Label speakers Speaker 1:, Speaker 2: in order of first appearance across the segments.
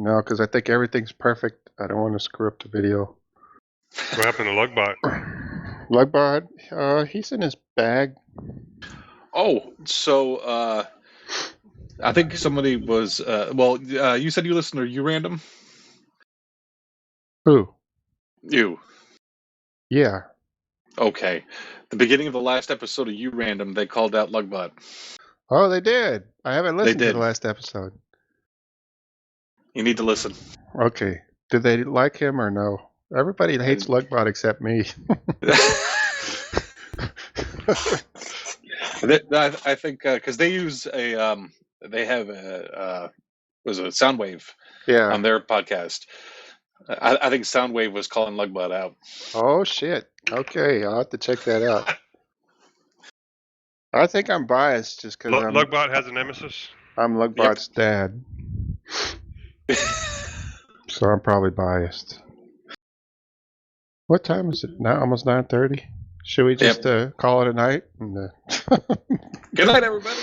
Speaker 1: No, because I think everything's perfect. I don't want to screw up the video.
Speaker 2: What happened to Lugbot?
Speaker 1: Lugbot, he's in his bag.
Speaker 3: Oh, so I think somebody was. You said you listened to URandom?
Speaker 1: Who?
Speaker 3: You.
Speaker 1: Yeah.
Speaker 3: Okay. The beginning of the last episode of URandom, they called out Lugbot.
Speaker 1: Oh, they did. I haven't listened to
Speaker 3: did.
Speaker 1: the last episode.
Speaker 3: You need to listen.
Speaker 1: Okay. Did they like him or no? Everybody hates Lugbot except me.
Speaker 3: I think because they use they have a Soundwave on their podcast. I think Soundwave was calling Lugbot out.
Speaker 1: Oh shit! Okay, I'll have to check that out. I think I'm biased just because
Speaker 2: Lugbot has a nemesis.
Speaker 1: I'm Lugbot's dad, so I'm probably biased. What time is it now? Almost 9:30. Should we just call it a night?
Speaker 3: Good night, everybody.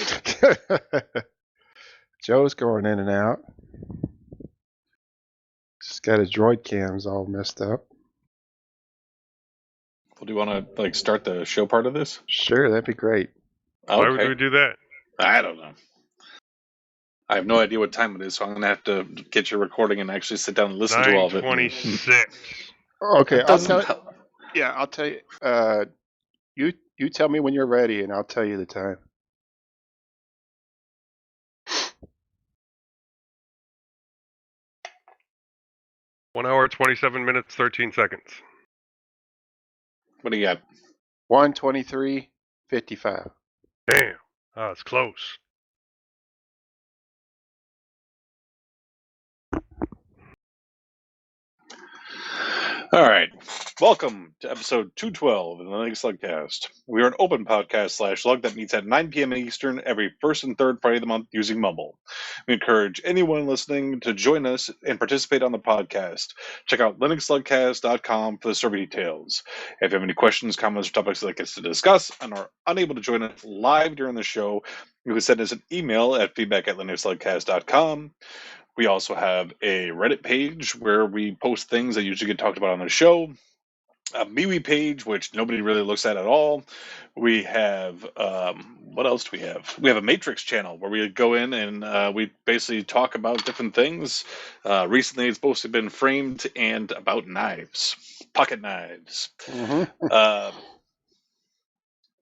Speaker 1: Joe's going in and out. Just got his droid cams all messed up.
Speaker 3: Well, do you want to start the show part of this?
Speaker 1: Sure, that'd be great.
Speaker 3: Okay.
Speaker 2: Why would we do that?
Speaker 3: I don't know. I have no idea what time it is, so I'm going to have to get your recording and actually sit down and listen to all of it.
Speaker 2: 9:26.
Speaker 1: Okay, I'll tell you. You tell me when you're ready, and I'll tell you the time.
Speaker 2: One hour, 27 minutes, 13 seconds.
Speaker 3: What do you got?
Speaker 1: 1:23:55.
Speaker 2: Damn. Oh, it's close.
Speaker 3: All right. Welcome to episode 212 of the Linux Lugcast. We are an open podcast /lug that meets at 9 p.m. Eastern every first and third Friday of the month using Mumble. We encourage anyone listening to join us and participate on the podcast. Check out linuxlugcast.com for the server details. If you have any questions, comments, or topics you'd like us to discuss and are unable to join us live during the show, you can send us an email at feedback@linuxlugcast.com. We also have a Reddit page where we post things that usually get talked about on the show. A MeWe page, which nobody really looks at all. We have, what else do we have? We have a Matrix channel where we go in and we basically talk about different things. Recently, it's mostly been framed and about knives, pocket knives.
Speaker 1: Mm-hmm.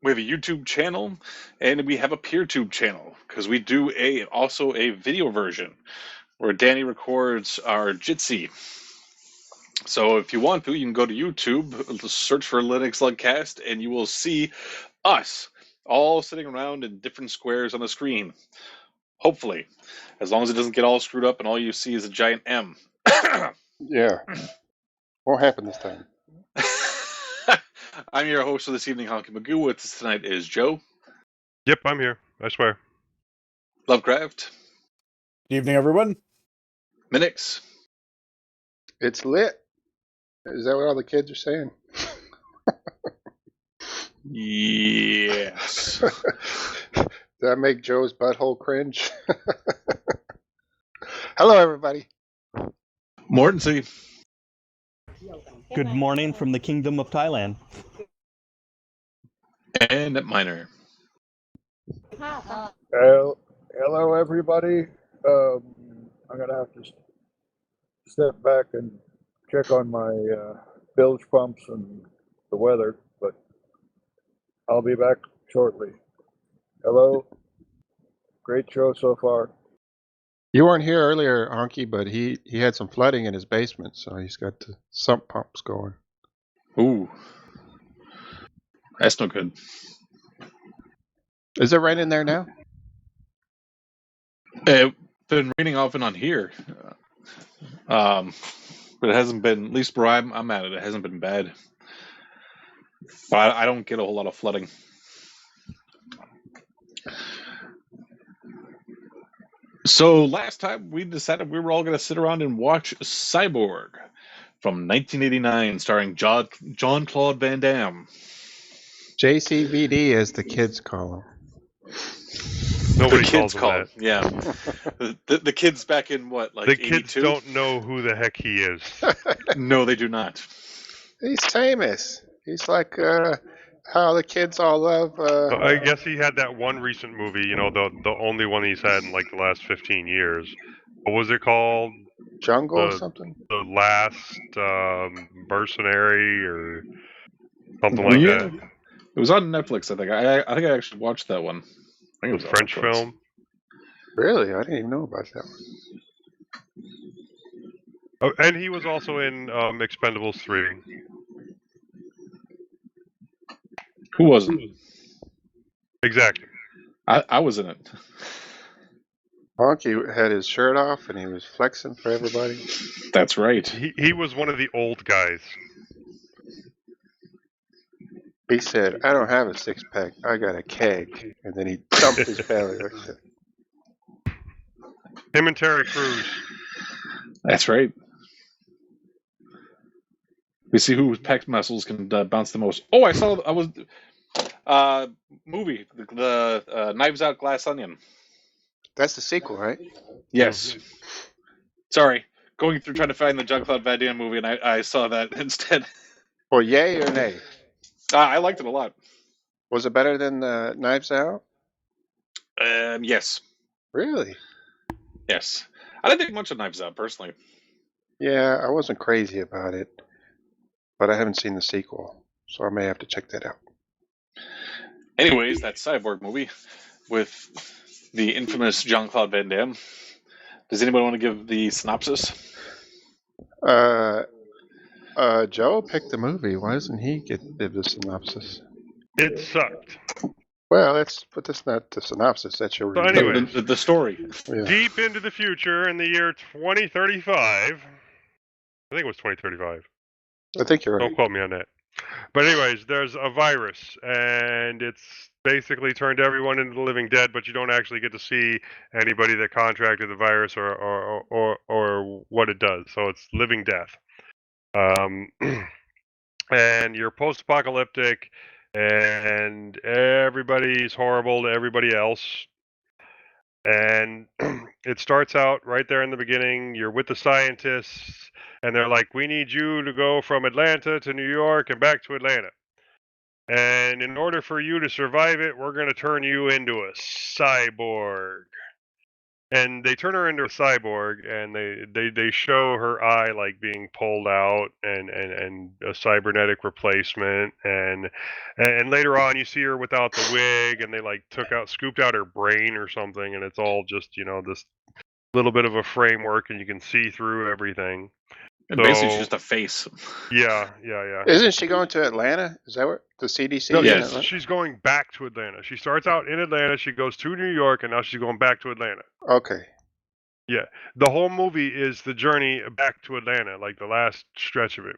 Speaker 3: We have a YouTube channel and we have a Peertube channel because we do also a video version where Danny records our Jitsi. So if you want to, you can go to YouTube, search for Linux Lugcast, and you will see us all sitting around in different squares on the screen. Hopefully. As long as it doesn't get all screwed up and all you see is a giant M.
Speaker 1: Yeah. Won't happen this time.
Speaker 3: I'm your host for this evening, Honkeymagoo. With us tonight is Joe.
Speaker 2: Yep, I'm here. I swear.
Speaker 3: Lovecraft.
Speaker 4: Good evening, everyone.
Speaker 3: Minnix.
Speaker 1: It's lit. Is that what all the kids are saying?
Speaker 3: Yes.
Speaker 1: Does that make Joe's butthole cringe? Hello, everybody.
Speaker 3: Morton.
Speaker 5: Good morning from the Kingdom of Thailand.
Speaker 3: And Netminer.
Speaker 6: Hello, everybody. I'm going to have to step back and check on my bilge pumps and the weather, but I'll be back shortly. Hello. Great show so far.
Speaker 1: You weren't here earlier, Honky, but he had some flooding in his basement, so he's got the sump pumps going.
Speaker 3: Ooh. That's no good.
Speaker 1: Is it raining there now?
Speaker 3: It's been raining off and on here. But it hasn't been, at least where I'm at it hasn't been bad. But I don't get a whole lot of flooding. So last time we decided we were all going to sit around and watch Cyborg from 1989 starring Jean-Claude Van Damme.
Speaker 1: JCVD, as the kids call him.
Speaker 2: Nobody
Speaker 3: the
Speaker 2: calls
Speaker 3: kids
Speaker 2: him
Speaker 3: call
Speaker 2: that.
Speaker 3: him. Yeah. The kids back in what, like
Speaker 2: The
Speaker 3: 82?
Speaker 2: kids don't know who the heck he is.
Speaker 3: No, they do not.
Speaker 1: He's famous. He's like how the kids all love.
Speaker 2: I guess he had that one recent movie, the only one he's had in like the last 15 years. What was it called?
Speaker 1: Jungle or something.
Speaker 2: The Last Mercenary or something like that.
Speaker 3: It was on Netflix, I think. I think I actually watched that one. I think it was
Speaker 2: The
Speaker 3: on
Speaker 2: French
Speaker 3: Netflix.
Speaker 2: film.
Speaker 1: Really, I didn't even know about that one.
Speaker 2: Oh, and he was also in Expendables 3.
Speaker 3: Who wasn't?
Speaker 2: Exactly.
Speaker 3: I was in it.
Speaker 1: Honky had his shirt off and he was flexing for everybody.
Speaker 3: That's right.
Speaker 2: He was one of the old guys.
Speaker 1: He said, "I don't have a six-pack. I got a keg." And then he dumped his belly.
Speaker 2: Him and Terry Crews.
Speaker 3: That's right. We see whose pec muscles can bounce the most. Oh, I was movie, the Knives Out Glass Onion.
Speaker 1: That's the sequel, right?
Speaker 3: Yes. Mm-hmm. Sorry, going through trying to find the Jean-Claude Van Damme movie, and I saw that instead.
Speaker 1: Well, yay or nay?
Speaker 3: I liked it a lot.
Speaker 1: Was it better than Knives Out?
Speaker 3: Yes.
Speaker 1: Really?
Speaker 3: Yes. I didn't think much of Knives Out, personally.
Speaker 1: Yeah, I wasn't crazy about it, but I haven't seen the sequel, so I may have to check that out.
Speaker 3: Anyways, that cyborg movie with the infamous Jean-Claude Van Damme. Does anybody want to give the synopsis?
Speaker 1: Joe picked the movie. Why doesn't he give the synopsis?
Speaker 2: It sucked.
Speaker 1: Well, but that's not the synopsis. That's your review.
Speaker 2: Anyway,
Speaker 3: the story.
Speaker 1: Yeah.
Speaker 2: Deep into the future, in the year 2035, I think it was 2035.
Speaker 1: I think you're right.
Speaker 2: Don't quote me on that. But anyways, there's a virus, and it's basically turned everyone into the living dead, but you don't actually get to see anybody that contracted the virus or what it does. So it's living death. And you're post-apocalyptic, and everybody's horrible to everybody else. And it starts out right there in the beginning. You're with the scientists, and they're like, "We need you to go from Atlanta to New York and back to Atlanta. And in order for you to survive it, we're going to turn you into a cyborg." And they turn her into a cyborg, and they show her eye like being pulled out, and a cybernetic replacement, and later on you see her without the wig, and they like scooped out her brain or something, and it's all just this little bit of a framework, and you can see through everything.
Speaker 3: And basically, she's just a face.
Speaker 2: Yeah.
Speaker 1: Isn't she going to Atlanta? Is that what the CDC?
Speaker 2: No,
Speaker 3: yes,
Speaker 2: she's going back to Atlanta. She starts out in Atlanta, she goes to New York, and now she's going back to Atlanta.
Speaker 1: Okay.
Speaker 2: Yeah, the whole movie is the journey back to Atlanta, like the last stretch of it.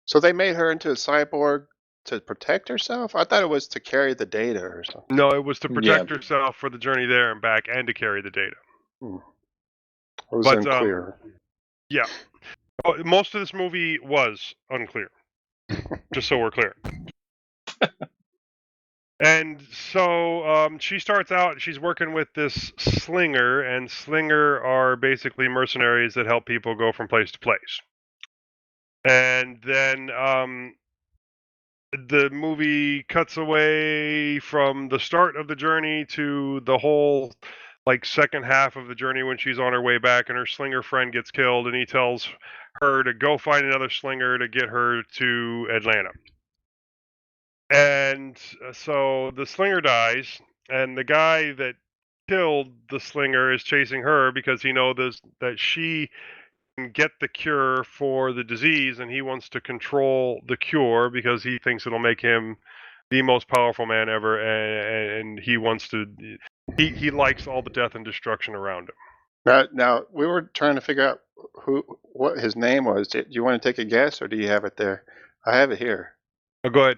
Speaker 1: So they made her into a cyborg to protect herself? I thought it was to carry the data or something.
Speaker 2: No, it was to protect herself for the journey there and back, and to carry the data.
Speaker 1: It was unclear.
Speaker 2: Yeah. Most of this movie was unclear, just so we're clear. And so she starts out, she's working with this slinger, and slinger are basically mercenaries that help people go from place to place. And then the movie cuts away from the start of the journey to the whole second half of the journey when she's on her way back, and her slinger friend gets killed, and he tells her to go find another slinger to get her to Atlanta. And so the slinger dies, and the guy that killed the slinger is chasing her because he knows that she can get the cure for the disease, and he wants to control the cure because he thinks it'll make him the most powerful man ever, and he wants to. He likes all the death and destruction around him.
Speaker 1: Now we were trying to figure out what his name was. Do you want to take a guess, or do you have it there? I have it here.
Speaker 2: Oh, go ahead.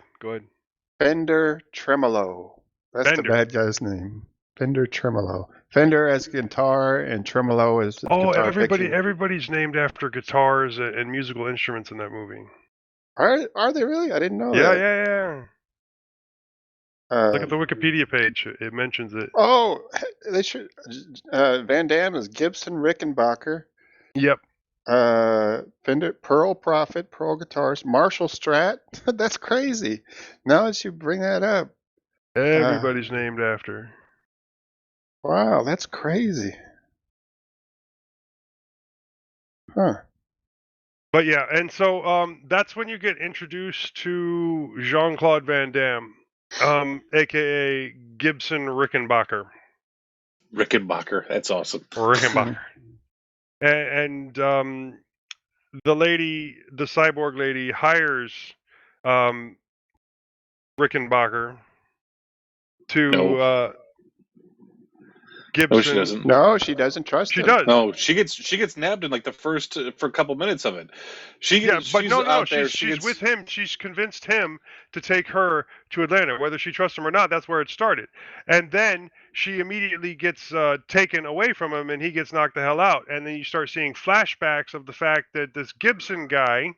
Speaker 1: Fender Tremolo. That's
Speaker 2: Fender.
Speaker 1: The bad guy's name. Fender Tremolo. Fender as guitar and Tremolo as guitar picking.
Speaker 2: Everybody's named after guitars and musical instruments in that movie.
Speaker 1: Are they really? I didn't know that.
Speaker 2: Yeah. Look at the Wikipedia page. It mentions it.
Speaker 1: Oh, they should. Van Damme is Gibson Rickenbacker.
Speaker 2: Yep.
Speaker 1: Fender, Pearl Prophet, Pearl Guitars, Marshall Strat. That's crazy. Now that you bring that up.
Speaker 2: Everybody's named after.
Speaker 1: Wow, that's crazy. Huh.
Speaker 2: But yeah, and so that's when you get introduced to Jean-Claude Van Damme, aka Gibson Rickenbacker.
Speaker 3: Rickenbacker, that's awesome.
Speaker 2: Rickenbacker. and the lady, the cyborg lady, hires Rickenbacker to Gibson.
Speaker 3: No, she doesn't.
Speaker 1: No, she doesn't trust
Speaker 2: She
Speaker 1: him.
Speaker 2: does.
Speaker 3: No, she gets nabbed in like the first for a couple minutes of it. She's
Speaker 2: with him. She's convinced him to take her to Atlanta, whether she trusts him or not. That's where it started. And then she immediately gets taken away from him, and he gets knocked the hell out. And then you start seeing flashbacks of the fact that this Gibson guy.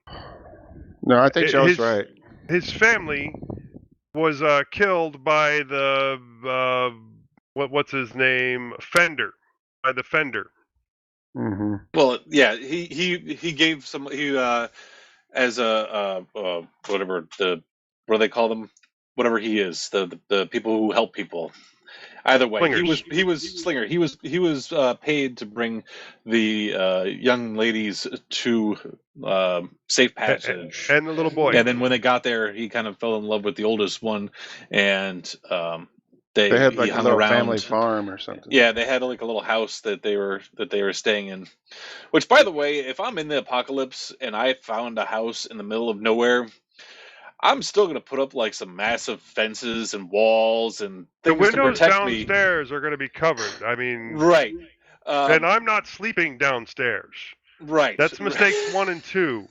Speaker 1: No, I think Joe's right.
Speaker 2: His family was killed by the what's his name? Fender. By the Fender.
Speaker 1: Mm-hmm.
Speaker 3: Well, yeah, he gave some as a whatever what do they call them? Whatever he is, the people who help people. Either way,
Speaker 2: Slingers.
Speaker 3: he was slinger. He was paid to bring the young ladies to safe passage
Speaker 2: and the little boy.
Speaker 3: And then when they got there, he kind of fell in love with the oldest one, and they
Speaker 1: had like
Speaker 3: he hung
Speaker 1: a little
Speaker 3: around.
Speaker 1: family farm or something.
Speaker 3: Yeah, they had like a little house that they were staying in. Which, by the way, if I'm in the apocalypse and I found a house in the middle of nowhere, I'm still going to put up like some massive fences and walls and things
Speaker 2: the windows
Speaker 3: to protect me.
Speaker 2: Downstairs are going to be covered. I mean,
Speaker 3: right.
Speaker 2: And I'm not sleeping downstairs.
Speaker 3: Right.
Speaker 2: That's mistakes 1 and 2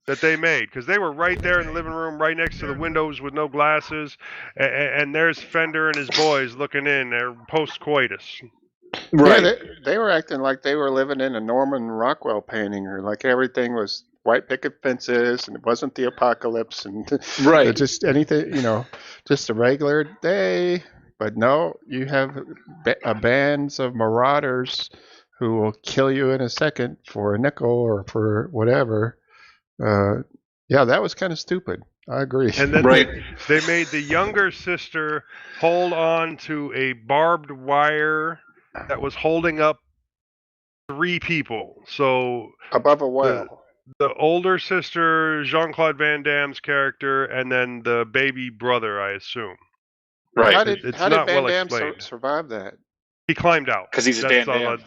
Speaker 2: that they made, because they were right there in the living room, right next to the windows with no glasses, and there's Fender and his boys looking in. They're post-coitus.
Speaker 3: Right.
Speaker 1: Yeah, they were acting like they were living in a Norman Rockwell painting, or like everything was white picket fences and it wasn't the apocalypse, and
Speaker 3: right.
Speaker 1: Just anything, just a regular day. But no, you have bands of marauders who will kill you in a second for a nickel or for whatever. Yeah, that was kind of stupid. I agree.
Speaker 2: And then
Speaker 3: right.
Speaker 2: they made the younger sister hold on to a barbed wire that was holding up 3 people. So
Speaker 1: above a well.
Speaker 2: The older sister, Jean-Claude Van Damme's character, and then the baby brother, I assume.
Speaker 3: Right.
Speaker 1: How did Van Damme survive that?
Speaker 2: He climbed out.
Speaker 3: Because he's a Van Damme.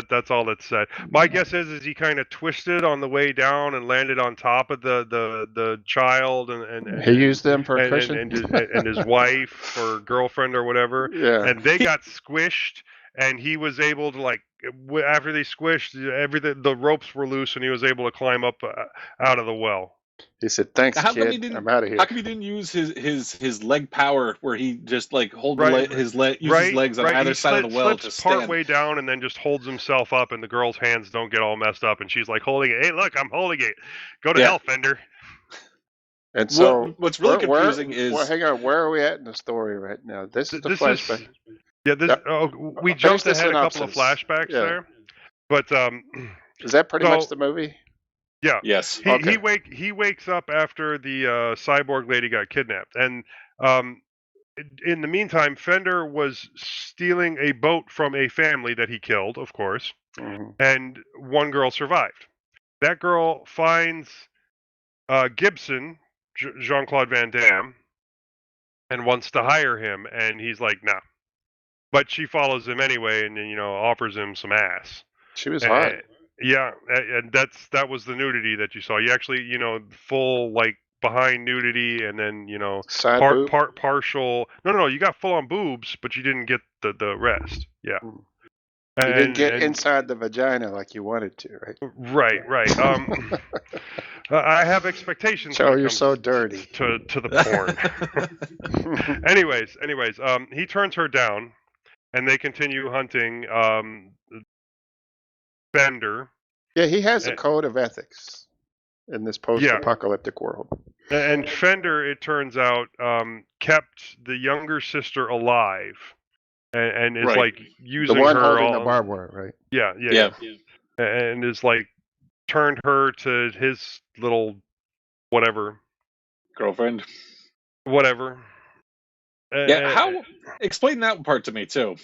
Speaker 2: That's all it said. My guess is he kind of twisted on the way down and landed on top of the child and
Speaker 1: he used them for a cushion,
Speaker 2: and his wife or girlfriend or whatever.
Speaker 1: Yeah.
Speaker 2: And they got squished, and he was able to, like, after they squished, everything, the ropes were loose, and he was able to climb up out of the well.
Speaker 1: He said, "Thanks, kid. I'm out of here."
Speaker 3: How come he didn't use his leg power, where he just like his legs on either side of the well to stand?
Speaker 2: Part way down and then just holds himself up, and the girl's hands don't get all messed up, and she's like holding it. Hey, look, I'm holding it. Go to hell, Fender.
Speaker 1: And so,
Speaker 3: what's really confusing is,
Speaker 1: hang on, where are we at in the story right now? This is the flashback.
Speaker 2: We jumped ahead a couple of flashbacks there, but
Speaker 1: is that pretty much the movie?
Speaker 2: Yeah.
Speaker 3: Yes.
Speaker 2: He wakes up after the cyborg lady got kidnapped, and in the meantime, Fender was stealing a boat from a family that he killed, of course, and one girl survived. That girl finds Gibson, Jean-Claude Van Damme, and wants to hire him, and he's like, nah. But she follows him anyway, and offers him some ass.
Speaker 1: She was hot.
Speaker 2: Yeah, and that was the nudity that you saw. You actually, full like behind nudity, and then partial. No, you got full on boobs, but you didn't get the rest. Yeah,
Speaker 1: you didn't get inside the vagina like you wanted to, right?
Speaker 2: Right. I have expectations.
Speaker 1: So you're so dirty
Speaker 2: to the porn. anyways, he turns her down, and they continue hunting. Fender.
Speaker 1: Yeah, he has a code of ethics. in this post-apocalyptic world.
Speaker 2: And Fender, it turns out, kept the younger sister alive, and is
Speaker 3: Right.
Speaker 2: like using
Speaker 1: The one
Speaker 2: her
Speaker 1: holding
Speaker 2: all.
Speaker 1: the barbed wire, right?
Speaker 2: Yeah. And is like turned her to his little whatever.
Speaker 3: Girlfriend.
Speaker 2: Whatever.
Speaker 3: Yeah. How? Explain that part to me too.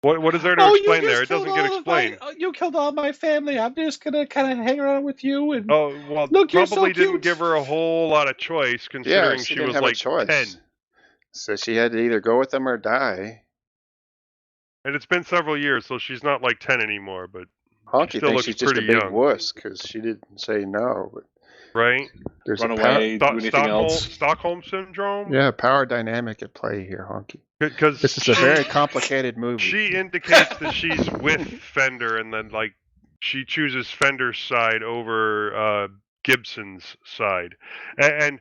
Speaker 2: What is there to explain there? It doesn't get explained.
Speaker 3: You killed all my family. I'm just gonna kind of hang around with you and.
Speaker 2: Oh well,
Speaker 3: Look, you're so
Speaker 2: probably didn't
Speaker 3: cute.
Speaker 2: give her a whole lot of choice, considering
Speaker 1: she
Speaker 2: she
Speaker 1: didn't
Speaker 2: was
Speaker 1: have
Speaker 2: like
Speaker 1: a choice.
Speaker 2: 10.
Speaker 1: So she had to either go with them or die.
Speaker 2: And it's been several years, so she's not like 10 anymore. But
Speaker 1: Honky
Speaker 2: still
Speaker 1: thinks
Speaker 2: looks
Speaker 1: she's just a
Speaker 2: pretty
Speaker 1: big
Speaker 2: young.
Speaker 1: wuss because she didn't say no. But
Speaker 2: right?
Speaker 1: there's
Speaker 3: Run
Speaker 1: a
Speaker 3: away, do anything else.
Speaker 2: Stockholm syndrome.
Speaker 1: Yeah, power dynamic at play here, Honky.
Speaker 2: Because
Speaker 1: This is a very complicated movie.
Speaker 2: She indicates that she's with Fender, and then like she chooses Fender's side over Gibson's side, and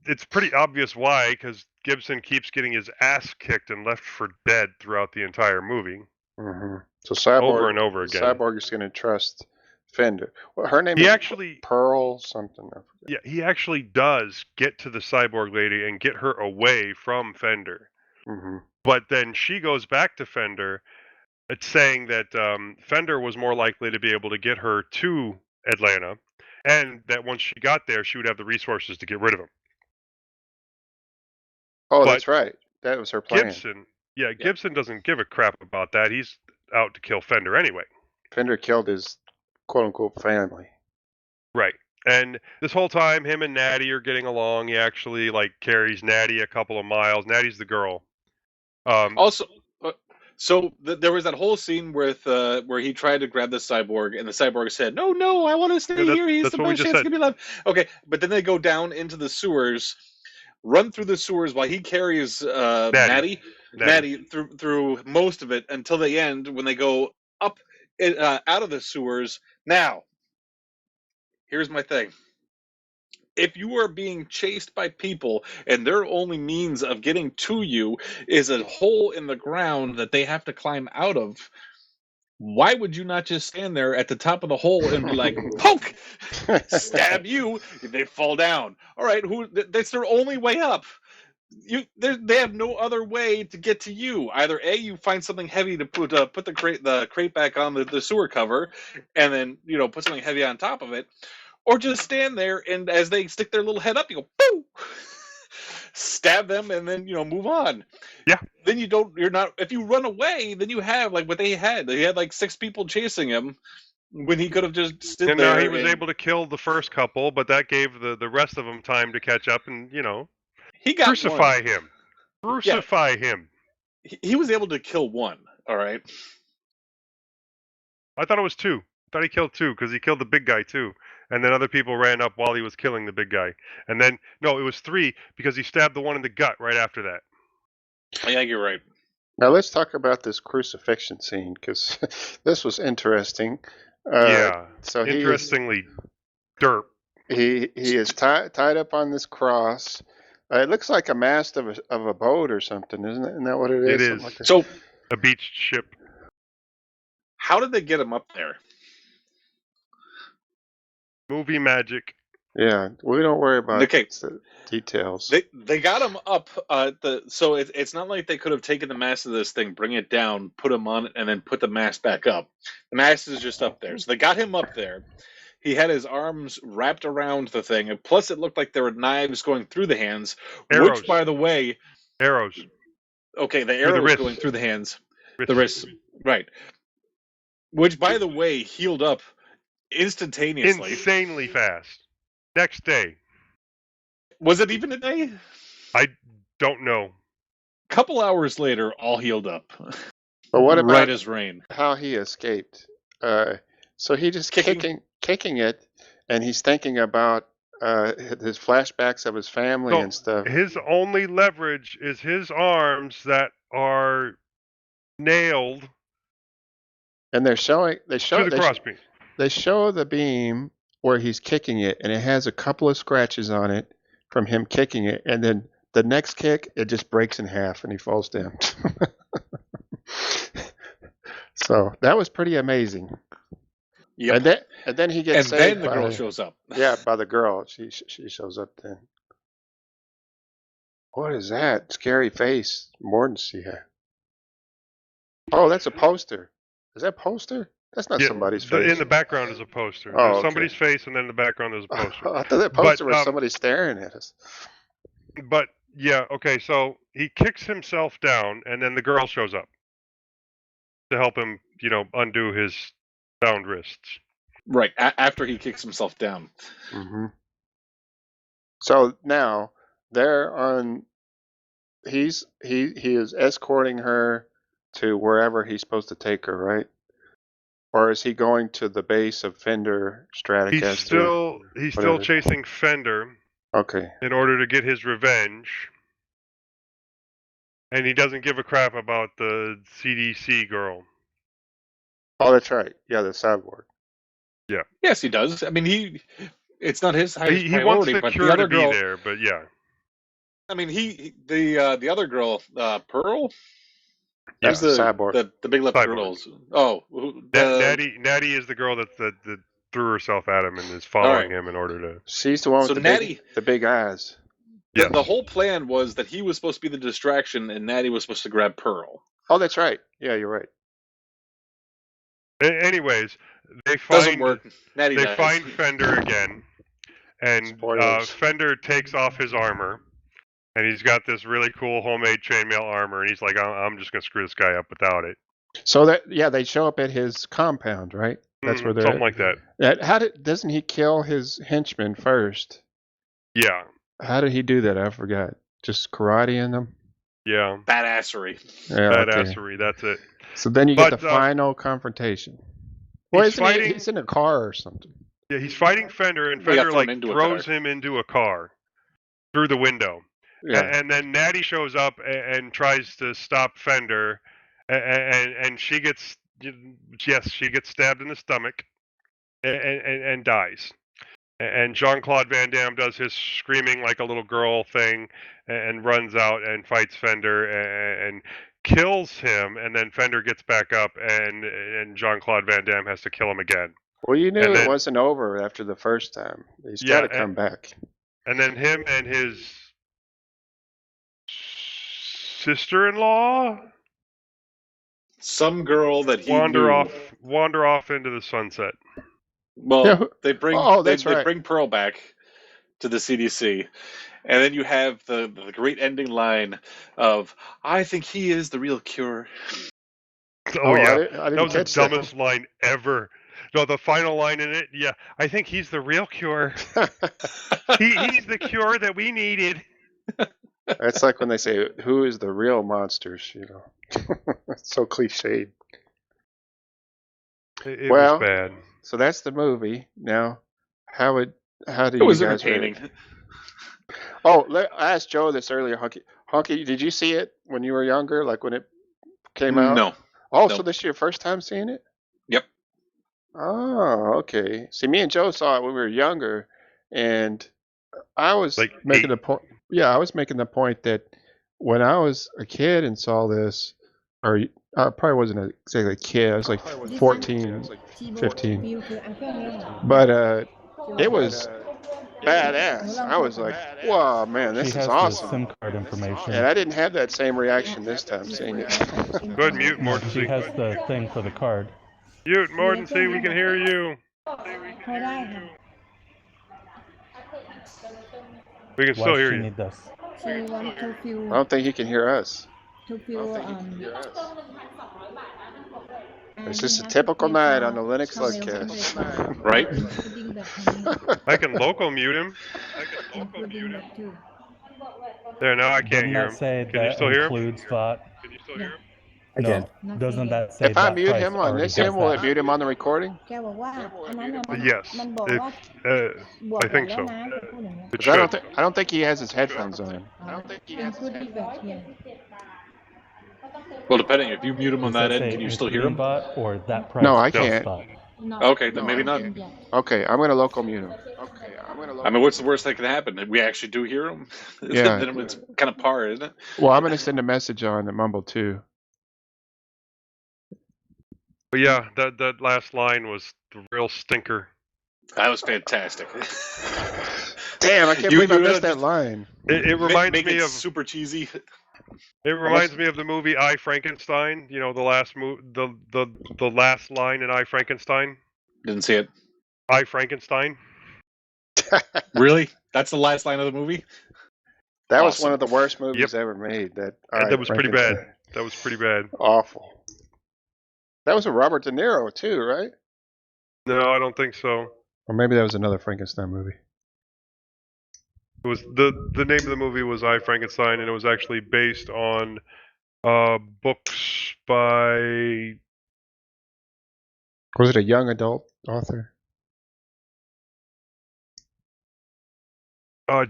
Speaker 2: it's pretty obvious why, because Gibson keeps getting his ass kicked and left for dead throughout the entire movie.
Speaker 1: Mm-hmm. So Cyborg,
Speaker 2: over and over again.
Speaker 1: Cyborg is going to trust Fender. Well, her name
Speaker 2: He
Speaker 1: is
Speaker 2: actually
Speaker 1: Pearl something. I forget.
Speaker 2: Yeah, he actually does get to the Cyborg lady and get her away from Fender.
Speaker 1: Mm-hmm.
Speaker 2: But then she goes back to Fender. It's saying that Fender was more likely to be able to get her to Atlanta, and that once she got there, she would have the resources to get rid of him.
Speaker 1: Oh,
Speaker 2: But
Speaker 1: that's right. That was her plan.
Speaker 2: Gibson doesn't give a crap about that. He's out to kill Fender anyway.
Speaker 1: Fender killed his quote-unquote family.
Speaker 2: Right. And this whole time, him and Natty are getting along. He actually like carries Natty a couple of miles. Natty's the girl.
Speaker 3: Also, there was that whole scene with where he tried to grab the cyborg, and the cyborg said, "No, I want to stay here. He's the best chance to be alive." Okay, but then they go down into the sewers, run through the sewers while he carries Natty through most of it until the end when they go up out of the sewers. Now, here's my thing. If you are being chased by people and their only means of getting to you is a hole in the ground that they have to climb out of, why would you not just stand there at the top of the hole and be like, poke, stab you, they fall down. All right, that's their only way up. They have no other way to get to you. Either A, you find something heavy to put the crate back on the sewer cover, and then put something heavy on top of it. Or just stand there, and as they stick their little head up, you go, boo! Stab them, and then, move on.
Speaker 2: Yeah.
Speaker 3: Then you're not, if you run away, then you have, like, what they had. They had, like, 6 people chasing him, when he could have just stood
Speaker 2: and
Speaker 3: there.
Speaker 2: And now he was able to kill the first couple, but that gave the rest of them time to catch up and,
Speaker 3: he got
Speaker 2: crucify
Speaker 3: one.
Speaker 2: him. Crucify him.
Speaker 3: He was able to kill one, all right?
Speaker 2: I thought it was 2. I thought he killed 2, because he killed the big guy, too. And then other people ran up while he was killing the big guy. And then, no, it was 3 because he stabbed the one in the gut right after that.
Speaker 3: Yeah, you're right.
Speaker 1: Now let's talk about this crucifixion scene because this was interesting.
Speaker 2: So interestingly, derp.
Speaker 1: He is tied up on this cross. It looks like a mast of a boat or something, isn't it? Isn't that what it is?
Speaker 2: It is.
Speaker 1: Like
Speaker 3: so
Speaker 2: a beach ship.
Speaker 3: How did they get him up there?
Speaker 2: Movie magic.
Speaker 1: Yeah, we don't worry about the details.
Speaker 3: They got him up. So it's not like they could have taken the mast of this thing, bring it down, put him on it, and then put the mast back up. The mast is just up there. So they got him up there. He had his arms wrapped around the thing, and plus it looked like there were knives going through the hands.
Speaker 2: Arrows.
Speaker 3: Which, by the way,
Speaker 2: arrows.
Speaker 3: Okay, the arrows going through the hands. The wrists, right? Which, by the way, healed up instantaneously.
Speaker 2: Insanely fast. Next day.
Speaker 3: Was it even a day?
Speaker 2: I don't know.
Speaker 3: Couple hours later, all healed up.
Speaker 1: But what about
Speaker 3: right as rain?
Speaker 1: How he escaped? So he just kicking it, and he's thinking about his flashbacks of his family and stuff.
Speaker 2: His only leverage is his arms that are nailed.
Speaker 1: And they show
Speaker 2: the crossbeam.
Speaker 1: They show the beam where he's kicking it, and it has a couple of scratches on it from him kicking it, and then the next kick, it just breaks in half, and he falls down. So that was pretty amazing.
Speaker 3: Yep.
Speaker 1: And then he
Speaker 3: And
Speaker 1: gets
Speaker 3: then
Speaker 1: saved
Speaker 3: the
Speaker 1: by
Speaker 3: girl shows up.
Speaker 1: Yeah, by the girl. She shows up then. What is that? Scary face. Mortensen had. Oh, that's a poster. Is that a poster? That's not
Speaker 2: Yeah,
Speaker 1: somebody's face.
Speaker 2: in the background is a poster.
Speaker 1: Oh,
Speaker 2: There's
Speaker 1: okay.
Speaker 2: somebody's face, and then in the background there's a poster.
Speaker 1: I thought that poster
Speaker 2: But,
Speaker 1: was somebody staring at us.
Speaker 2: But yeah, okay. So he kicks himself down, and then the girl shows up to help him, undo his bound wrists.
Speaker 3: Right, after he kicks himself down.
Speaker 1: Mm-hmm. So now they're on. He is escorting her to wherever he's supposed to take her, right? Or is he going to the base of Fender Stratocaster?
Speaker 2: He's still chasing Fender.
Speaker 1: Okay.
Speaker 2: In order to get his revenge, and he doesn't give a crap about the CDC girl.
Speaker 1: Oh, that's right. Yeah, the cyborg.
Speaker 2: Yeah.
Speaker 3: Yes, he does. I mean, it's not his highest
Speaker 2: He wants
Speaker 3: priority,
Speaker 2: the
Speaker 3: but
Speaker 2: cure
Speaker 3: the other
Speaker 2: to be
Speaker 3: girl
Speaker 2: there, but yeah.
Speaker 3: I mean, the other girl, Pearl.
Speaker 1: Yeah,
Speaker 3: Who's the
Speaker 1: cyborg.
Speaker 3: the big lip girls. Oh,
Speaker 2: Natty is the girl that threw herself at him and is following him in order to.
Speaker 1: She's the one with the big eyes.
Speaker 3: Yeah. The whole plan was that he was supposed to be the distraction, and Natty was supposed to grab Pearl.
Speaker 1: Oh, that's right. Yeah, you're right.
Speaker 2: Anyways, they find
Speaker 3: Doesn't work. Natty
Speaker 2: they
Speaker 3: dies.
Speaker 2: find Fender again, and Fender takes off his armor, and he's got this really cool homemade chainmail armor, and he's like, "I'm just gonna screw this guy up without it."
Speaker 1: So they show up at his compound, right? That's where they're
Speaker 2: something like that.
Speaker 1: Doesn't he kill his henchman first?
Speaker 2: Yeah.
Speaker 1: How did he do that? I forgot. Just karate in them?
Speaker 2: Yeah.
Speaker 3: Badassery.
Speaker 1: Yeah,
Speaker 2: Badassery, okay. That's it.
Speaker 1: So then you get the final confrontation. Well, he's in a car or something.
Speaker 2: Yeah, he's fighting Fender, and Fender throws him into a car through the window. Yeah. And then Natty shows up and tries to stop Fender, and she gets stabbed in the stomach and dies. And Jean-Claude Van Damme does his screaming like a little girl thing and runs out and fights Fender and kills him, and then Fender gets back up and Jean-Claude Van Damme has to kill him again.
Speaker 1: Well, you knew it wasn't over after the first time. He's got to come back. And
Speaker 2: then him and his sister-in-law,
Speaker 3: some girl that he
Speaker 2: wander off into the sunset.
Speaker 3: Well, they bring Pearl back to the CDC, and then you have the great ending line of "I think he is the real cure."
Speaker 2: Oh yeah, that was the dumbest line ever. No, the final line in it. Yeah, I think he's the real cure. He's the cure that we needed.
Speaker 1: It's like when they say, "Who is the real monsters?" It's so cliched.
Speaker 2: It was bad.
Speaker 1: So that's the movie. Now, how do
Speaker 3: it
Speaker 1: you
Speaker 3: was
Speaker 1: guys
Speaker 3: entertaining.
Speaker 1: rate? Oh, I asked Joe this earlier. Honky, did you see it when you were younger? Like when it came out?
Speaker 3: No.
Speaker 1: Oh,
Speaker 3: no.
Speaker 1: So this is your first time seeing it?
Speaker 3: Yep.
Speaker 1: Oh, okay. See, me and Joe saw it when we were younger, and I was making the point. Yeah, I was making the point that when I was a kid and saw this, or I probably wasn't exactly a kid. I was like 14, 15. But it was badass. I was like, wow, man, this is awesome.
Speaker 5: SIM card information.
Speaker 1: And I didn't have that same reaction this time seeing it.
Speaker 2: Go ahead, mute, Mortensen.
Speaker 5: She has the thing for the card.
Speaker 2: Mute, Mortensen, we can hear you. We can still hear you.
Speaker 5: Need this?
Speaker 1: I don't think he can hear us. It's just a typical night on the Linux Lugcast.
Speaker 3: Right?
Speaker 2: I can local mute him. There, now I can't hear him.
Speaker 5: Can
Speaker 2: you still hear him?
Speaker 5: Can you still hear him?
Speaker 4: No.
Speaker 5: Doesn't that say
Speaker 1: if I mute him on this end, will it mute him on the recording?
Speaker 2: Yes. I think so.
Speaker 1: I don't think he has his headphones on.
Speaker 3: Well, depending. If you mute him on that end, can you still hear him?
Speaker 5: Or that price
Speaker 1: no, I can't.
Speaker 3: Okay, then maybe not.
Speaker 1: Okay, I'm going to local mute him.
Speaker 3: I mean, what's the worst that can happen? We actually do hear him?
Speaker 1: Yeah.
Speaker 3: Then it's kind of par, isn't it?
Speaker 1: Well, I'm going to send a message on the Mumble too.
Speaker 2: But yeah, that last line was the real stinker.
Speaker 3: That was fantastic.
Speaker 1: Damn, I can't believe I missed that line.
Speaker 2: It reminds
Speaker 3: make
Speaker 2: me
Speaker 3: it
Speaker 2: of
Speaker 3: super cheesy.
Speaker 2: It reminds me of the movie I, Frankenstein. You know, the last the last line in I, Frankenstein.
Speaker 3: Didn't see it.
Speaker 2: I, Frankenstein.
Speaker 3: Really? That's the last line of the movie?
Speaker 1: That was
Speaker 3: Awesome.
Speaker 1: one of the worst movies ever made. That
Speaker 2: was pretty bad. That was pretty bad.
Speaker 1: Awful. That was a Robert De Niro too, right?
Speaker 2: No, I don't think so.
Speaker 1: Or maybe that was another Frankenstein movie.
Speaker 2: It was the name of the movie was I, Frankenstein, and it was actually based on books by
Speaker 1: Was it a young adult author?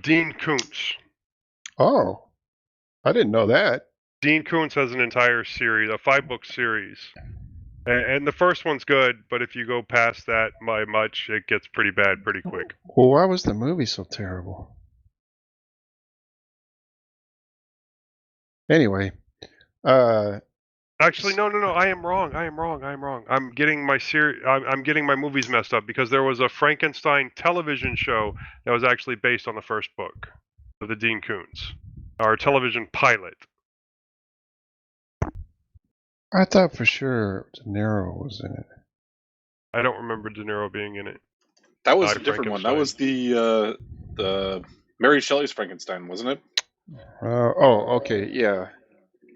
Speaker 2: Dean Koontz.
Speaker 1: Oh, I didn't know that.
Speaker 2: Dean Koontz has an entire series, a 5-book series. And the first one's good, but if you go past that by much, it gets pretty bad pretty quick.
Speaker 1: Well, why was the movie so terrible? Anyway,
Speaker 2: Actually, no. I am wrong. I'm getting my I'm getting my movies messed up because there was a Frankenstein television show that was actually based on the first book of the Dean Koontz, our television pilot.
Speaker 1: I thought for sure De Niro was in it.
Speaker 2: I don't remember De Niro being in it.
Speaker 3: That was a different one. That was the Mary Shelley's Frankenstein, wasn't it?
Speaker 1: Okay, yeah.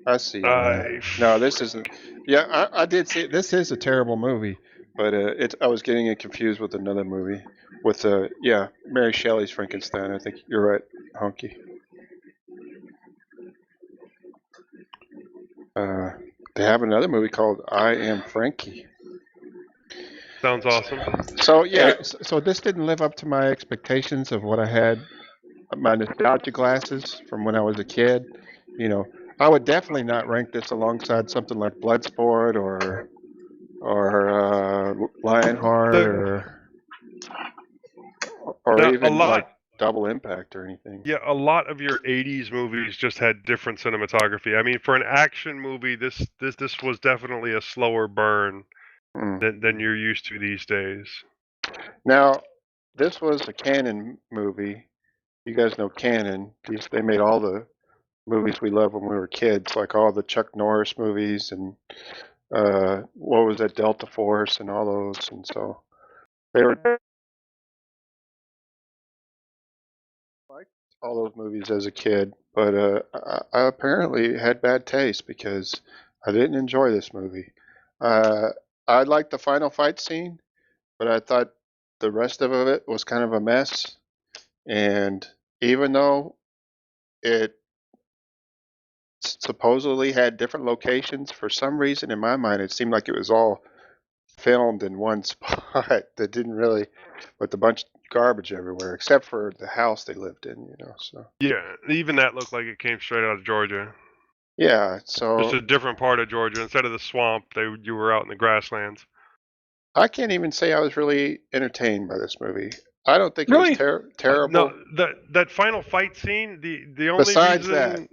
Speaker 1: I see. No, this isn't. Yeah, I did see it. This is a terrible movie, but I was getting it confused with another movie with Mary Shelley's Frankenstein. I think you're right, Honky. They have another movie called I Am Frankie.
Speaker 2: Sounds awesome.
Speaker 1: So yeah, so this didn't live up to my expectations of what I had, my nostalgia glasses from when I was a kid. You know, I would definitely not rank this alongside something like Bloodsport or Lionheart or even like Double Impact or anything.
Speaker 2: Yeah, a lot of your 80s movies just had different cinematography. I mean, for an action movie, this was definitely a slower burn than you're used to these days.
Speaker 1: Now, this was a Canon movie. You guys know Canon. They made all the movies we loved when we were kids, like all the Chuck Norris movies and what was that, Delta Force and all those. And so they were liked all those movies as a kid, but I apparently had bad taste because I didn't enjoy this movie. I liked the final fight scene, but I thought the rest of it was kind of a mess. And even though it supposedly had different locations, for some reason in my mind it seemed like it was all filmed in one spot that didn't really, with a bunch of garbage everywhere except for the house they lived in, you know. So
Speaker 2: yeah, even that looked like it came straight out of Georgia.
Speaker 1: Yeah, so
Speaker 2: just a different part of Georgia. Instead of the swamp, you were out in the grasslands.
Speaker 1: I can't even say I was really entertained by this movie. I don't think it was terrible.
Speaker 2: No, that final fight scene, the only
Speaker 1: Besides
Speaker 2: reason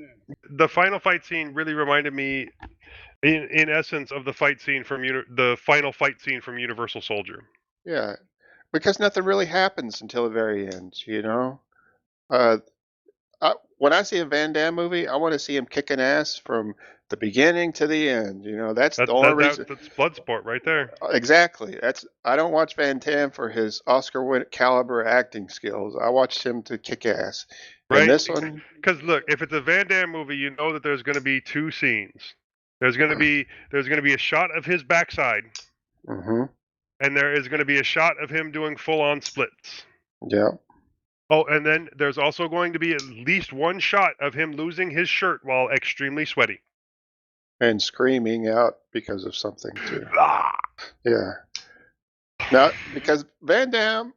Speaker 2: the final fight scene really reminded me, in essence, of the fight scene from the final fight scene from Universal Soldier.
Speaker 1: Yeah, because nothing really happens until the very end, you know. When I see a Van Damme movie, I want to see him kicking ass from the beginning to the end. You know, that's the only reason.
Speaker 2: That's Bloodsport right there.
Speaker 1: Exactly. I don't watch Van Damme for his Oscar caliber acting skills. I watch him to kick ass.
Speaker 2: Right.
Speaker 1: And this one,
Speaker 2: because look, if it's a Van Damme movie, you know that there's going to be two scenes. There's going to be a shot of his backside, and there is going to be a shot of him doing full-on splits.
Speaker 1: Yeah.
Speaker 2: Oh, and then there's also going to be at least one shot of him losing his shirt while extremely sweaty.
Speaker 1: And screaming out because of something, too. Yeah. Now, because Van Damme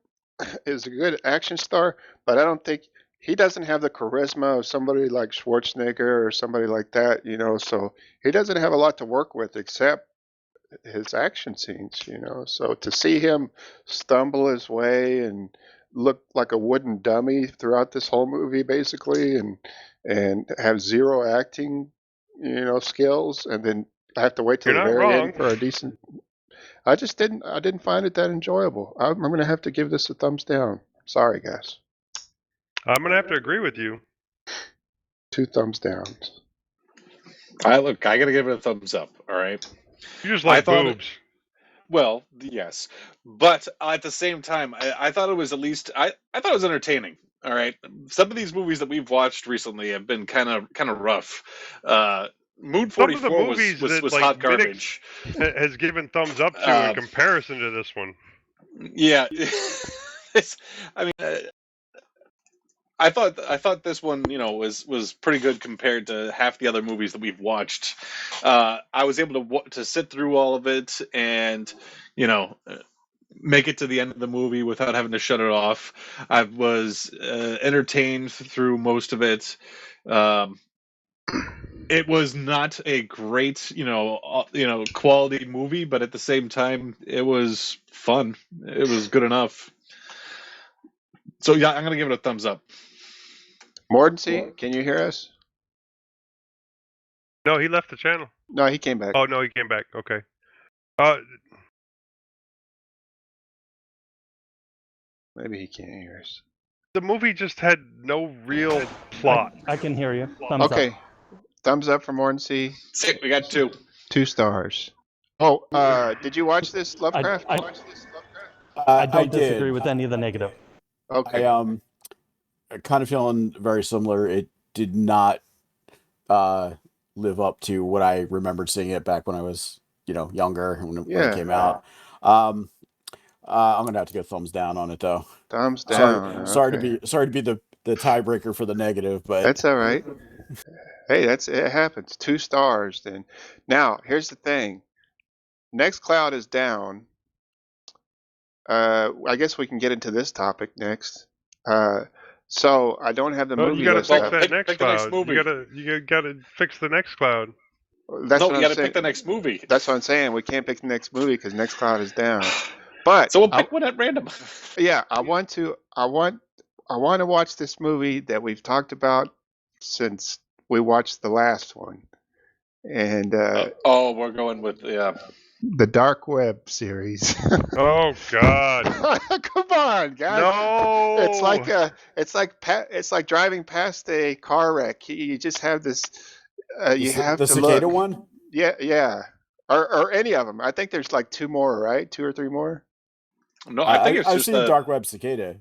Speaker 1: is a good action star, but I don't think he doesn't have the charisma of somebody like Schwarzenegger or somebody like that, you know, so he doesn't have a lot to work with except his action scenes, you know. So to see him stumble his way and look like a wooden dummy throughout this whole movie, basically, and have zero acting, you know, skills, and then I have to wait till the very end for a decent I just didn't. I didn't find it that enjoyable. I'm going to have to give this a thumbs down. Sorry, guys.
Speaker 2: I'm going to have to agree with you.
Speaker 1: 2 thumbs downs.
Speaker 3: I got to give it a thumbs up. All right.
Speaker 2: You just like boobs.
Speaker 3: Well, yes, but at the same time, I thought it was at least I thought it was entertaining. All right, some of these movies that we've watched recently have been kind of rough. Moon 44 was
Speaker 2: like,
Speaker 3: hot garbage.
Speaker 2: Minnix has given thumbs up to in comparison to this one.
Speaker 3: Yeah, I mean, I thought this one, was pretty good compared to half the other movies that we've watched. I was able to sit through all of it and, make it to the end of the movie without having to shut it off. I was entertained through most of it. It was not a great, quality movie, but at the same time, it was fun. It was good enough. So yeah, I'm gonna give it a thumbs up.
Speaker 1: Mordency, can you hear us?
Speaker 2: No, he left the channel.
Speaker 1: No, he came back.
Speaker 2: Oh no, he came back. Okay.
Speaker 1: Maybe he can't hear us.
Speaker 2: The movie just had no real plot.
Speaker 5: I can hear you. Thumbs up.
Speaker 1: Okay. Thumbs up for Mordency.
Speaker 3: Sick, we got 2.
Speaker 1: 2 stars. Oh, did you watch this, Lovecraft?
Speaker 5: I don't disagree with any of the negative.
Speaker 1: Okay.
Speaker 4: Kind of feeling very similar. It did not live up to what I remembered seeing it back when I was, younger when it came out. I'm gonna have to go thumbs down on it though.
Speaker 1: Thumbs down.
Speaker 4: Sorry to be the tiebreaker for the negative, but
Speaker 1: that's all right. Hey, it happens. 2 stars then. Now, here's the thing. Nextcloud is down. I guess we can get into this topic next. So I don't have the movie.
Speaker 2: You gotta
Speaker 1: list
Speaker 2: fix
Speaker 1: up.
Speaker 2: that next
Speaker 3: pick the
Speaker 2: cloud.
Speaker 3: next movie.
Speaker 2: You gotta fix the next cloud.
Speaker 1: That's
Speaker 3: you gotta pick the next movie.
Speaker 1: That's what I'm saying. We can't pick the next movie because Nextcloud is down. But
Speaker 3: so we'll pick one at random.
Speaker 1: Yeah, I want to watch this movie that we've talked about since we watched the last one. And
Speaker 3: we're going with
Speaker 1: the Dark Web series.
Speaker 2: Oh God!
Speaker 1: Come on, guys!
Speaker 2: No,
Speaker 1: it's like driving past a car wreck. You just have this. You have
Speaker 4: the
Speaker 1: to
Speaker 4: Cicada
Speaker 1: look.
Speaker 4: one.
Speaker 1: Yeah, or any of them. I think there's like 2 more, right? 2 or 3 more.
Speaker 3: No, I think
Speaker 4: I've seen Dark Web Cicada.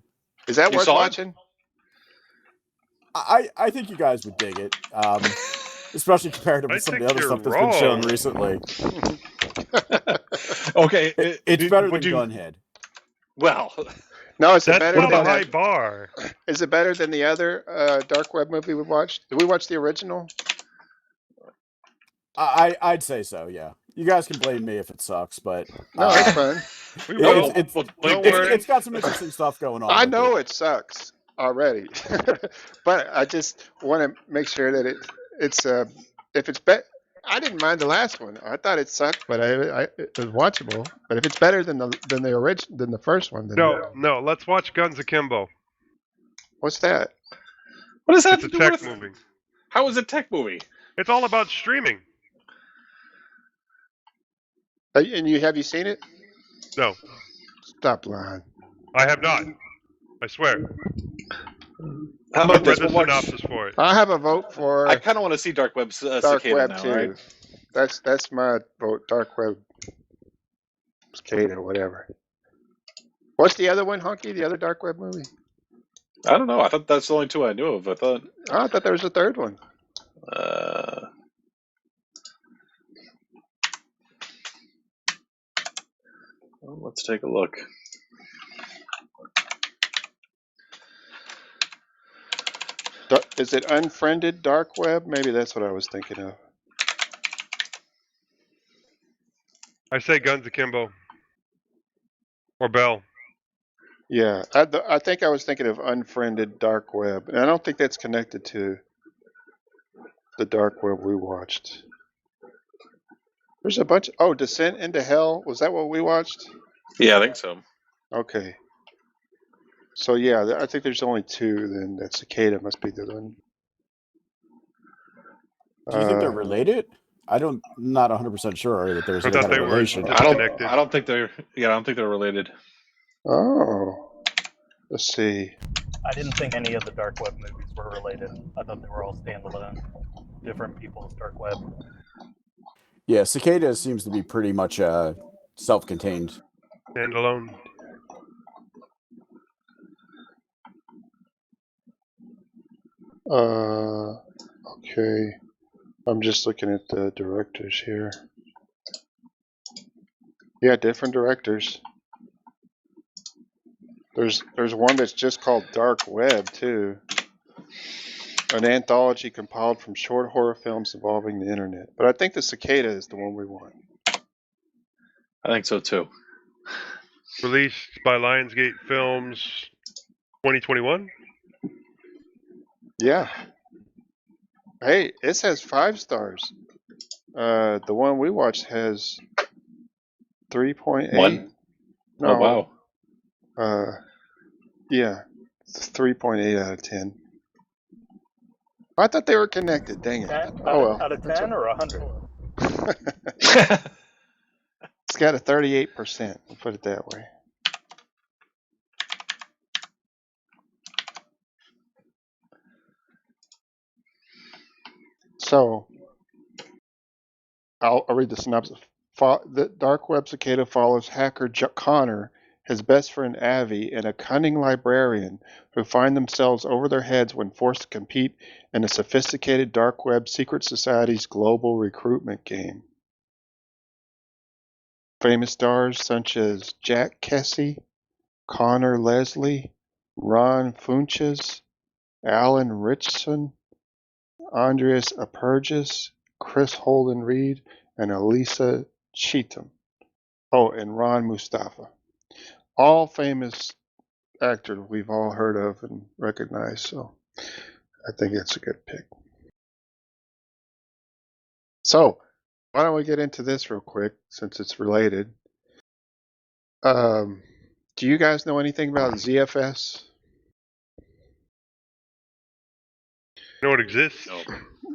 Speaker 1: Is that worth watching?
Speaker 4: I think you guys would dig it, especially compared to some of the other stuff that's been shown recently.
Speaker 3: Okay,
Speaker 4: it's better than Gunhead.
Speaker 3: Well,
Speaker 1: no,
Speaker 2: that's better than a high bar.
Speaker 1: Is it better than the other Dark Web movie we watched? Did we watch the original?
Speaker 4: I'd say so. Yeah, you guys can blame me if it sucks, but
Speaker 1: no, it's fun.
Speaker 4: It's got some interesting stuff going on.
Speaker 1: I know it sucks already, but I just want to make sure that it's if it's better. I didn't mind the last one. I thought it sucked, but it was watchable. But if it's better than the first one, then
Speaker 2: no. Let's watch Guns Akimbo.
Speaker 1: What's that?
Speaker 3: What does that
Speaker 2: have to do with? It's a tech movie.
Speaker 3: How is it tech movie?
Speaker 2: It's all about streaming.
Speaker 1: And have you seen it?
Speaker 2: No.
Speaker 1: Stop lying.
Speaker 2: I have not. I swear.
Speaker 3: How about
Speaker 2: read the synopsis for it.
Speaker 1: I have a vote for.
Speaker 3: I kind of want to see Dark Web Cicada now,
Speaker 1: too.
Speaker 3: Right?
Speaker 1: That's my vote. Dark Web Cicada, whatever. What's the other one, Honky? The other Dark Web movie?
Speaker 3: I don't know. I thought that's the only 2 I knew of. I thought
Speaker 1: there was a third one.
Speaker 3: Well, let's take a look.
Speaker 1: Is it Unfriended Dark Web? Maybe that's what I was thinking of.
Speaker 2: I say Guns Akimbo. Or Bell.
Speaker 1: Yeah, I think I was thinking of Unfriended Dark Web. And I don't think that's connected to the Dark Web we watched. There's a bunch. Descent into Hell. Was that what we watched?
Speaker 3: Yeah, I think so.
Speaker 1: Okay. So yeah, I think there's only 2. Then that Cicada must be the one.
Speaker 4: Do you think they're related? I'm not 100% sure that there's any kind of relation.
Speaker 3: I don't think they're related.
Speaker 1: Oh, let's see.
Speaker 5: I didn't think any of the dark web movies were related. I thought they were all standalone, different people's dark web.
Speaker 4: Yeah, Cicada seems to be pretty much self-contained.
Speaker 2: Standalone.
Speaker 1: Okay. I'm just looking at the directors here. Yeah, different directors. There's one that's just called Dark Web too. An anthology compiled from short horror films involving the internet. But I think the Cicada is the one we want.
Speaker 3: I think so too.
Speaker 2: Released by Lionsgate Films 2021?
Speaker 1: Yeah. Hey, it has 5 stars. The one we watched has 3.8.
Speaker 3: One?
Speaker 1: No.
Speaker 3: Oh, wow.
Speaker 1: Yeah. It's 3.8 out of 10. I thought they were connected. Dang it. Oh well.
Speaker 5: Out of 10 or 100?
Speaker 1: It's got a 38%. We'll put it that way. So, I'll read the synopsis. The Dark Web Cicada follows hacker Connor, his best friend Avi, and a cunning librarian who find themselves over their heads when forced to compete in a sophisticated dark web secret society's global recruitment game. Famous stars such as Jack Kesey, Connor Leslie, Ron Funches, Alan Richson, Andreas Apergis, Chris Holden Reed, and Elisa Cheatham. Oh, and Ron Mustafa. All famous actors we've all heard of and recognized, so I think it's a good pick. So, why don't we get into this real quick, since it's related. Do you guys know anything about ZFS?
Speaker 2: You know it exists?
Speaker 3: No.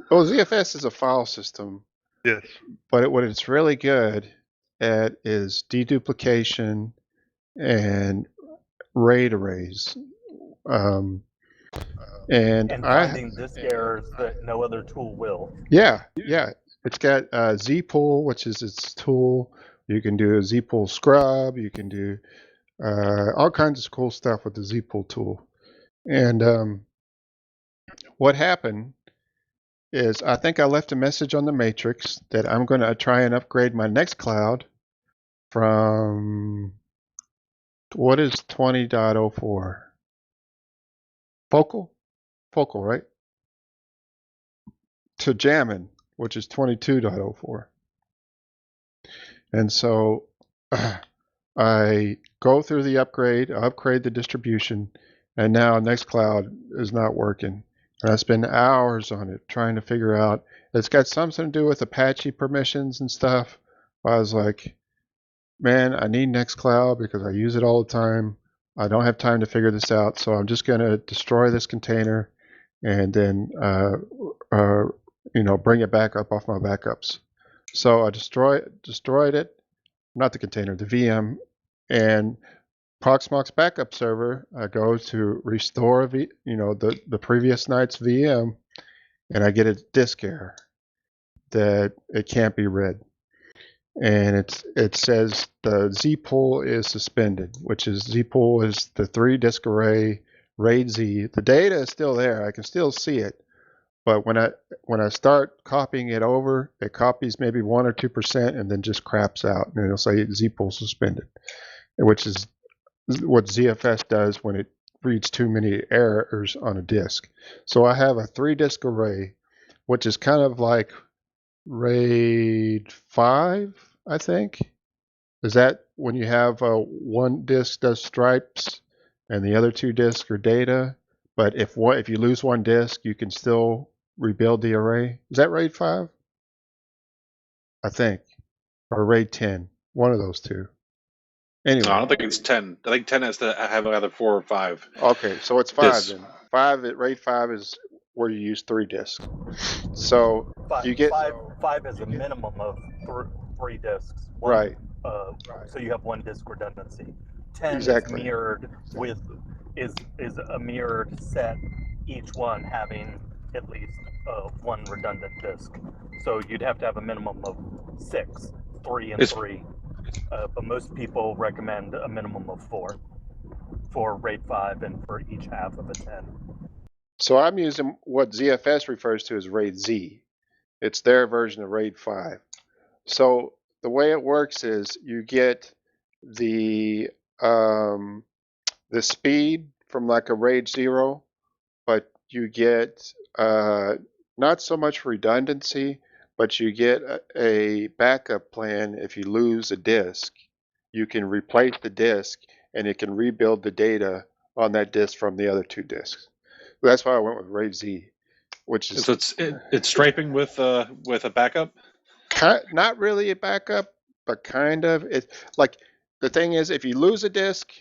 Speaker 1: Well, ZFS is a file system.
Speaker 2: Yes.
Speaker 1: But what it's really good at is deduplication and RAID arrays. And
Speaker 5: finding disk errors that no other tool will.
Speaker 1: Yeah. It's got zpool, which is its tool. You can do a zpool scrub. You can do all kinds of cool stuff with the zpool tool. And what happened is I think I left a message on the matrix that I'm going to try and upgrade my Nextcloud from, what is 20.04? Focal, right? To Jammin, which is 22.04. And so I go through the upgrade, upgrade the distribution, and now Nextcloud is not working. And I spend hours on it trying to figure out. It's got something to do with Apache permissions and stuff. I was like, man, I need Nextcloud because I use it all the time. I don't have time to figure this out, so I'm just going to destroy this container and then bring it back up off my backups. So I destroyed it, not the container, the VM, and Proxmox backup server. I go to restore the previous night's VM, and I get a disk error that it can't be read. And it says the zpool is suspended, which is zpool is the 3-disk array RAID Z. The data is still there. I can still see it. But when I start copying it over, it copies maybe 1 or 2% and then just craps out. And it'll say zpool suspended, which is what ZFS does when it reads too many errors on a disk. So I have a 3-disk array, which is kind of like RAID 5, I think. Is that when you have one disk does stripes and the other 2 disks are data? But if you lose one disk, you can still rebuild the array. Is that RAID 5? I think. Or RAID 10. One of those two. Anyway.
Speaker 3: No, I don't think it's 10. I think 10 has to have either 4 or 5.
Speaker 1: Okay, so it's 5 then. RAID 5 is where you use 3 disks. So you get
Speaker 5: five is a minimum of 3 disks.
Speaker 1: right.
Speaker 5: So you have 1 disk redundancy. 10
Speaker 1: Exactly.
Speaker 5: is mirrored with is a mirrored set, each one having at least 1 redundant disk. So you'd have to have a minimum of 6, 3 and 3. But most people recommend a minimum of 4 for RAID 5 and for each half of a 10.
Speaker 1: So I'm using what ZFS refers to as RAID Z. It's their version of RAID 5. So the way it works is you get the speed from like a RAID 0, but you get not so much redundancy, but you get a backup plan. If you lose a disk, you can replace the disk and it can rebuild the data on that disk from the other 2 disks. That's why I went with RAID Z, which is
Speaker 3: so it's striping with a backup.
Speaker 1: Not really a backup, but kind of. It like the thing is, if you lose a disk,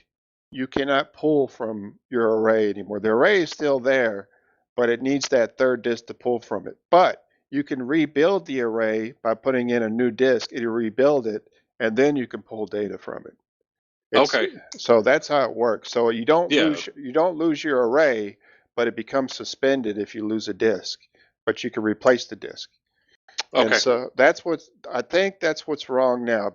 Speaker 1: you cannot pull from your array anymore. The array is still there, but it needs that 3rd disk to pull from it. But you can rebuild the array by putting in a new disk. It'll rebuild it, and then you can pull data from it. Okay. So that's how it works. So you don't lose your array, but it becomes suspended if you lose a disk. But you can replace the disk. Okay. And so I think that's what's wrong now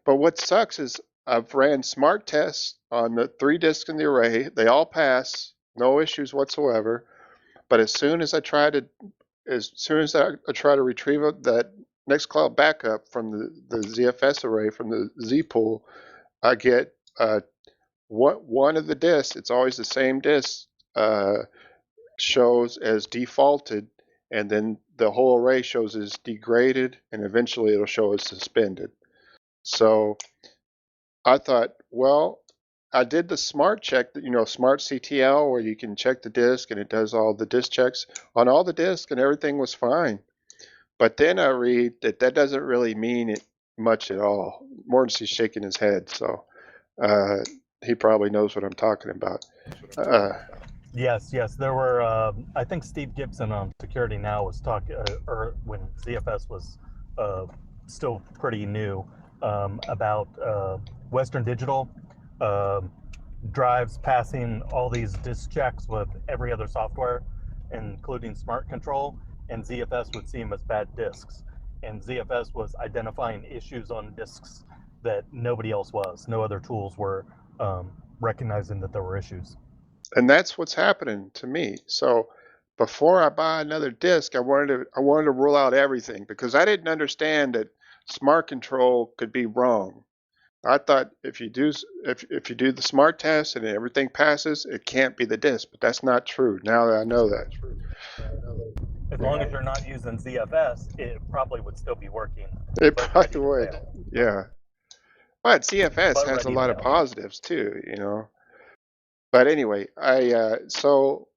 Speaker 1: but what sucks is I've ran smart tests on the 3 disks in the array. They all pass, no issues whatsoever. But as soon as I try to retrieve that Nextcloud backup from the ZFS array from the Z pool, I get one of the disks. It's always the same disk shows as defaulted. And then the whole array shows as degraded, and eventually it'll show as suspended. So I thought, well, I did the smart check, smart CTL, where you can check the disk and it does all the disk checks on all the disks, and everything was fine. But then I read that doesn't really mean it much at all. Morris's shaking his head, so he probably knows what I'm talking about.
Speaker 5: Yes. There were, I think Steve Gibson on Security Now was talking, or when ZFS was still pretty new, about Western Digital drives passing all these disk checks with every other software, including Smart Control, and ZFS would see them as bad disks. And ZFS was identifying issues on disks that nobody else was. No other tools were recognizing that there were issues.
Speaker 1: And that's what's happening to me. So before I buy another disk, I wanted to rule out everything because I didn't understand that Smart Control could be wrong. I thought if you do the smart test and everything passes, it can't be the disk, but that's not true. Now that I know that.
Speaker 5: As long as you're not using ZFS, it probably would still be working.
Speaker 1: It probably would. Yeah. But ZFS has a lot of positives too, But anyway, so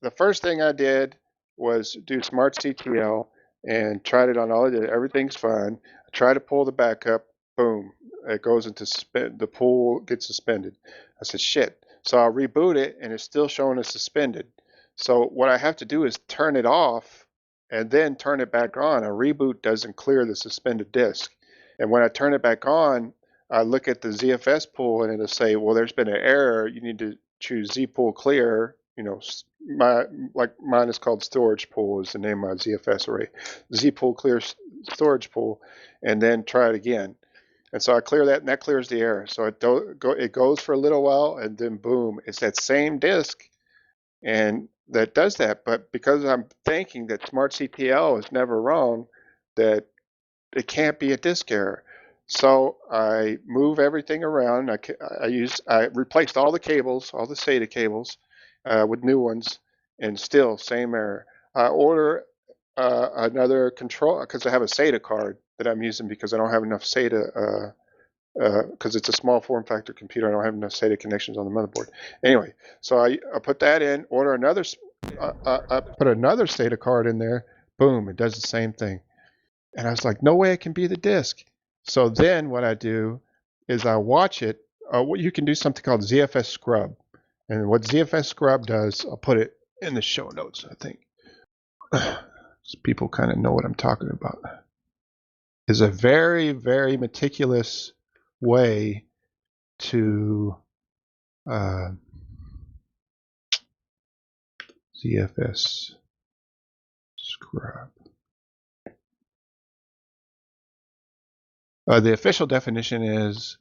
Speaker 1: the first thing I did was do smart CTL and tried it on all of it. Everything's fine. I tried to pull the backup. Boom. It goes into the pool gets suspended. I said, shit. So I'll reboot it and it's still showing as suspended. So what I have to do is turn it off and then turn it back on. A reboot doesn't clear the suspended disk. And when I turn it back on, I look at the ZFS pool and it'll say, well, there's been an error. You need to choose Z pool clear. Mine is called storage pool is the name of my ZFS array. Z pool clear storage pool, and then try it again. And so I clear that, and that clears the error. So it goes for a little while, and then boom, it's that same disk, and that does that. But because I'm thinking that Smart CTL is never wrong, that it can't be a disk error. So I move everything around. I replaced all the cables, all the SATA cables, with new ones, and still same error. I order another control because I have a SATA card that I'm using because I don't have enough SATA because it's a small form factor computer. I don't have enough SATA connections on the motherboard. Anyway, so I put that in, order another. I put another SATA card in there. Boom! It does the same thing. And I was like, no way it can be the disk. So then what I do is I watch it. You can do something called ZFS Scrub. And what ZFS Scrub does, I'll put it in the show notes, I think. So people kind of know what I'm talking about. Is a very, very meticulous way to ZFS scrub. The official definition is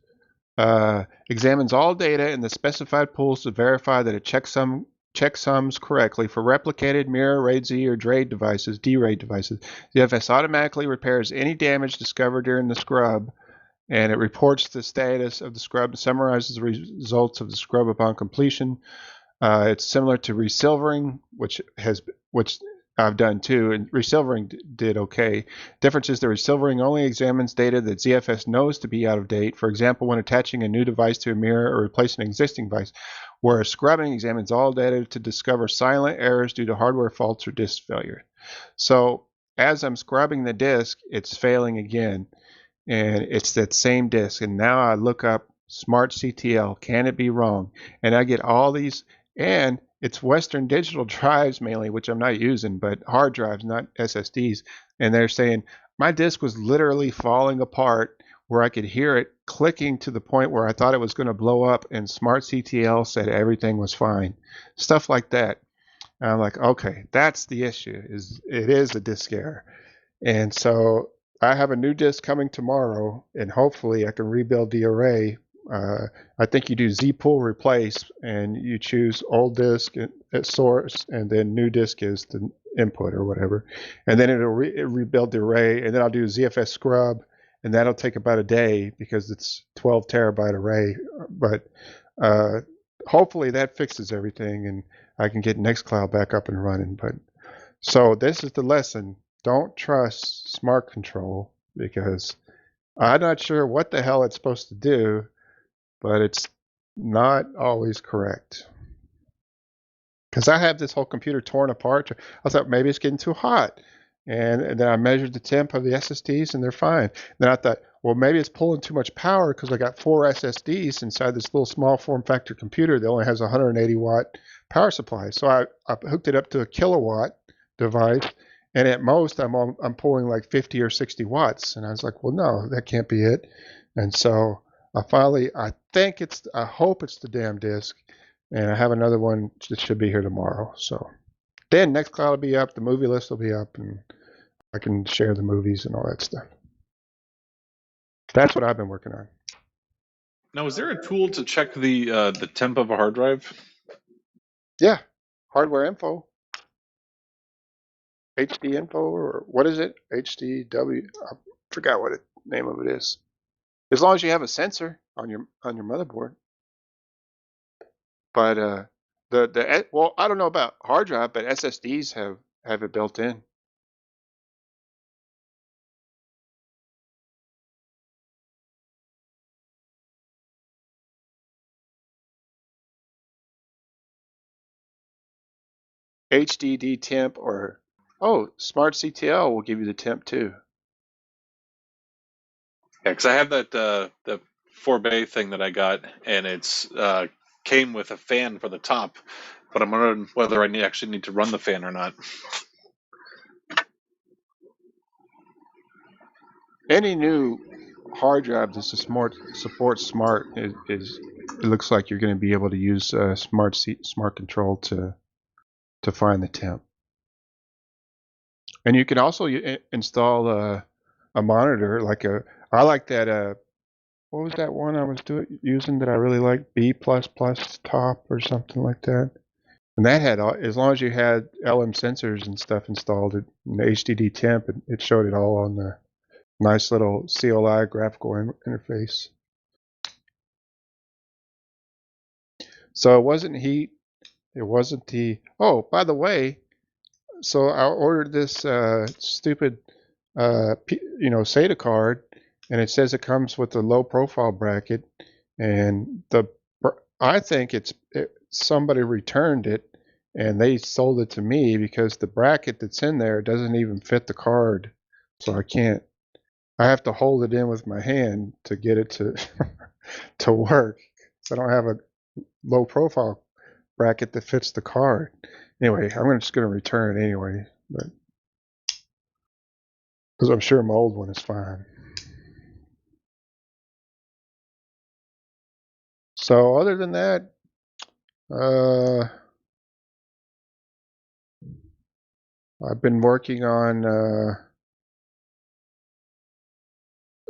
Speaker 1: examines all data in the specified pools to verify that it checksums correctly for replicated mirror, RAID-Z, or DRAID devices. ZFS automatically repairs any damage discovered during the scrub, and it reports the status of the scrub and summarizes the results of the scrub upon completion. It's similar to resilvering, which I've done too, and resilvering did okay. Difference is the resilvering only examines data that ZFS knows to be out of date, for example, when attaching a new device to a mirror or replacing an existing device, whereas scrubbing examines all data to discover silent errors due to hardware faults or disk failure. So as I'm scrubbing the disk, it's failing again, and it's that same disk, and now I look up SmartCTL, can it be wrong? And I get all these, and it's Western Digital drives mainly, which I'm not using, but hard drives, not SSDs. And they're saying my disk was literally falling apart where I could hear it clicking to the point where I thought it was going to blow up, and SmartCTL said everything was fine. Stuff like that. And I'm like, okay, that's the issue. It is a disk error. And so I have a new disk coming tomorrow, and hopefully I can rebuild the array. I think you do zpool replace, and you choose old disk at source, and then new disk is the input or whatever, and then it'll rebuild the array, and then I'll do ZFS scrub, and that'll take about a day because it's 12 terabyte array. But hopefully that fixes everything, and I can get Nextcloud back up and running. But so this is the lesson: don't trust Smart Control, because I'm not sure what the hell it's supposed to do, but it's not always correct. Because I have this whole computer torn apart. I thought maybe it's getting too hot. And then I measured the temp of the SSDs, and they're fine. Then I thought, well, maybe it's pulling too much power because I got 4 SSDs inside this little small form factor computer that only has a 180 watt power supply. So I hooked it up to a kilowatt device, and at most I'm pulling like 50 or 60 watts. And I was like, well, no, that can't be it. And so I hope it's the damn disk, and I have another one that should be here tomorrow. So then Nextcloud will be up, the movie list will be up, and I can share the movies and all that stuff. That's what I've been working on.
Speaker 3: Now, is there a tool to check the temp of a hard drive?
Speaker 1: Yeah, hardware info, HD info, or what is it? HDW. I forgot what the name of it is. As long as you have a sensor on your motherboard. But well, I don't know about hard drive, but SSDs have it built in. HDD temp, or SmartCTL will give you the temp too.
Speaker 3: Yeah, because I have that the 4-bay thing that I got, and it's came with a fan for the top, but I'm wondering whether I actually need to run the fan or not.
Speaker 1: Any new hard drive that supports Smart it looks like you're going to be able to use Smart Control to find the temp. And you can also install a monitor, I like that. What was that one I was using that I really liked? B++ top or something like that. And that had as long as you had LM sensors and stuff installed, and the HDD temp, it showed it all on the nice little CLI graphical interface. So it wasn't heat. It wasn't the. Oh, by the way, so I ordered this stupid, SATA card, and it says it comes with a low profile bracket, and I think somebody returned it, and they sold it to me because the bracket that's in there doesn't even fit the card, so I have to hold it in with my hand to get it to to work. So I don't have a low profile bracket that fits the card. Anyway, I'm just going to return it anyway, but because I'm sure my old one is fine. So other than that, I've been working on.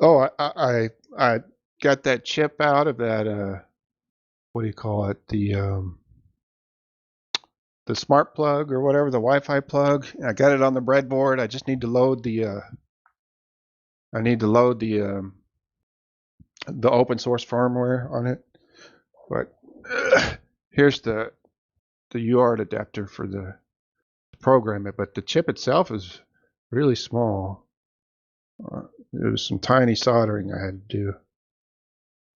Speaker 1: I got that chip out of that. What do you call it? The smart plug or whatever, the Wi-Fi plug. I got it on the breadboard. I just need to load the. I need to load the open source firmware on it. But here's the UART adapter for the program it. But the chip itself is really small. There was some tiny soldering I had to do.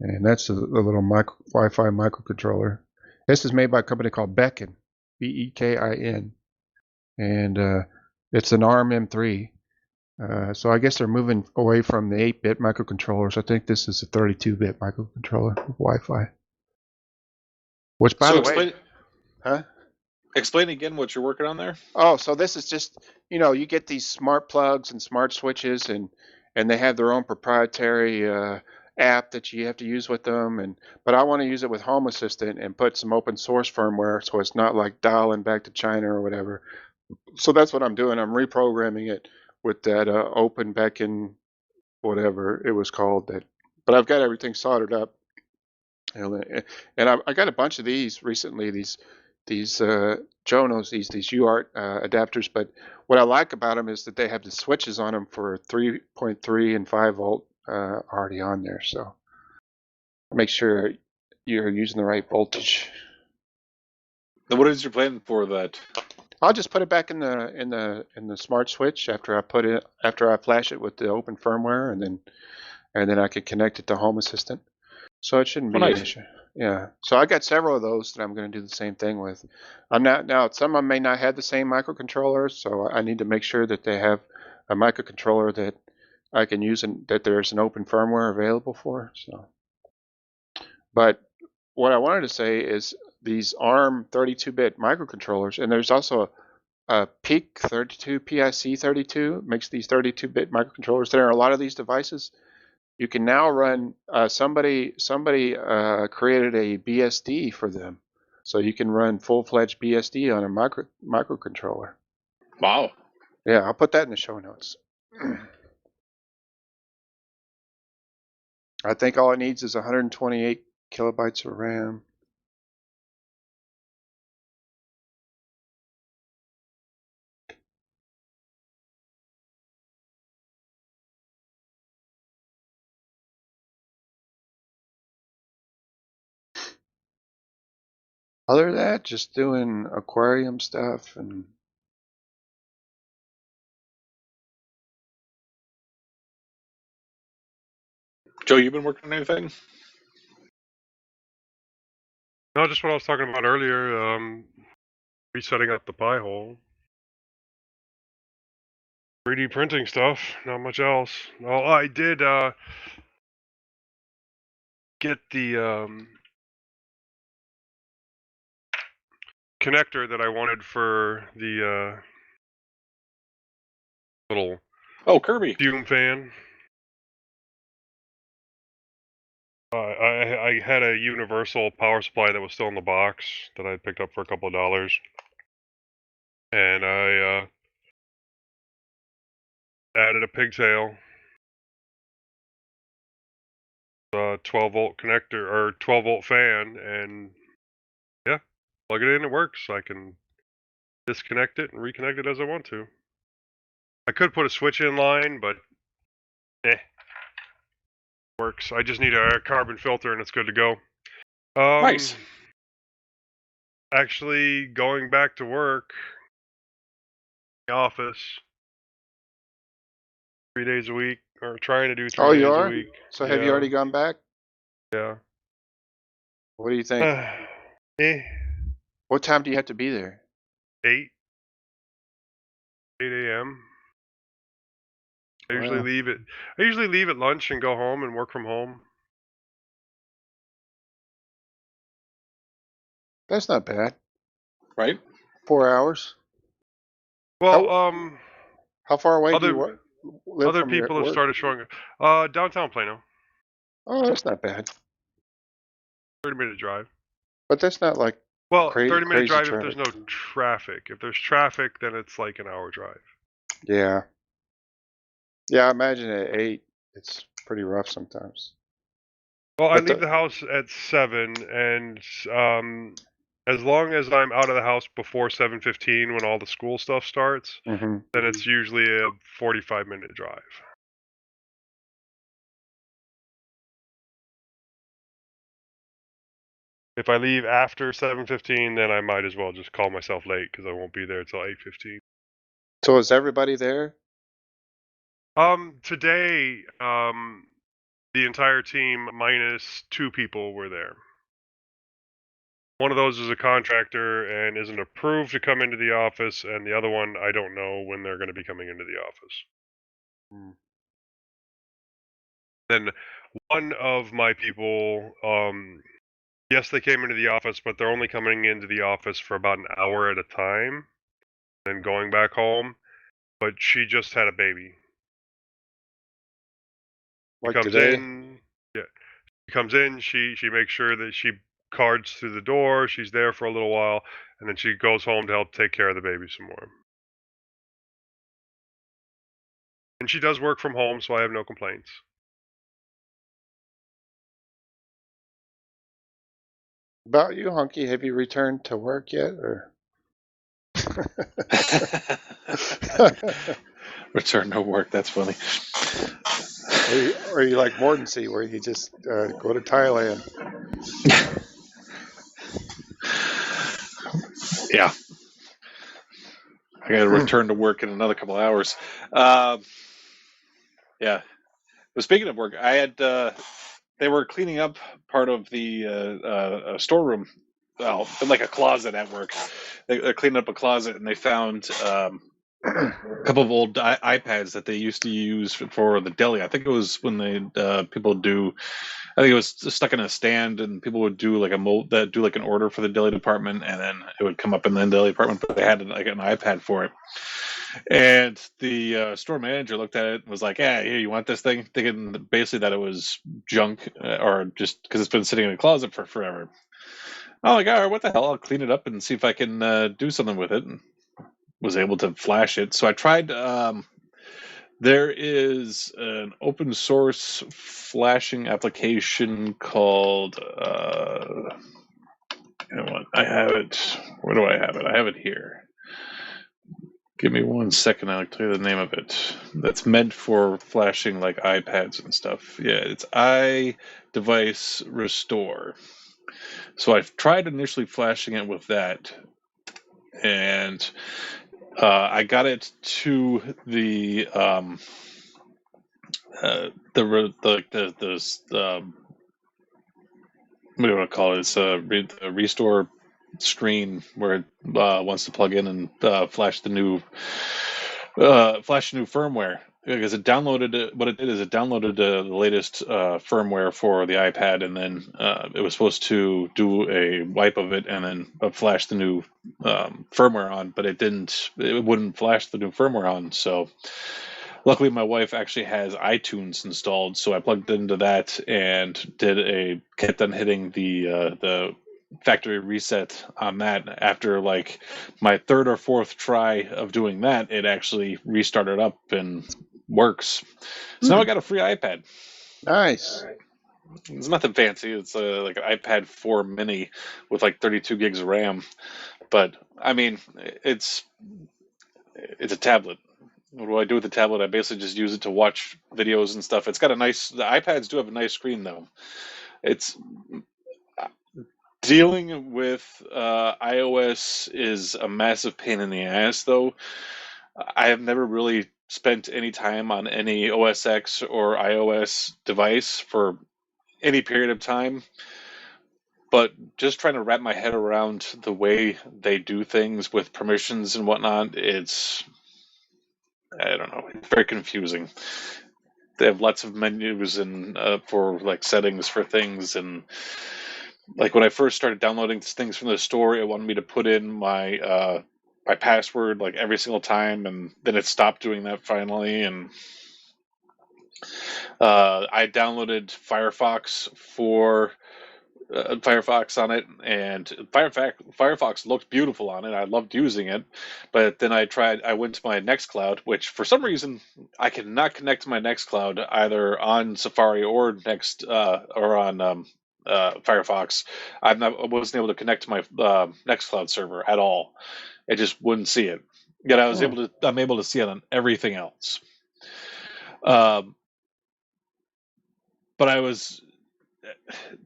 Speaker 1: And that's a little Wi-Fi microcontroller. This is made by a company called Bekin, Bekin, and it's an ARM M3. So I guess they're moving away from the 8-bit microcontrollers. I think this is a 32-bit microcontroller with Wi-Fi. Which, by the way, huh?
Speaker 3: Explain again what you're working on there.
Speaker 1: Oh, so this is just, you get these smart plugs and smart switches, and they have their own proprietary app that you have to use with them. But I want to use it with Home Assistant and put some open source firmware, so it's not like dialing back to China or whatever. So that's what I'm doing. I'm reprogramming it with that open Bekin, whatever it was called. But I've got everything soldered up, and I got a bunch of these recently. These Joe knows these UART adapters, but what I like about them is that they have the switches on them for 3.3 and 5 volt already on there, so make sure you're using the right voltage.
Speaker 3: Then what is your plan for that?
Speaker 1: I'll just put it back in the smart switch after I flash it with the open firmware, and then I can connect it to Home Assistant. So it shouldn't be an issue. Yeah. So I got several of those that I'm going to do the same thing with. Some of them may not have the same microcontrollers, so I need to make sure that they have a microcontroller that I can use and that there's an open firmware available for. So, but what I wanted to say is these ARM 32-bit microcontrollers, and there's also a PIC 32 makes these 32-bit microcontrollers. There are a lot of these devices. You can now run. Somebody created a BSD for them, so you can run full-fledged BSD on a microcontroller.
Speaker 3: Wow.
Speaker 1: Yeah, I'll put that in the show notes. I think all it needs is 128 kilobytes of RAM. Other than that, just doing aquarium stuff and
Speaker 3: Joe, you been working on anything?
Speaker 2: No, just what I was talking about earlier. Resetting up the pie hole. 3D printing stuff. Not much else. Oh, I did get the connector that I wanted for the little
Speaker 3: Kirby
Speaker 2: fume fan. I had a universal power supply that was still in the box that I picked up for a couple of dollars, and I added a pigtail, 12 volt connector or 12 volt fan, and yeah, plug it in, it works. I can disconnect it and reconnect it as I want to. I could put a switch in line, but works. I just need a carbon filter and it's good to go.
Speaker 3: Nice.
Speaker 2: Actually, going back to work, the office, 3 days a week, or trying to do 3 days a week.
Speaker 1: So have you already gone back?
Speaker 2: Yeah.
Speaker 1: What do you think? What time do you have to be there?
Speaker 2: 8 a.m. I usually leave at lunch and go home and work from home.
Speaker 1: That's not bad.
Speaker 3: right?
Speaker 1: 4 hours.
Speaker 2: Well,
Speaker 1: How far away do you
Speaker 2: other
Speaker 1: live
Speaker 2: other
Speaker 1: from your
Speaker 2: people have
Speaker 1: work?
Speaker 2: started showing downtown Plano,
Speaker 1: Oh, that's not bad.
Speaker 2: 30-minute drive.
Speaker 1: But that's not like
Speaker 2: Well,
Speaker 1: crazy
Speaker 2: 30-minute drive
Speaker 1: traffic.
Speaker 2: if there's no traffic. If there's traffic, then it's like an hour drive.
Speaker 1: Yeah. Yeah, I imagine at 8, it's pretty rough sometimes.
Speaker 2: Well, I
Speaker 1: But
Speaker 2: leave the house at 7, and as long as I'm out of the house before 7:15 when all the school stuff starts,
Speaker 1: Mhm.
Speaker 2: then it's usually a 45-minute drive. If I leave after 7:15, then I might as well just call myself late because I won't be there till 8:15.
Speaker 1: So is everybody there?
Speaker 2: Today, the entire team minus 2 people were there. One of those is a contractor and isn't approved to come into the office, and the other one, I don't know when they're going to be coming into the office. Then one of my people, yes, they came into the office, but they're only coming into the office for about an hour at a time, then going back home. But she just had a baby. She
Speaker 1: Like
Speaker 2: comes
Speaker 1: today?
Speaker 2: in, yeah. She comes in. She makes sure that she cards through the door. She's there for a little while, and then she goes home to help take care of the baby some more. And she does work from home, so I have no complaints.
Speaker 1: About you, Hunky, have you returned to work yet, or?
Speaker 3: Return to work. That's funny.
Speaker 1: Or you like Mortensey, where you just go to Thailand?
Speaker 3: Yeah. I got to return to work in another couple hours. Yeah. But speaking of work, I had they were cleaning up part of the storeroom. Well, like a closet at work. They're cleaning up a closet, and they found a couple of old iPads that they used to use for the deli. I think it was when they people do. I think it was stuck in a stand, and people would do like an order for the deli department, and then it would come up in the deli department. But they had like an iPad for it. And the store manager looked at it and was like, "Yeah, here, you want this thing?" Thinking basically that it was junk, or just because it's been sitting in a closet for forever. I'm like, all right, what the hell? I'll clean it up and see if I can do something with it. And was able to flash it. So I tried. There is an open source flashing application called. You know what? I have it. Where do I have it? I have it here. Give me 1 second. I'll tell you the name of it. That's meant for flashing like iPads and stuff. Yeah, it's iDevice Restore. So I've tried initially flashing it with that, and I got it to the what do you want to call it? It's a restore screen where it wants to plug in and flash the new firmware. Because it downloaded it. What it did is it downloaded the latest firmware for the iPad, and then it was supposed to do a wipe of it and then flash the new firmware on. But it didn't. It wouldn't flash the new firmware on. So luckily, my wife actually has iTunes installed, so I plugged into that and kept on hitting the factory reset on that. After like my third or fourth try of doing that, it actually restarted up and works. So now I got a free iPad.
Speaker 1: Nice.
Speaker 3: It's nothing fancy. It's like an iPad 4 mini with like 32 gigs of RAM. But I mean, it's a tablet. What do I do with the tablet? I basically just use it to watch videos and stuff. It's got the iPads do have a nice screen though. It's dealing with iOS is a massive pain in the ass though. I have never really spent any time on any OS X or iOS device for any period of time. But just trying to wrap my head around the way they do things with permissions and whatnot, I don't know, it's very confusing. They have lots of menus and for like settings for things, and like when I first started downloading things from the store, it wanted me to put in my my password like every single time, and then it stopped doing that finally. And I downloaded Firefox for Firefox on it, and Firefox looked beautiful on it. I loved using it, but then I went to my Nextcloud, which for some reason I cannot connect to my Nextcloud either on Safari or or on Firefox. I wasn't able to connect to my Nextcloud server at all. It just wouldn't see it. Yet I'm able to see it on everything else. But I was.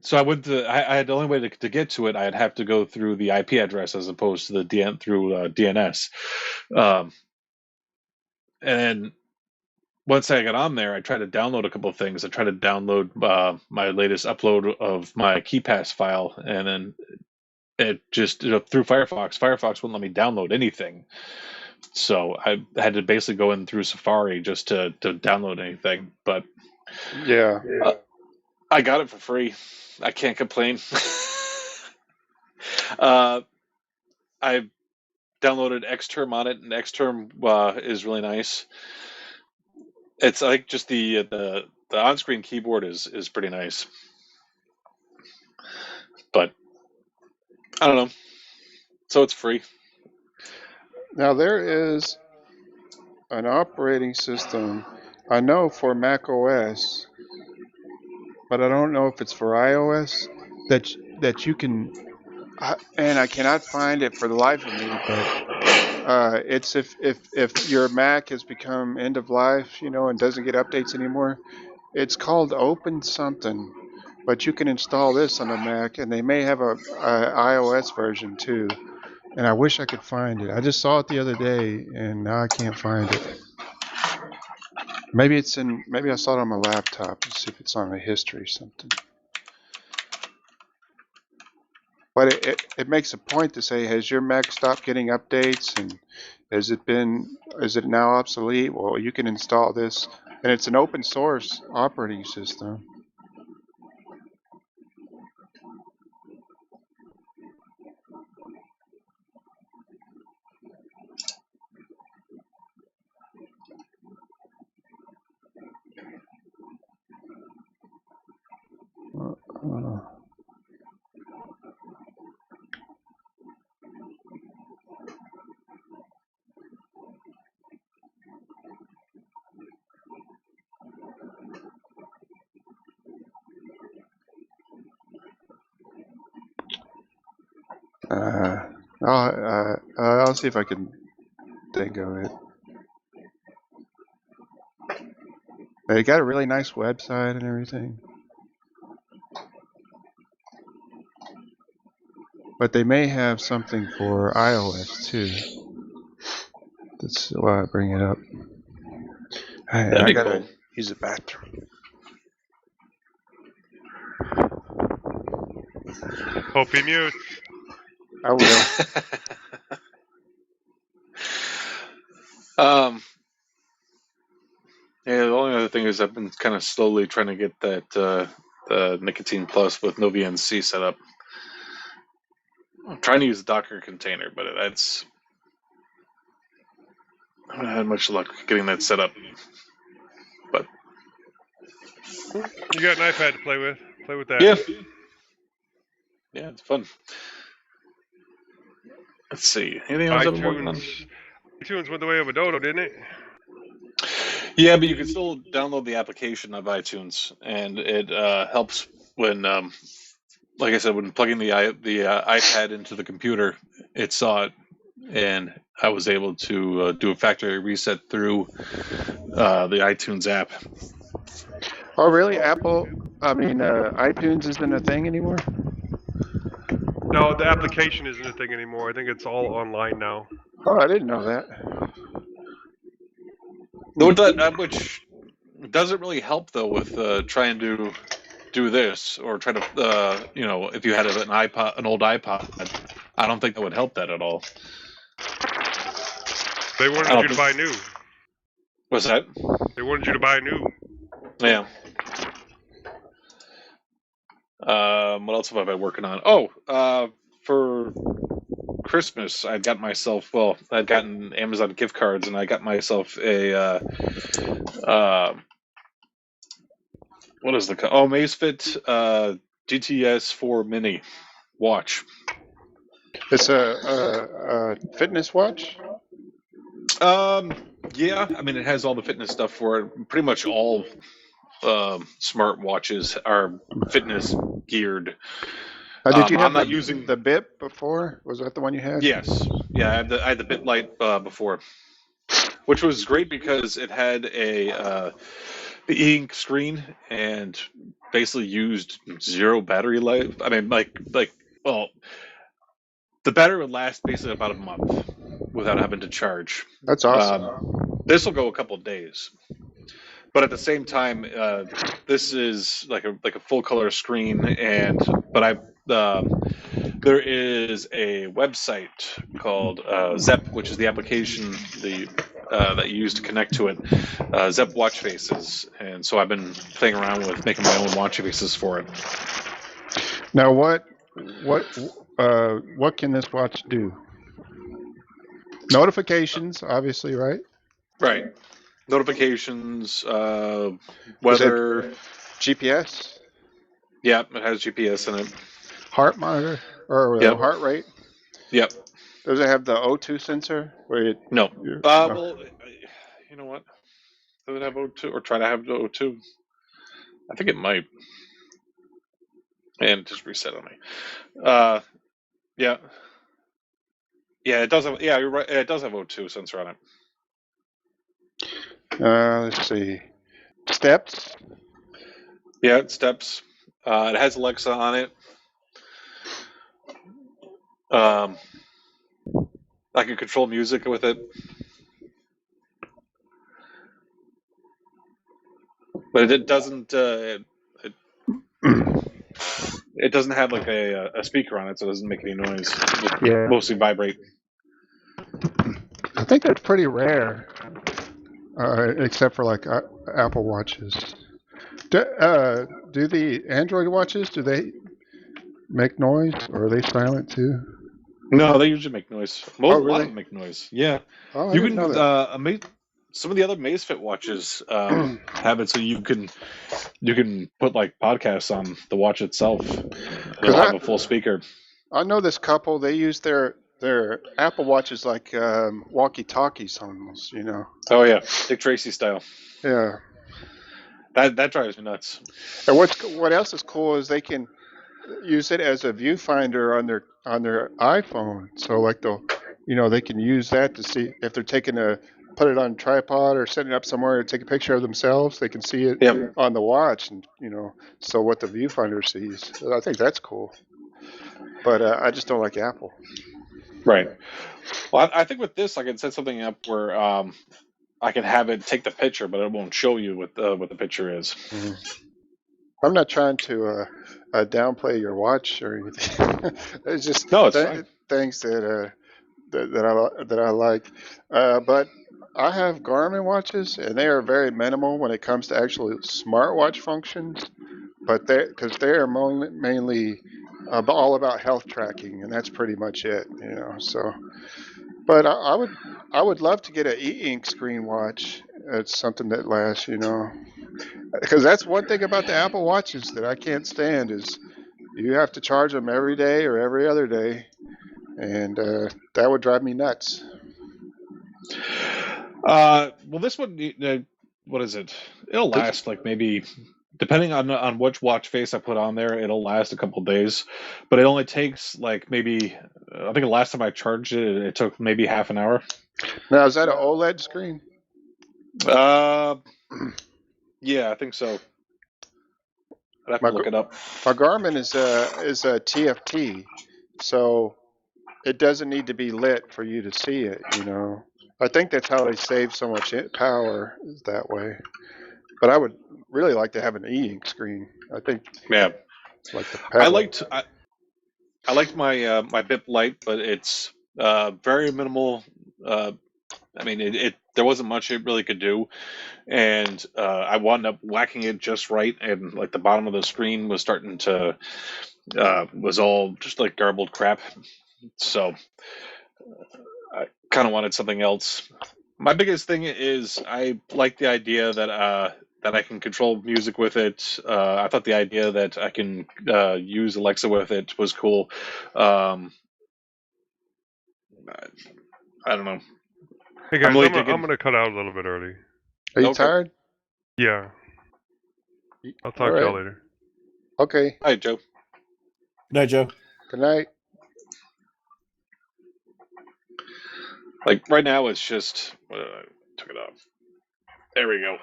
Speaker 3: So I went to. I had the only way to get to it. I'd have to go through the IP address as opposed to the DNS. And then once I got on there, I tried to download a couple of things. I tried to download my latest upload of my KeyPass file, and then it just through Firefox. Firefox wouldn't let me download anything. So I had to basically go in through Safari just to download anything. But
Speaker 1: Yeah.
Speaker 3: I got it for free. I can't complain. I downloaded Xterm on it, and Xterm is really nice. It's like just the on-screen keyboard is pretty nice. But I don't know. So it's free.
Speaker 1: Now there is an operating system, I know for Mac OS, but I don't know if it's for iOS, that you can, and I cannot find it for the life of me, but it's if your Mac has become end of life, and doesn't get updates anymore, it's called Open something, but you can install this on a Mac, and they may have a iOS version too. And I wish I could find it. I just saw it the other day, and now I can't find it. Maybe I saw it on my laptop. Let's see if it's on the history or something. But it makes a point to say, has your Mac stopped getting updates, and is it now obsolete? Well, you can install this, and it's an open source operating system. I'll see if I can think of it. They got a really nice website and everything. But they may have something for iOS too. That's why I bring it up. I gotta use the bathroom.
Speaker 2: Hope he mutes.
Speaker 1: I will.
Speaker 3: Yeah, the only other thing is I've been kind of slowly trying to get that the Nicotine Plus with no VNC set up. I'm trying to use a Docker container, but I haven't had much luck getting that set up. But
Speaker 2: you got an iPad to play with. Play with that.
Speaker 3: Yeah, it's fun. Let's see. Anything else I've been working on?
Speaker 2: iTunes went the way of a dodo, didn't it?
Speaker 3: Yeah, but you can still download the application of iTunes, and it helps when, like I said, when plugging the iPad into the computer, it saw it, and I was able to do a factory reset through the iTunes app.
Speaker 1: Oh, really? iTunes isn't a thing anymore?
Speaker 2: No, the application isn't a thing anymore. I think it's all online now.
Speaker 1: Oh, I didn't know that.
Speaker 3: Which doesn't really help, though, with trying to do this, or try to, if you had an old iPod, I don't think that would help that at all.
Speaker 2: They wanted you to buy new.
Speaker 3: What's that?
Speaker 2: They wanted you to buy new.
Speaker 3: Yeah. What else have I been working on? Oh, for Christmas, I'd gotten Amazon gift cards, and I got myself a what is the Amazfit GTS 4 Mini watch.
Speaker 1: It's a fitness watch.
Speaker 3: Yeah, I mean, it has all the fitness stuff for it. Pretty much all smart watches are fitness geared.
Speaker 1: Did you have
Speaker 3: I'm not using
Speaker 1: the BIP before? Was that the one you had?
Speaker 3: Yes, yeah, I had the Bit Light before, which was great because it had the e-ink screen and basically used zero battery life. I mean, well, the battery would last basically about a month without having to charge.
Speaker 1: That's awesome.
Speaker 3: This will go a couple of days, but at the same time, this is like a full color screen, but there is a website called Zep, which is the application that you use to connect to it. Zep watch faces, and so I've been playing around with making my own watch faces for it.
Speaker 1: Now, what can this watch do? Notifications, obviously, right?
Speaker 3: Right. Notifications, weather,
Speaker 1: GPS.
Speaker 3: Yeah, it has GPS in it.
Speaker 1: Heart monitor or heart rate.
Speaker 3: Yep.
Speaker 1: Does it have the O2 sensor?
Speaker 3: No.
Speaker 1: No.
Speaker 3: Well, you know what? Does it have O2 or try to have O2? I think it might. And just reset on me. Yeah. Yeah, it does have. Yeah, you're right. It does have O2 sensor on it.
Speaker 1: Let's see. Steps.
Speaker 3: Yeah, it steps. It has Alexa on it. I can control music with it. But it doesn't. It doesn't have like a speaker on it, so it doesn't make any noise. It mostly vibrate.
Speaker 1: I think that's pretty rare, except for like Apple Watches. Do the Android watches, do they make noise, or are they silent too?
Speaker 3: No, they usually make noise. A lot
Speaker 1: really?
Speaker 3: of them make noise. Yeah.
Speaker 1: Oh,
Speaker 3: You can some of the other Amazfit watches have it so you can put like podcasts on the watch itself. It'll have a full speaker.
Speaker 1: I know this couple, they use their Apple Watches like walkie-talkies almost, you know.
Speaker 3: Oh yeah, Dick Tracy style.
Speaker 1: Yeah.
Speaker 3: That drives me nuts.
Speaker 1: And what else is cool is they can use it as a viewfinder on their iPhone. So like they can use that to see if they're put it on a tripod or setting it up somewhere to take a picture of themselves. They can see it on the watch, and so what the viewfinder sees. So I think that's cool. But I just don't like Apple.
Speaker 3: Right. Well, I think with this, I can set something up where I can have it take the picture, but it won't show you what the picture is.
Speaker 1: Mm-hmm. I'm not trying to downplay your watch or anything. It's just things that I like. But I have Garmin watches, and they are very minimal when it comes to actually smartwatch functions. But they're mainly all about health tracking, and that's pretty much it. So. But I would love to get an e-ink screen watch. It's something that lasts, because that's one thing about the Apple Watches that I can't stand is you have to charge them every day or every other day, and that would drive me nuts.
Speaker 3: Well, this one, what is it? It'll last like maybe, depending on which watch face I put on there, it'll last a couple days. But it only takes like maybe, I think the last time I charged it, it took maybe half an hour.
Speaker 1: Now, is that an OLED screen?
Speaker 3: Yeah, I think so. I'd have to look it up.
Speaker 1: My Garmin is a TFT, so it doesn't need to be lit for you to see it. I think that's how they save so much power is that way. But I would really like to have an e-ink screen. I think.
Speaker 3: Yeah.
Speaker 1: Like the
Speaker 3: I liked my my BIP Lite, but it's very minimal I mean, there wasn't much it really could do, and I wound up whacking it just right, and like the bottom of the screen was starting to was all just like garbled crap. So I kind of wanted something else. My biggest thing is I like the idea that that I can control music with it. I thought the idea that I can use Alexa with it was cool. I don't know.
Speaker 2: Hey guys,
Speaker 3: really
Speaker 2: I'm gonna cut out a little bit early.
Speaker 1: Are you
Speaker 3: Okay.
Speaker 1: tired?
Speaker 2: Yeah, I'll talk
Speaker 1: All
Speaker 2: to
Speaker 1: right.
Speaker 2: y'all later.
Speaker 1: Okay.
Speaker 3: Hi, Joe.
Speaker 4: Good night, Joe.
Speaker 1: Good night.
Speaker 3: Like right now, it's just took it off. There we go.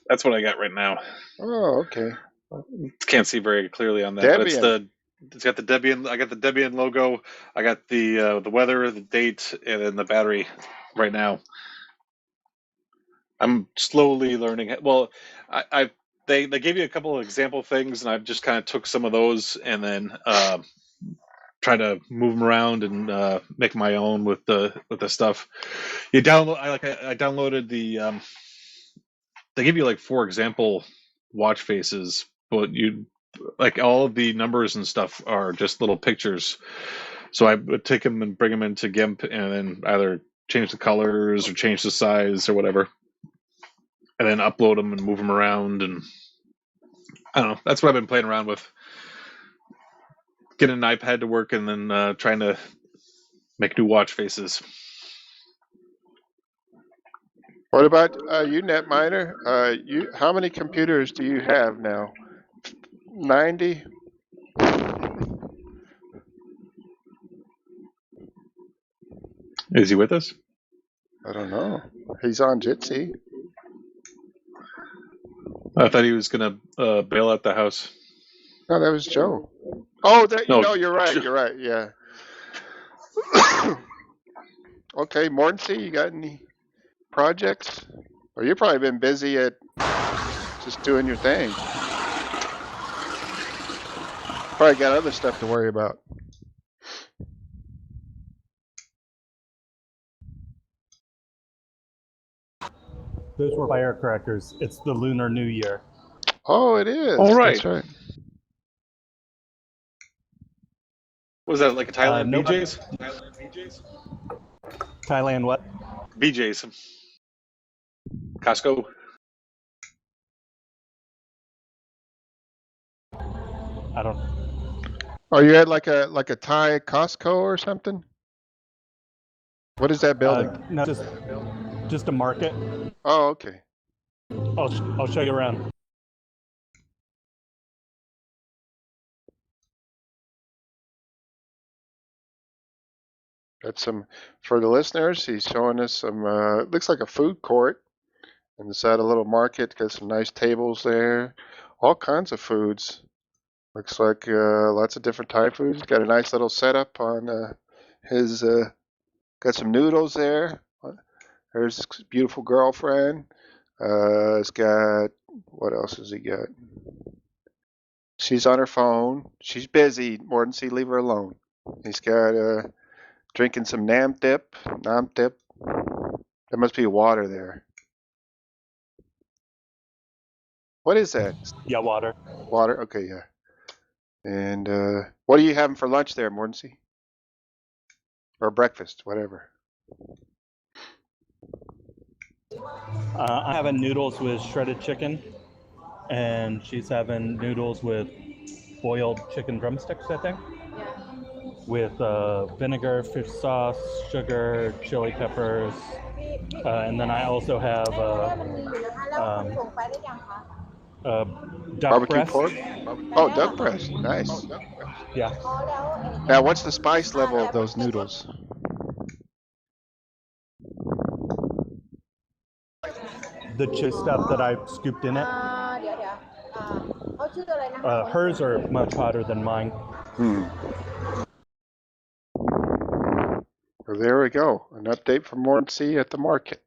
Speaker 3: That's what I got right now.
Speaker 1: Oh, okay.
Speaker 3: Can't see very clearly on that, but it's got the Debian. I got the Debian logo. I got the weather, the date, and then the battery right now. I'm slowly learning. Well, they gave you a couple of example things, and I've just kind of took some of those and then try to move them around and make my own with the stuff. You download. I downloaded the. They give you like 4 example watch faces, but you like all of the numbers and stuff are just little pictures. So I would take them and bring them into GIMP and then either change the colors or change the size or whatever, and then upload them and move them around. And I don't know. That's what I've been playing around with. Getting an iPad to work and then trying to make new watch faces.
Speaker 1: What about you, Netminer? How many computers do you have now? 90?
Speaker 3: Is he with us?
Speaker 1: I don't know. He's on Jitsi.
Speaker 3: I thought he was gonna bail out the house.
Speaker 1: No, that was Joe. Oh,
Speaker 3: No,
Speaker 1: you're right. You're right. Yeah. Okay, Mortency, you got any projects? Or you've probably been busy at just doing your thing. Probably got other stuff to worry about.
Speaker 5: Those were firecrackers. It's the Lunar New Year.
Speaker 1: Oh, it is.
Speaker 3: All right.
Speaker 1: That's right.
Speaker 3: Was that like a Thailand
Speaker 5: no-
Speaker 3: BJ's?
Speaker 5: Thailand what?
Speaker 3: BJ's. Costco.
Speaker 5: I don't.
Speaker 1: Oh, you had like a Thai Costco or something? What is that building?
Speaker 5: No, just a market.
Speaker 1: Oh, okay.
Speaker 5: I'll show you around.
Speaker 1: That's for the listeners, he's showing us some, looks like a food court inside a little market. Got some nice tables there. All kinds of foods. Looks like lots of different Thai foods. Got a nice little setup on his, got some noodles there. There's his beautiful girlfriend. It's got, what else has he got? She's on her phone. She's busy. Mortency, leave her alone. He's got, drinking some nam dip. There must be water there. What is that?
Speaker 5: Yeah, water.
Speaker 1: Water? Okay, yeah. And what are you having for lunch there, Mortency? Or breakfast, whatever.
Speaker 5: I'm having noodles with shredded chicken, and she's having noodles with boiled chicken drumsticks, I think. With vinegar, fish sauce, sugar, chili peppers, and then I also have duck
Speaker 1: Barbecue
Speaker 5: breast.
Speaker 1: pork? Oh, duck breast. Nice.
Speaker 5: Yeah.
Speaker 1: Now, what's the spice level of those noodles?
Speaker 5: The chili stuff that I scooped in it. Hers are much hotter than mine.
Speaker 1: Well, there we go. An update from Mortency at the market.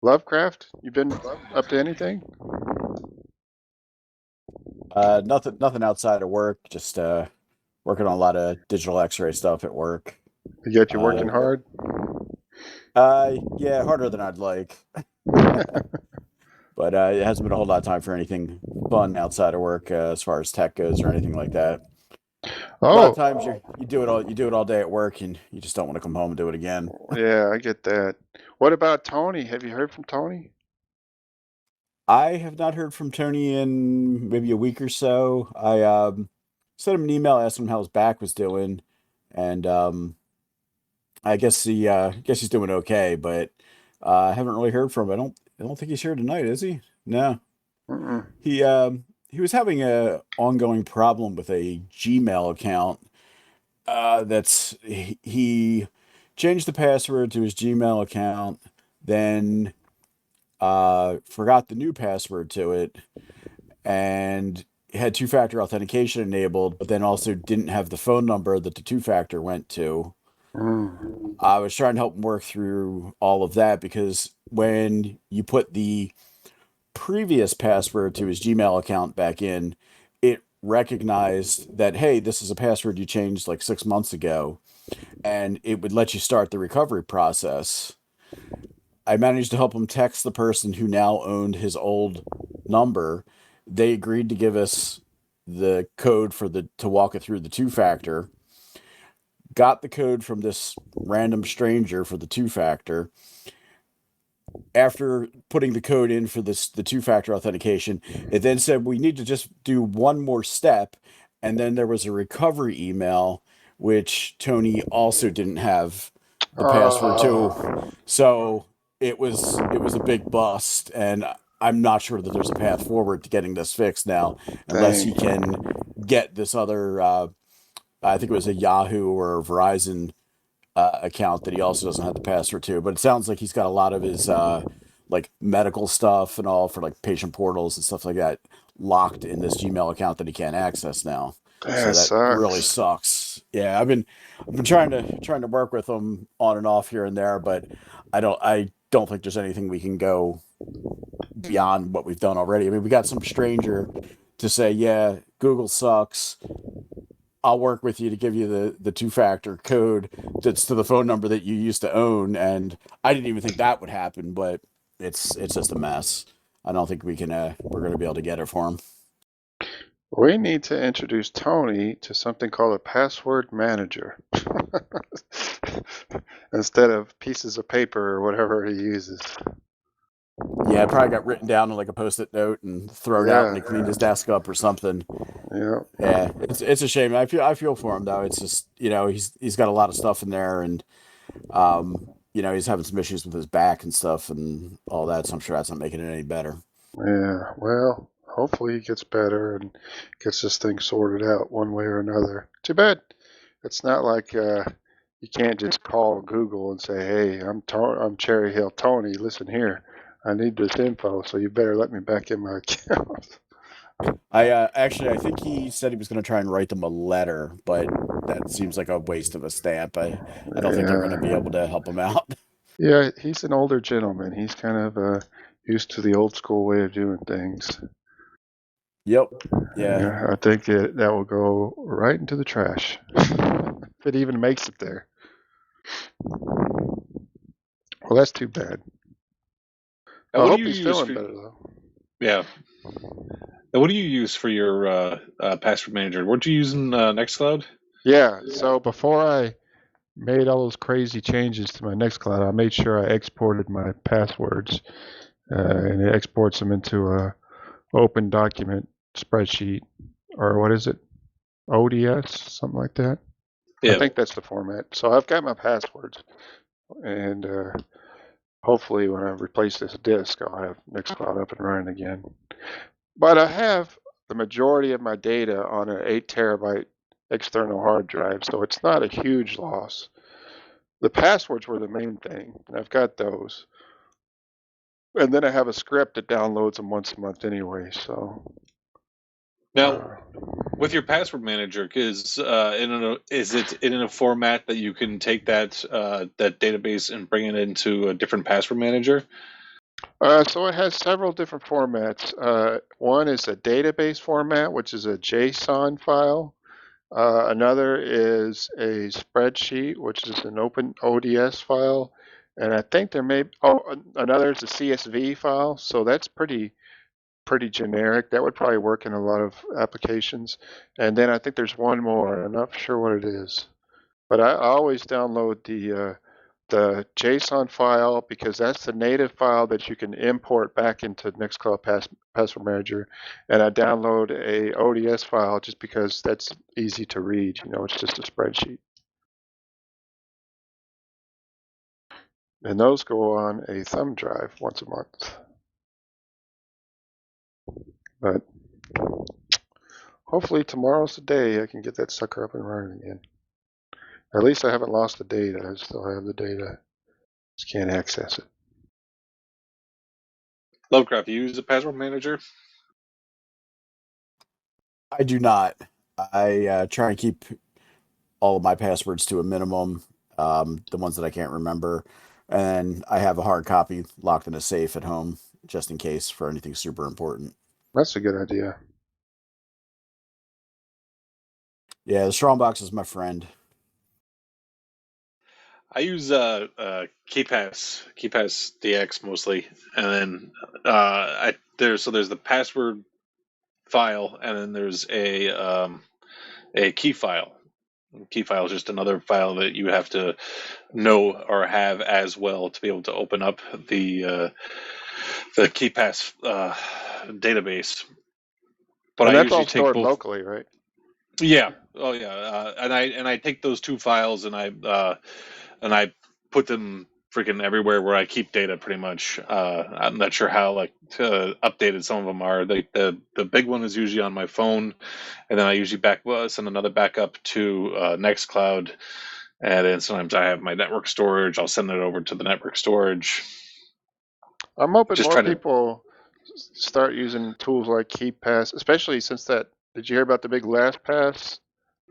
Speaker 1: Lovecraft, you been up to anything?
Speaker 4: Nothing outside of work. Just working on a lot of digital X-ray stuff at work.
Speaker 1: You get you working hard?
Speaker 4: Yeah, harder than I'd like. But it hasn't been a whole lot of time for anything fun outside of work as far as tech goes or anything like that. A lot of times you do it all day at work and you just don't want to come home and do it again.
Speaker 1: Yeah, I get that. What about Tony? Have you heard from Tony?
Speaker 4: I have not heard from Tony in maybe a week or so. I sent him an email, asked him how his back was doing, and I guess he's doing okay, but I haven't really heard from him. I don't think he's here tonight, is he? No.
Speaker 1: Mm-mm.
Speaker 4: He was having a ongoing problem with a Gmail account. He changed the password to his Gmail account, then forgot the new password to it, and had two-factor authentication enabled, but then also didn't have the phone number that the two-factor went to. I was trying to help him work through all of that because when you put the previous password to his Gmail account back in, it recognized that, hey, this is a password you changed like 6 months ago, and it would let you start the recovery process. I managed to help him text the person who now owned his old number. They agreed to give us the code to walk it through the two-factor. Got the code from this random stranger for the two-factor. After putting the code in for the two-factor authentication, it then said we need to just do one more step, and then there was a recovery email, which Tony also didn't have the password to. So it was a big bust, and I'm not sure that there's a path forward to getting this fixed now, unless he can get this other, I think it was a Yahoo or Verizon account that he also doesn't have the password to. But it sounds like he's got a lot of his like medical stuff and all for like patient portals and stuff like that locked in this Gmail account that he can't access now.
Speaker 1: That
Speaker 4: sucks. Really sucks. Yeah, I've been trying to work with him on and off here and there, but I don't think there's anything we can go beyond what we've done already. I mean, we got some stranger to say, yeah, Google sucks. I'll work with you to give you the two-factor code that's to the phone number that you used to own. And I didn't even think that would happen, but it's just a mess. I don't think we're going to be able to get it for him.
Speaker 1: We need to introduce Tony to something called a password manager instead of pieces of paper or whatever he uses.
Speaker 4: Yeah, it probably got written down on like a Post-it note and thrown out when he cleaned his desk up or something. Yeah, it's a shame. I feel for him though. It's just, he's got a lot of stuff in there, and he's having some issues with his back and stuff and all that. So I'm sure that's not making it any better.
Speaker 1: Yeah, well, hopefully he gets better and gets this thing sorted out one way or another. Too bad it's not like you can't just call Google and say, "Hey, I'm Cherry Hill Tony. Listen here, I need this info, so you better let me back in my account."
Speaker 4: I think he said he was going to try and write them a letter, but that seems like a waste of a stamp. I don't think they're going to be able to help him out.
Speaker 1: Yeah, he's an older gentleman. He's kind of used to the old school way of doing things.
Speaker 4: Yep. Yeah.
Speaker 1: I think that will go right into the trash if it even makes it there. Well, that's too bad. I hope he's feeling better though.
Speaker 3: Yeah. Now, what do you use for your password manager? Weren't you using Nextcloud?
Speaker 1: Yeah. So before I made all those crazy changes to my Nextcloud, I made sure I exported my passwords, and it exports them into a open document spreadsheet, or what is it? ODS, something like that. Yeah. I think that's the format. So I've got my passwords, and hopefully when I replace this disk, I'll have Nextcloud up and running again. But I have the majority of my data on an 8 terabyte external hard drive, so it's not a huge loss. The passwords were the main thing, and I've got those. And then I have a script that downloads them once a month anyway, so.
Speaker 3: Now, with your password manager, is it in a format that you can take that database and bring it into a different password manager?
Speaker 1: So it has several different formats. One is a database format, which is a JSON file, Another is a spreadsheet, which is an open ODS file. And I think there may, another is a CSV file. So that's pretty generic. That would probably work in a lot of applications. And then I think there's one more. I'm not sure what it is. But I always download the JSON file because that's the native file that you can import back into Nextcloud Password Manager. And I download a ODS file just because that's easy to read. It's just a spreadsheet. And those go on a thumb drive once a month. But hopefully tomorrow's the day I can get that sucker up and running again. At least I haven't lost the data. I still have the data. Just can't access it.
Speaker 3: Lovecraft, you use a password manager?
Speaker 4: I do not. I try and keep all of my passwords to a minimum, the ones that I can't remember. And I have a hard copy locked in a safe at home, just in case for anything super important.
Speaker 1: That's a good idea.
Speaker 4: Yeah, the Strongbox is my friend.
Speaker 3: I use KeyPass DX mostly, and then there's the password file, and then there's a key file. Key file is just another file that you have to know or have as well to be able to open up the KeyPass database. But
Speaker 1: and
Speaker 3: I
Speaker 1: that's
Speaker 3: usually
Speaker 1: all
Speaker 3: take
Speaker 1: stored
Speaker 3: both
Speaker 1: locally, right?
Speaker 3: Yeah. Oh, yeah. And I take those two files and I put them freaking everywhere where I keep data. Pretty much. I'm not sure how updated some of them are. The big one is usually on my phone, and then I usually send another backup to Nextcloud, and then sometimes I have my network storage. I'll send it over to the network storage.
Speaker 1: I'm hoping more people start using tools like KeyPass, especially since that. Did you hear about the big LastPass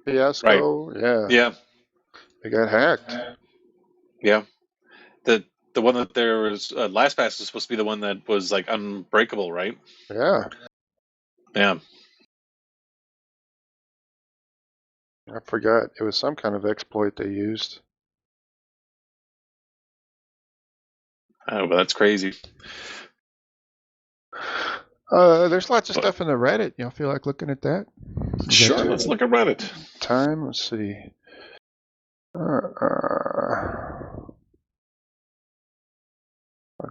Speaker 1: fiasco?
Speaker 3: Right.
Speaker 1: Yeah.
Speaker 3: Yeah.
Speaker 1: They got hacked.
Speaker 3: Yeah. The one that there was LastPass is supposed to be the one that was like unbreakable, right?
Speaker 1: Yeah.
Speaker 3: Yeah.
Speaker 1: I forgot. It was some kind of exploit they used.
Speaker 3: Oh, but that's crazy.
Speaker 1: There's lots of stuff in the Reddit. Feel like looking at that?
Speaker 3: Sure, let's look at Reddit.
Speaker 1: Time, let's see. I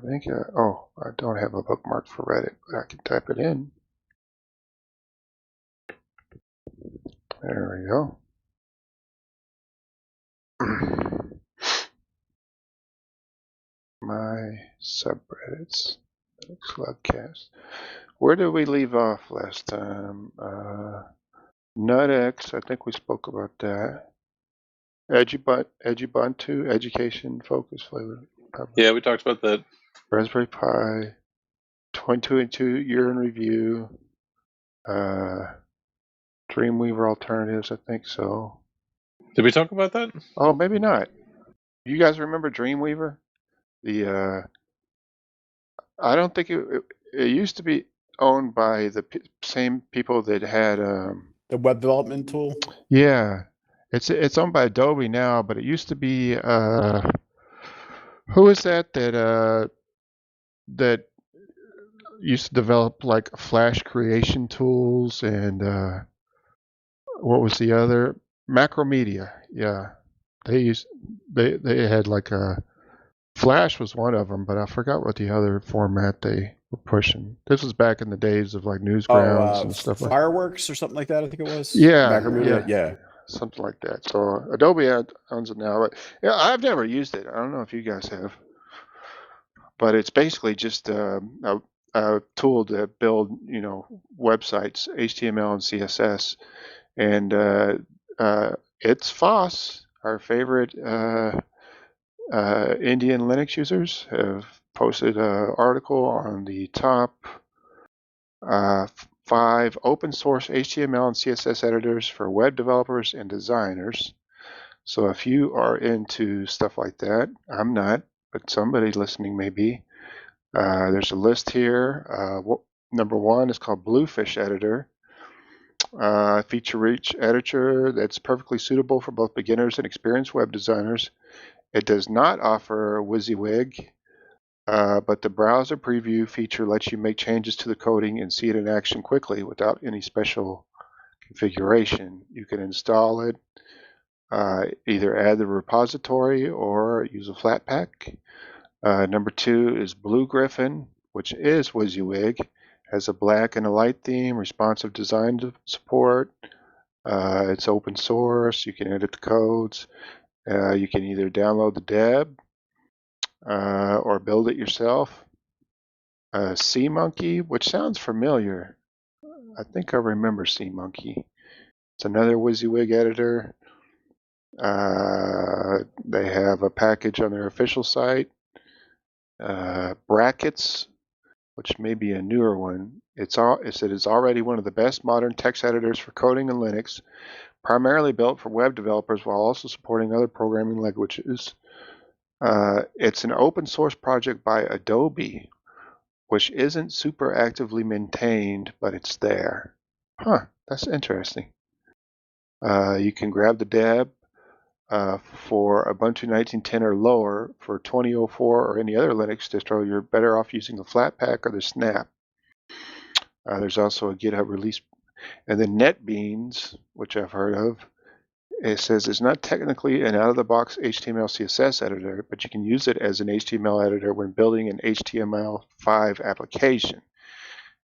Speaker 1: think, I don't have a bookmark for Reddit, but I can type it in. There we go. My subreddits. Linux Lugcast. Where did we leave off last time? NutX, I think we spoke about that. Edubuntu, education, focus, flavor.
Speaker 3: Yeah, we talked about that.
Speaker 1: Raspberry Pi, 2022 year in review. Dreamweaver alternatives, I think so.
Speaker 3: Did we talk about that?
Speaker 1: Oh, maybe not. You guys remember Dreamweaver? I don't think it used to be owned by the same people that had
Speaker 4: the web development tool.
Speaker 1: Yeah, it's owned by Adobe now, but it used to be who is that that used to develop like Flash creation tools and what was the other? Macromedia. Yeah, they had like a Flash was one of them, but I forgot what the other format they were pushing. This was back in the days of like Newsgrounds and stuff like that.
Speaker 4: Fireworks or something like that, I think it was.
Speaker 1: Yeah.
Speaker 4: Macromedia, yeah.
Speaker 1: Something like that. So Adobe owns it now. But yeah, I've never used it. I don't know if you guys have. But it's basically just a tool to build, websites, HTML and CSS. And it's FOSS, our favorite Indian Linux users have posted an article on the top 5 open source HTML and CSS editors for web developers and designers. So if you are into stuff like that, I'm not, but somebody listening may be. There's a list here. Number 1 is called Bluefish Editor. Feature-rich editor that's perfectly suitable for both beginners and experienced web designers. It does not offer WYSIWYG, but the browser preview feature lets you make changes to the coding and see it in action quickly without any special configuration. You can install it, either add the repository or use a Flatpak. Number 2 is Blue Griffin, which is WYSIWYG. Has a black and a light theme, responsive design support. It's open source. You can edit the codes. You can either download the deb or build it yourself. SeaMonkey, which sounds familiar. I think I remember SeaMonkey. It's another WYSIWYG editor. They have a package on their official site. Brackets, which may be a newer one. It is already one of the best modern text editors for coding in Linux, primarily built for web developers while also supporting other programming languages. It's an open source project by Adobe, which isn't super actively maintained, but it's there. Huh, that's interesting. You can grab the deb for Ubuntu 1910 or lower. For 2004 or any other Linux distro, you're better off using the Flatpak or the Snap. There's also a GitHub release. And then NetBeans, which I've heard of, it says it's not technically an out-of-the-box HTML CSS editor, but you can use it as an HTML editor when building an HTML5 application.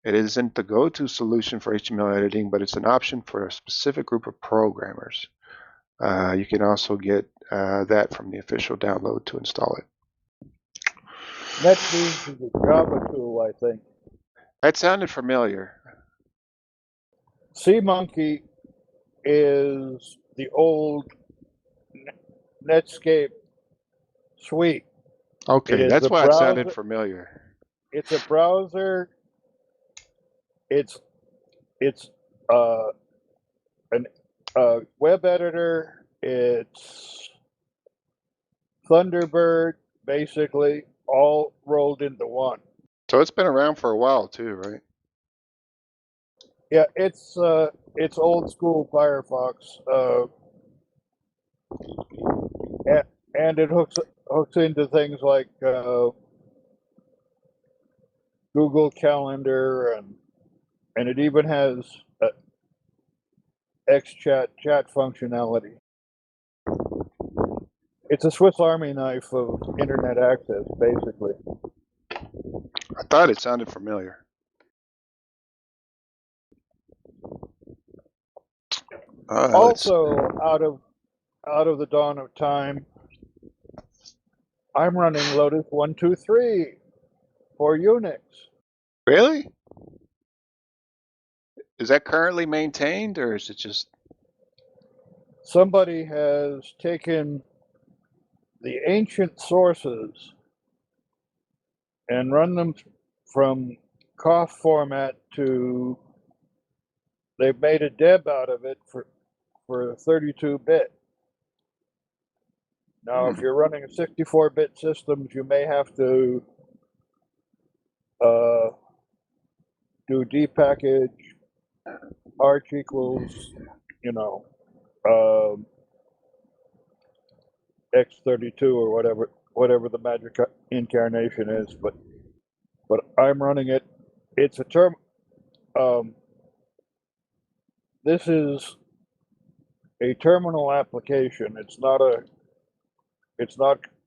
Speaker 1: It isn't the go-to solution for HTML editing, but it's an option for a specific group of programmers. You can also get that from the official download to install it.
Speaker 6: NetBeans is a Java tool, I think.
Speaker 1: That sounded familiar.
Speaker 6: SeaMonkey is the old Netscape suite.
Speaker 1: Okay, that's why it sounded familiar.
Speaker 6: It's a browser. It's a web editor. It's Thunderbird, basically, all rolled into one.
Speaker 1: So it's been around for a while too, right?
Speaker 6: Yeah, it's old school Firefox, and it hooks into things like Google Calendar, and it even has XChat chat functionality. It's a Swiss Army knife of internet access, basically.
Speaker 1: I thought it sounded familiar.
Speaker 6: Also, out of the dawn of time, I'm running Lotus 123 for Unix.
Speaker 1: Really? Is that currently maintained, or is it just...
Speaker 6: Somebody has taken the ancient sources and run them from COFF format to... They've made a deb out of it for 32-bit. Now, if you're running 64-bit systems, you may have to do dpackage, arch equals, x32 or whatever the magic incarnation is. But I'm running it. It's a term. This is a terminal application. It's not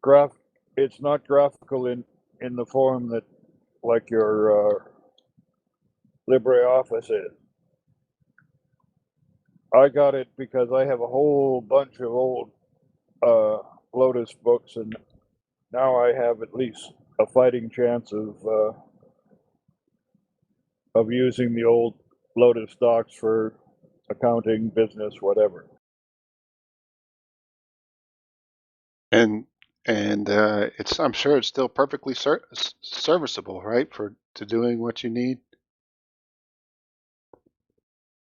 Speaker 6: graphical in the form that like your LibreOffice is. I got it because I have a whole bunch of old Lotus books, and now I have at least a fighting chance of using the old Lotus docs for accounting, business, whatever.
Speaker 1: And I'm sure it's still perfectly serviceable, right, to doing what you need.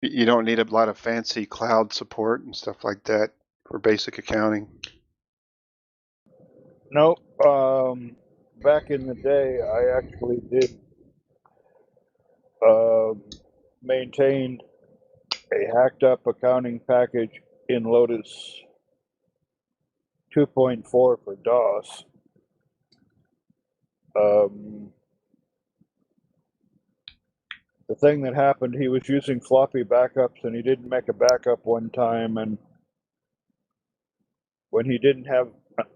Speaker 1: You don't need a lot of fancy cloud support and stuff like that for basic accounting.
Speaker 6: Nope. Back in the day, I actually did maintain a hacked up accounting package in Lotus 2.4 for DOS. The thing that happened, he was using floppy backups and he didn't make a backup one time, and when he didn't have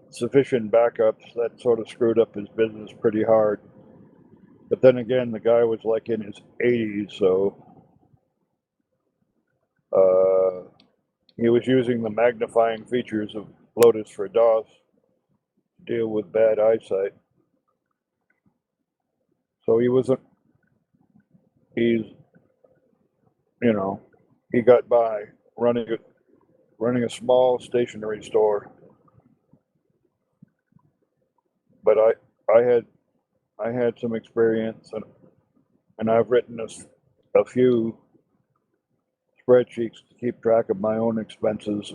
Speaker 6: sufficient backups, that sort of screwed up his business pretty hard. But then again, the guy was like in his 80s, so he was using the magnifying features of Lotus for DOS to deal with bad eyesight. So he got by running a small stationery store. But I had some experience, and I've written a few spreadsheets to keep track of my own expenses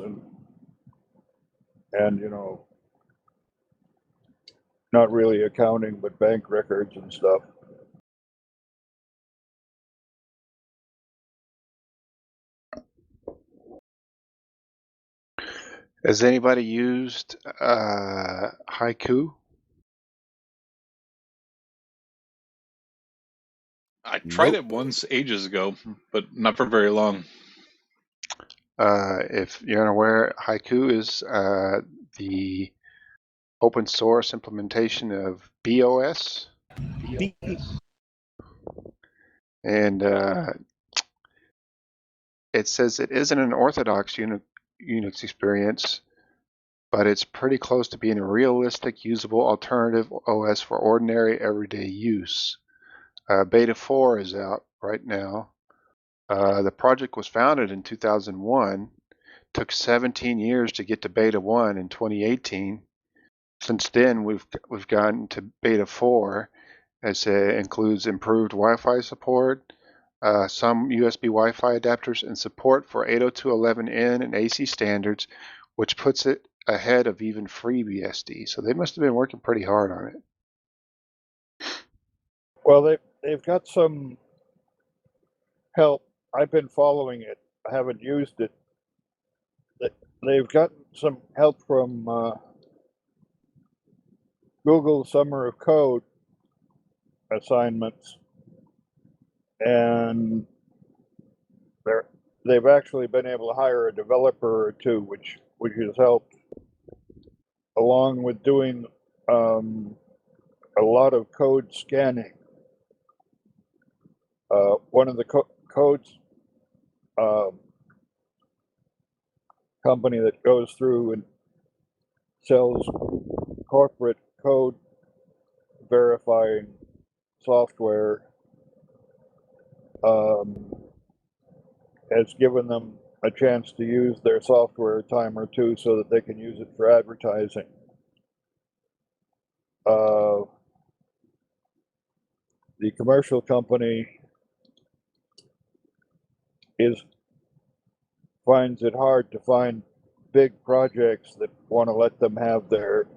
Speaker 6: and not really accounting, but bank records and stuff.
Speaker 1: Has anybody used Haiku?
Speaker 3: I tried it once ages ago, but not for very long.
Speaker 1: If you're unaware, Haiku is the open source implementation of BOS. And it says it isn't an orthodox Unix experience, but it's pretty close to being a realistic, usable alternative OS for ordinary, everyday use. Beta 4 is out right now. The project was founded in 2001, took 17 years to get to Beta 1 in 2018. Since then, we've gotten to Beta 4, as it includes improved Wi-Fi support, some USB Wi-Fi adapters, and support for 802.11n and AC standards, which puts it ahead of even Fweeb EST. So they must have been working pretty hard on it.
Speaker 6: Well, they've got some help. I've been following it. I haven't used it. They've got some help from Google Summer of Code assignments, and they've actually been able to hire a developer or two, which has helped, along with doing a lot of code scanning. One of the codes company that goes through and sells corporate code verifying software has given them a chance to use their software a time or two so that they can use it for advertising. The commercial company finds it hard to find big projects that want to let them have their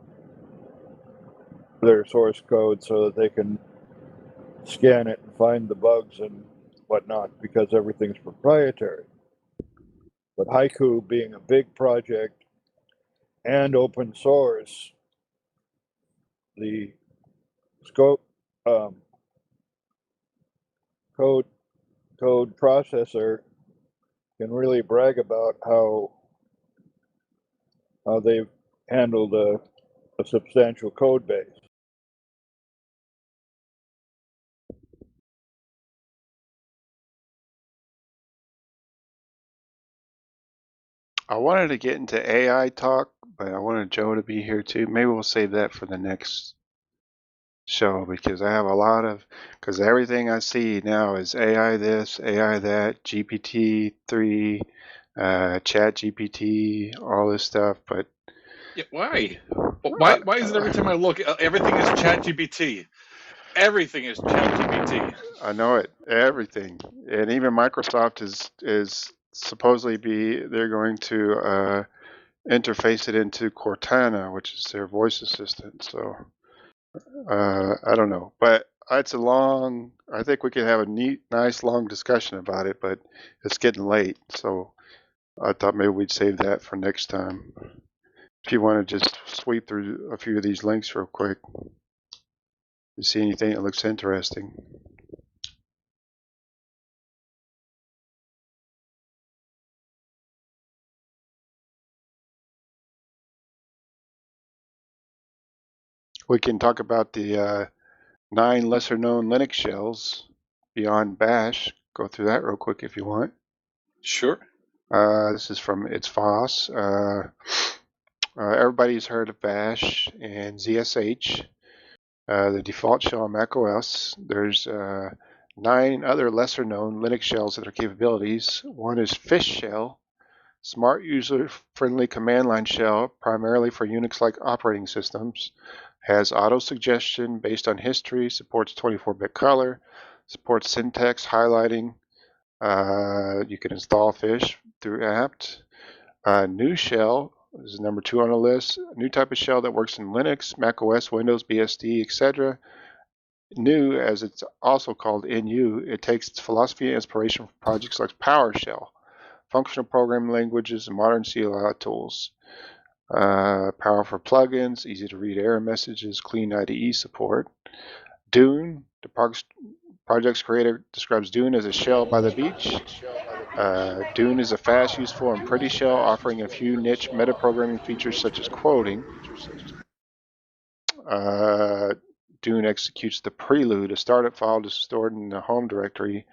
Speaker 6: source code so that they can scan it and find the bugs and whatnot, because everything's proprietary. But Haiku, being a big project and open source, the scope code processor can really brag about how they've handled a substantial code base.
Speaker 1: I wanted to get into AI talk, but I wanted Joe to be here too. Maybe we'll save that for the next show, because I have a lot of, because everything I see now is AI this, AI that, GPT-3, Chat GPT, all this stuff. But
Speaker 3: yeah, why is it every time I look, everything is Chat GPT? Everything is Chat GPT.
Speaker 1: I know it. Everything, and even Microsoft is supposedly they're going to interface it into Cortana, which is their voice assistant. So I don't know, but it's a long. I think we could have a nice long discussion about it, but it's getting late, so I thought maybe we'd save that for next time. If you want to just sweep through a few of these links real quick, you see anything that looks interesting. We can talk about the 9 lesser-known Linux shells beyond Bash. Go through that real quick if you want.
Speaker 3: Sure.
Speaker 1: This is from It's Foss. Everybody's heard of Bash and ZSH, the default shell on Mac OS. There's 9 other lesser-known Linux shells and their capabilities. One is Fish Shell, smart user-friendly command line shell, primarily for Unix-like operating systems. Has auto-suggestion based on history, supports 24-bit color, supports syntax highlighting. You can install Fish through apt. New shell is number 2 on the list. A new type of shell that works in Linux, Mac OS, Windows, BSD, etc. New, as it's also called NU, it takes its philosophy and inspiration from projects like PowerShell, functional programming languages, and modern CLI tools. Powerful plugins, easy to read error messages, clean IDE support. Dune, the project's creator describes Dune as a shell by the beach. Dune is a fast, useful, and pretty shell offering a few niche metaprogramming features such as quoting. Dune executes the prelude, a startup file stored in the home directory.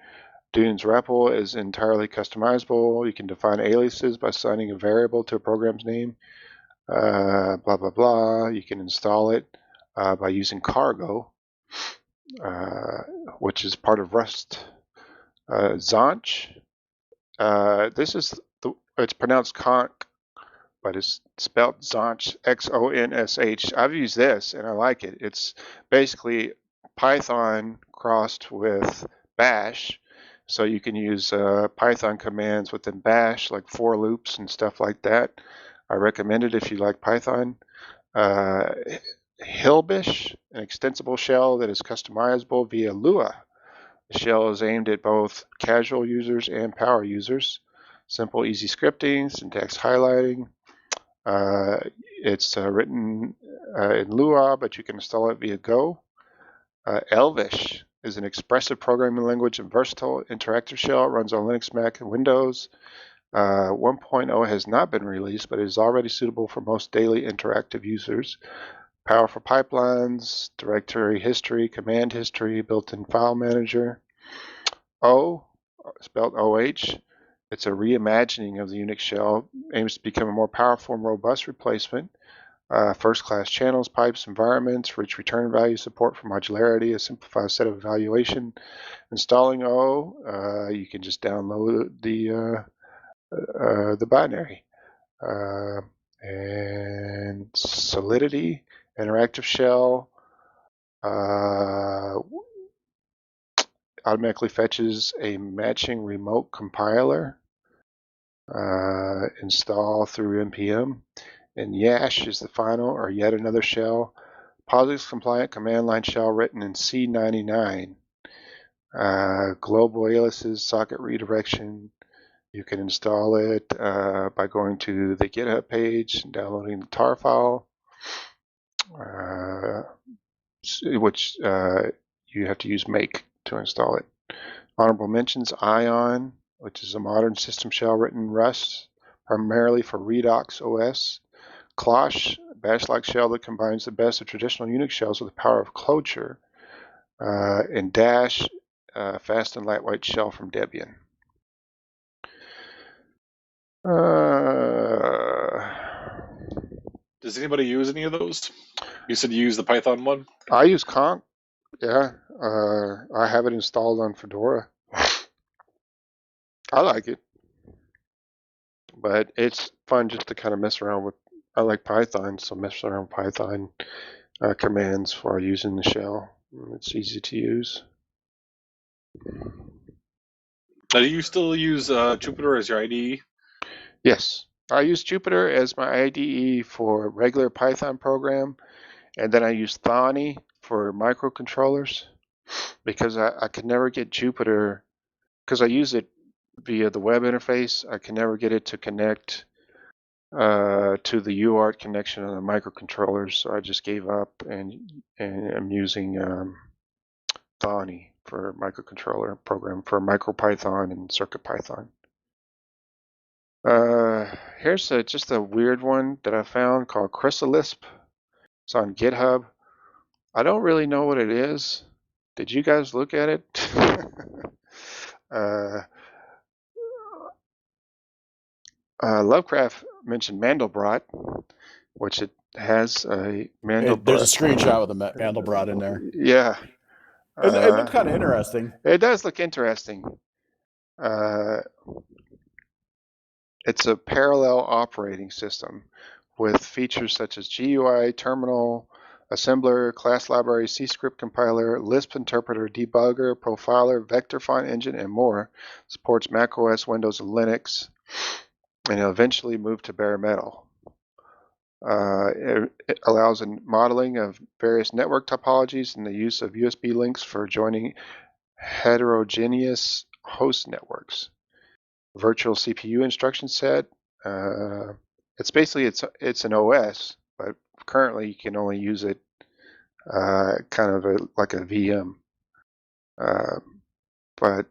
Speaker 1: Dune's REPL is entirely customizable. You can define aliases by assigning a variable to a program's name. Blah, blah, blah. You can install it by using Cargo, which is part of Rust. Zonch. This is it's pronounced conch, but it's spelled Zonch, Xonsh. I've used this and I like it. It's basically Python crossed with Bash, so you can use Python commands within Bash, like for loops and stuff like that. I recommend it if you like Python. Hilbish, an extensible shell that is customizable via Lua. The shell is aimed at both casual users and power users. Simple, easy scripting, syntax highlighting. It's written in Lua, but you can install it via Go. Elvish is an expressive programming language and versatile interactive shell. It runs on Linux, Mac, and Windows. 1.0 has not been released, but it is already suitable for most daily interactive users. Powerful pipelines, directory history, command history, built-in file manager. O, spelled OH, it's a reimagining of the Unix shell, aims to become a more powerful and robust replacement. First-class channels, pipes, environments, rich return value, support for modularity, a simplified set of evaluation. Installing O, you can just download the binary. And Solidity, interactive shell, automatically fetches a matching remote compiler. Install through npm. And Yash is the final, or yet another shell. POSIX compliant command line shell written in C99. Global aliases, socket redirection. You can install it by going to the GitHub page and downloading the tar file, which you have to use make to install it. Honorable mentions, Ion, which is a modern system shell written in Rust, primarily for Redux OS. Klosh, a bash-like shell that combines the best of traditional Unix shells with the power of Clojure. And Dash, fast and lightweight shell from Debian.
Speaker 3: Does anybody use any of those? You said you use the Python one?
Speaker 1: I use conch. Yeah, I have it installed on Fedora. I like it, but it's fun just to kind of mess around with. I like Python, so mess around with Python commands while using the shell. It's easy to use.
Speaker 3: Now, do you still use Jupyter as your IDE?
Speaker 1: Yes, I use Jupyter as my IDE for regular Python program, and then I use Thonny for microcontrollers. because I could never get Jupiter, because I use it via the web interface. I can never get it to connect to the UART connection on the microcontrollers, so I just gave up and I'm using Thonny for microcontroller program for MicroPython and CircuitPython. Here's just a weird one that I found called Chrysalisp. It's on GitHub. I don't really know what it is. Did you guys look at it? Lovecraft mentioned Mandelbrot, which it has a Mandelbrot.
Speaker 4: There's a screenshot with a Mandelbrot in there.
Speaker 1: Yeah.
Speaker 4: It looked kind of interesting.
Speaker 1: It does look interesting. It's a parallel operating system with features such as GUI, terminal, assembler, class library, C script compiler, Lisp interpreter, debugger, profiler, vector font engine, and more. Supports Mac OS, Windows, and Linux, and it'll eventually move to bare metal. It allows modeling of various network topologies and the use of USB links for joining heterogeneous host networks. Virtual CPU instruction set. It's basically it's an OS, but currently you can only use it kind of like a VM. But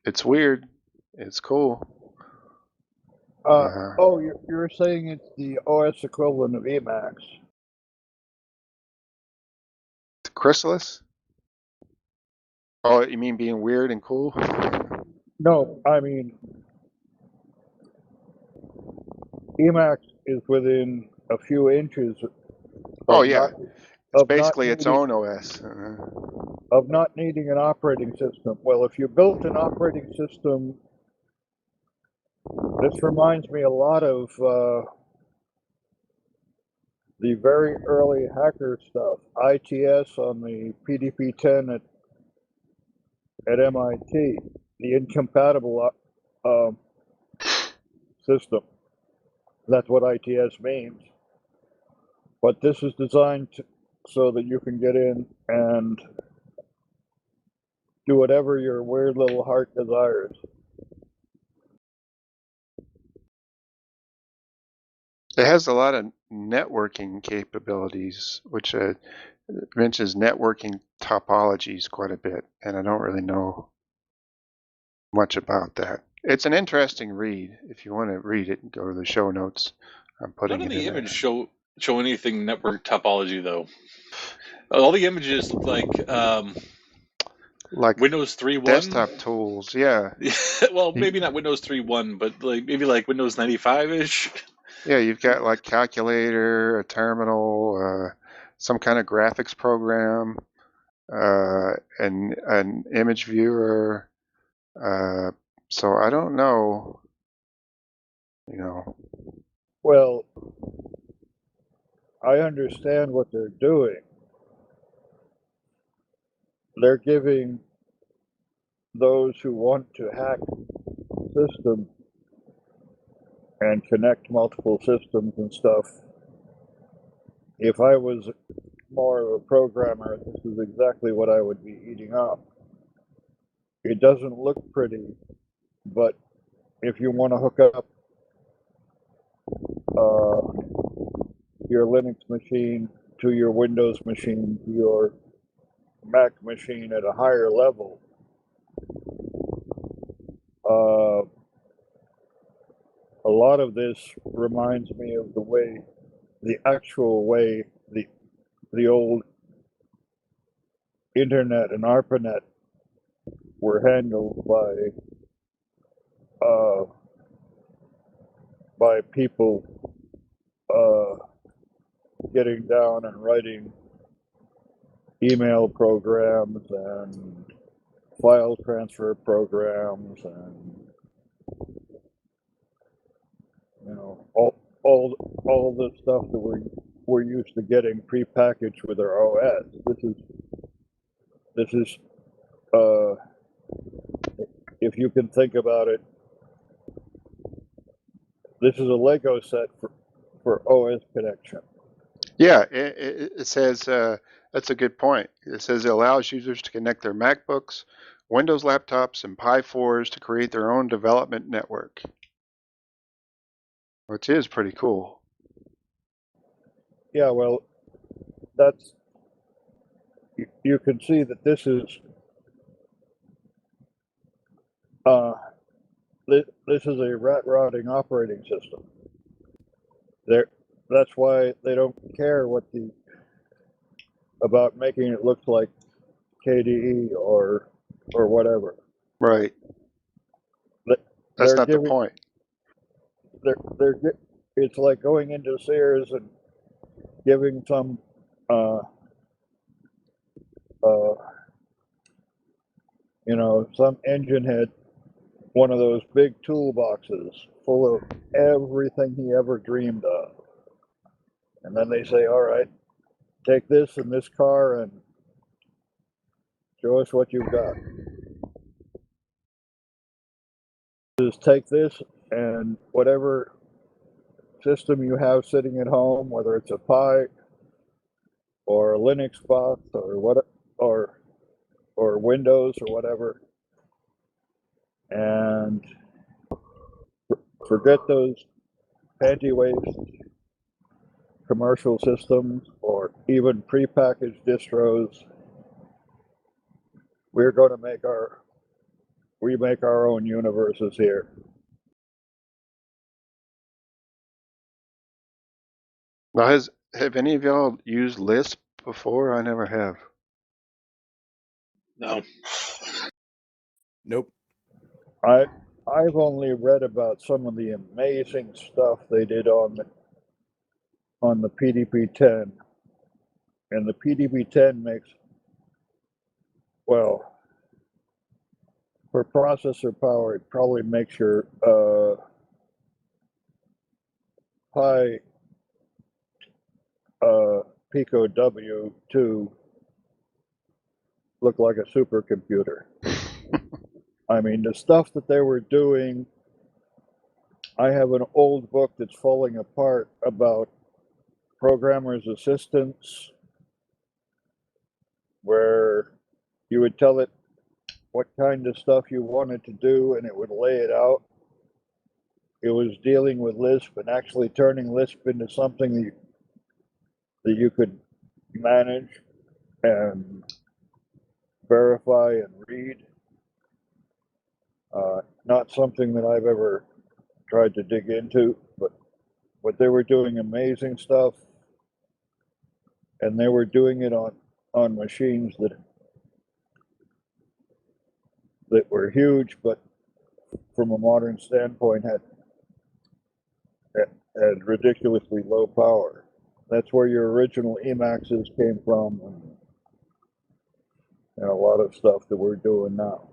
Speaker 1: it's weird. It's cool.
Speaker 6: Oh, you're saying it's the OS equivalent of Emacs.
Speaker 1: Chrysalisp? Oh, you mean being weird and cool?
Speaker 6: No, I mean Emacs is within a few inches.
Speaker 1: Oh yeah, it's basically its own OS.
Speaker 6: Of not needing an operating system. Well, if you built an operating system, this reminds me a lot of the very early hacker stuff. ITS on the PDP-10 at MIT, the incompatible system. That's what ITS means. But this is designed so that you can get in and do whatever your weird little heart desires.
Speaker 1: It has a lot of networking capabilities, which mentions networking topologies quite a bit, and I don't really know much about that. It's an interesting read. If you want to read it, go to the show notes. I'm putting
Speaker 3: None
Speaker 1: it
Speaker 3: of the
Speaker 1: in
Speaker 3: image
Speaker 1: there.
Speaker 3: show anything network topology though. All the images look like Windows 3.1
Speaker 1: desktop tools. Yeah.
Speaker 3: Well, maybe not Windows 3.1, but maybe like Windows 95-ish.
Speaker 1: Yeah, you've got like calculator, a terminal, some kind of graphics program, and an image viewer. So I don't know.
Speaker 6: Well, I understand what they're doing. They're giving those who want to hack systems and connect multiple systems and stuff. If I was more of a programmer, this is exactly what I would be eating up. It doesn't look pretty, but if you want to hook up your Linux machine to your Windows machine, to your Mac machine at a higher level, a lot of this reminds me of the actual way the old internet and ARPANET were handled by people getting down and writing email programs and file transfer programs and all the stuff that we're used to getting prepackaged with our OS. This is if you can think about it, this is a Lego set for OS connection.
Speaker 1: Yeah, it says that's a good point. It says it allows users to connect their MacBooks, Windows laptops, and Pi 4s to create their own development network, which is pretty cool.
Speaker 6: Yeah, well, that's you can see that this is this is a rat rotting operating system. That's why they don't care about making it look like KDE or whatever.
Speaker 1: Right. That's
Speaker 6: They're
Speaker 1: not the
Speaker 6: giving
Speaker 1: point.
Speaker 6: it's like going into Sears and giving some some engine head one of those big toolboxes full of everything he ever dreamed of. And then they say, all right, take this and this car and show us what you've got. Just take this and whatever system you have sitting at home, whether it's a Pi or a Linux box or Windows or whatever, and forget those panty waste commercial systems or even prepackaged distros. We're going to make our own universes here.
Speaker 1: Now, have any of y'all used Lisp before? I never have.
Speaker 3: No.
Speaker 4: Nope.
Speaker 6: I've only read about some of the amazing stuff they did on the PDP-10, and the PDP-10 makes, well, for processor power, it probably makes your Pi Pico W2 look like a supercomputer. I mean, the stuff that they were doing, I have an old book that's falling apart about programmer's assistants, where you would tell it what kind of stuff you wanted to do and it would lay it out. It was dealing with Lisp and actually turning Lisp into something that you could manage and verify and read. Not something that I've ever tried to dig into, but they were doing amazing stuff, and they were doing it on machines that were huge, but from a modern standpoint had ridiculously low power. That's where your original Emacs came from, and a lot of stuff that we're doing now.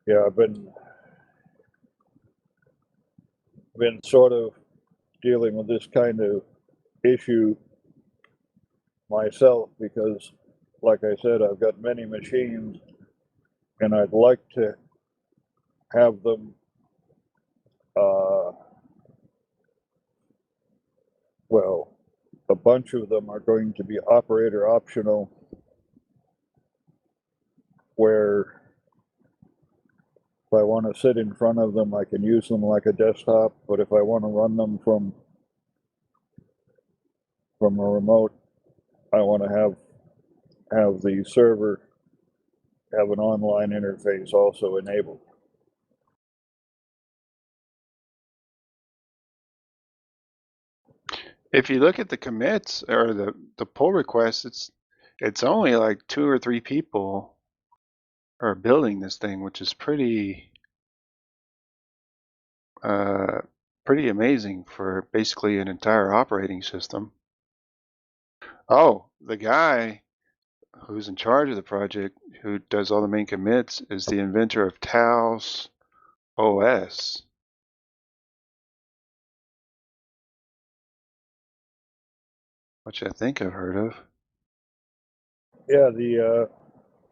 Speaker 6: Yeah, I've been sort of dealing with this kind of issue myself because, like I said, I've got many machines, and I'd like to have them well, a bunch of them are going to be operator optional, where if I want to sit in front of them, I can use them like a desktop, but if I want to run them from a remote, I want to have the server have an online interface also enabled.
Speaker 1: If you look at the commits or the pull requests, it's only like 2 or 3 people are building this thing, which is pretty amazing for basically an entire operating system. Oh, the guy who's in charge of the project, who does all the main commits, is the inventor of Taos OS. Which I think I've heard of.
Speaker 6: Yeah, the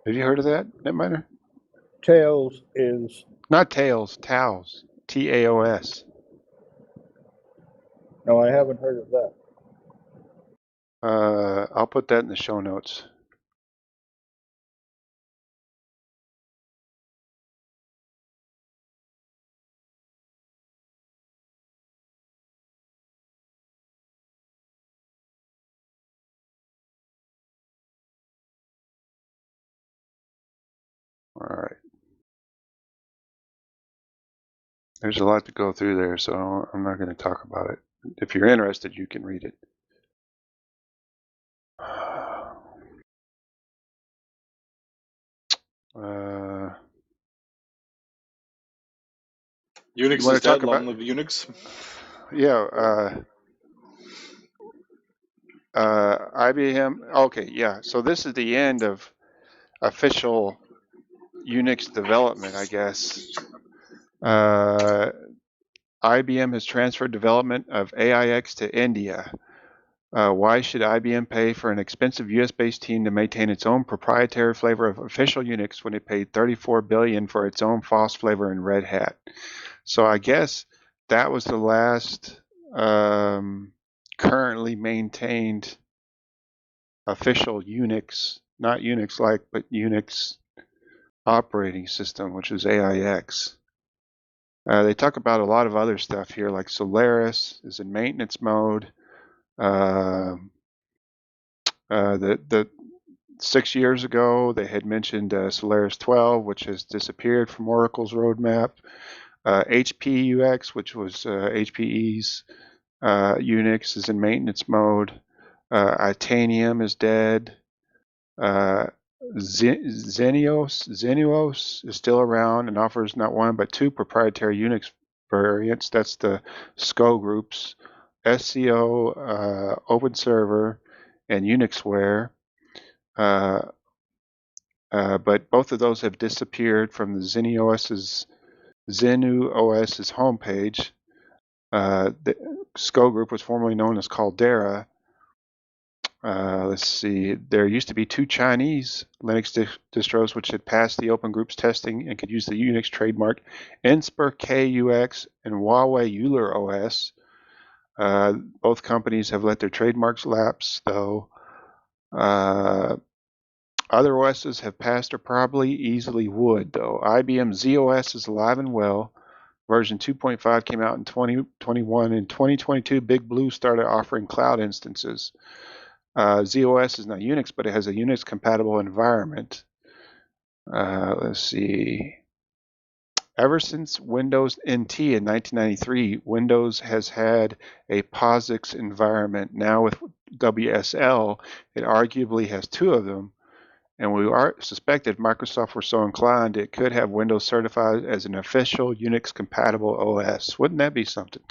Speaker 1: Have you heard of that, Netminer?
Speaker 6: Tails is
Speaker 1: Not Tails, Taos. Taos.
Speaker 6: no, I haven't heard of that.
Speaker 1: I'll put that in the show notes. All right. There's a lot to go through there, so I'm not going to talk about it. If you're interested, you can read it.
Speaker 3: Unix is dead. Long live Unix.
Speaker 1: Yeah. IBM. Okay. Yeah. So this is the end of official Unix development, I guess. IBM has transferred development of AIX to India. Why should IBM pay for an expensive US-based team to maintain its own proprietary flavor of official Unix when it paid $34 billion for its own FOSS flavor in Red Hat? So I guess that was the last currently maintained official Unix, not Unix-like, but Unix operating system, which is AIX. They talk about a lot of other stuff here, like Solaris is in maintenance mode. The 6 years ago, they had mentioned Solaris 12, which has disappeared from Oracle's roadmap. HPUX, which was HPE's Unix, is in maintenance mode. Itanium is dead. Xenios is still around and offers not one but two proprietary Unix variants. That's the SCO groups, SCO, Open Server, and Unixware. But both of those have disappeared from the XENU OS's homepage. The SCO group was formerly known as Caldera. Let's see, there used to be two Chinese Linux distros which had passed the open groups testing and could use the Unix trademark, Inspur KUX and Huawei Euler OS. Both companies have let their trademarks lapse, though. Other OSs have passed or probably easily would, though. IBM ZOS is alive and well. Version 2.5 came out in 2021. In 2022, Big Blue started offering cloud instances. ZOS is not Unix, but it has a Unix-compatible environment. Let's see. Ever since Windows NT in 1993, Windows has had a POSIX environment. Now with WSL, it arguably has two of them. And we suspect if Microsoft were so inclined, it could have Windows certified as an official Unix-compatible OS. Wouldn't that be something?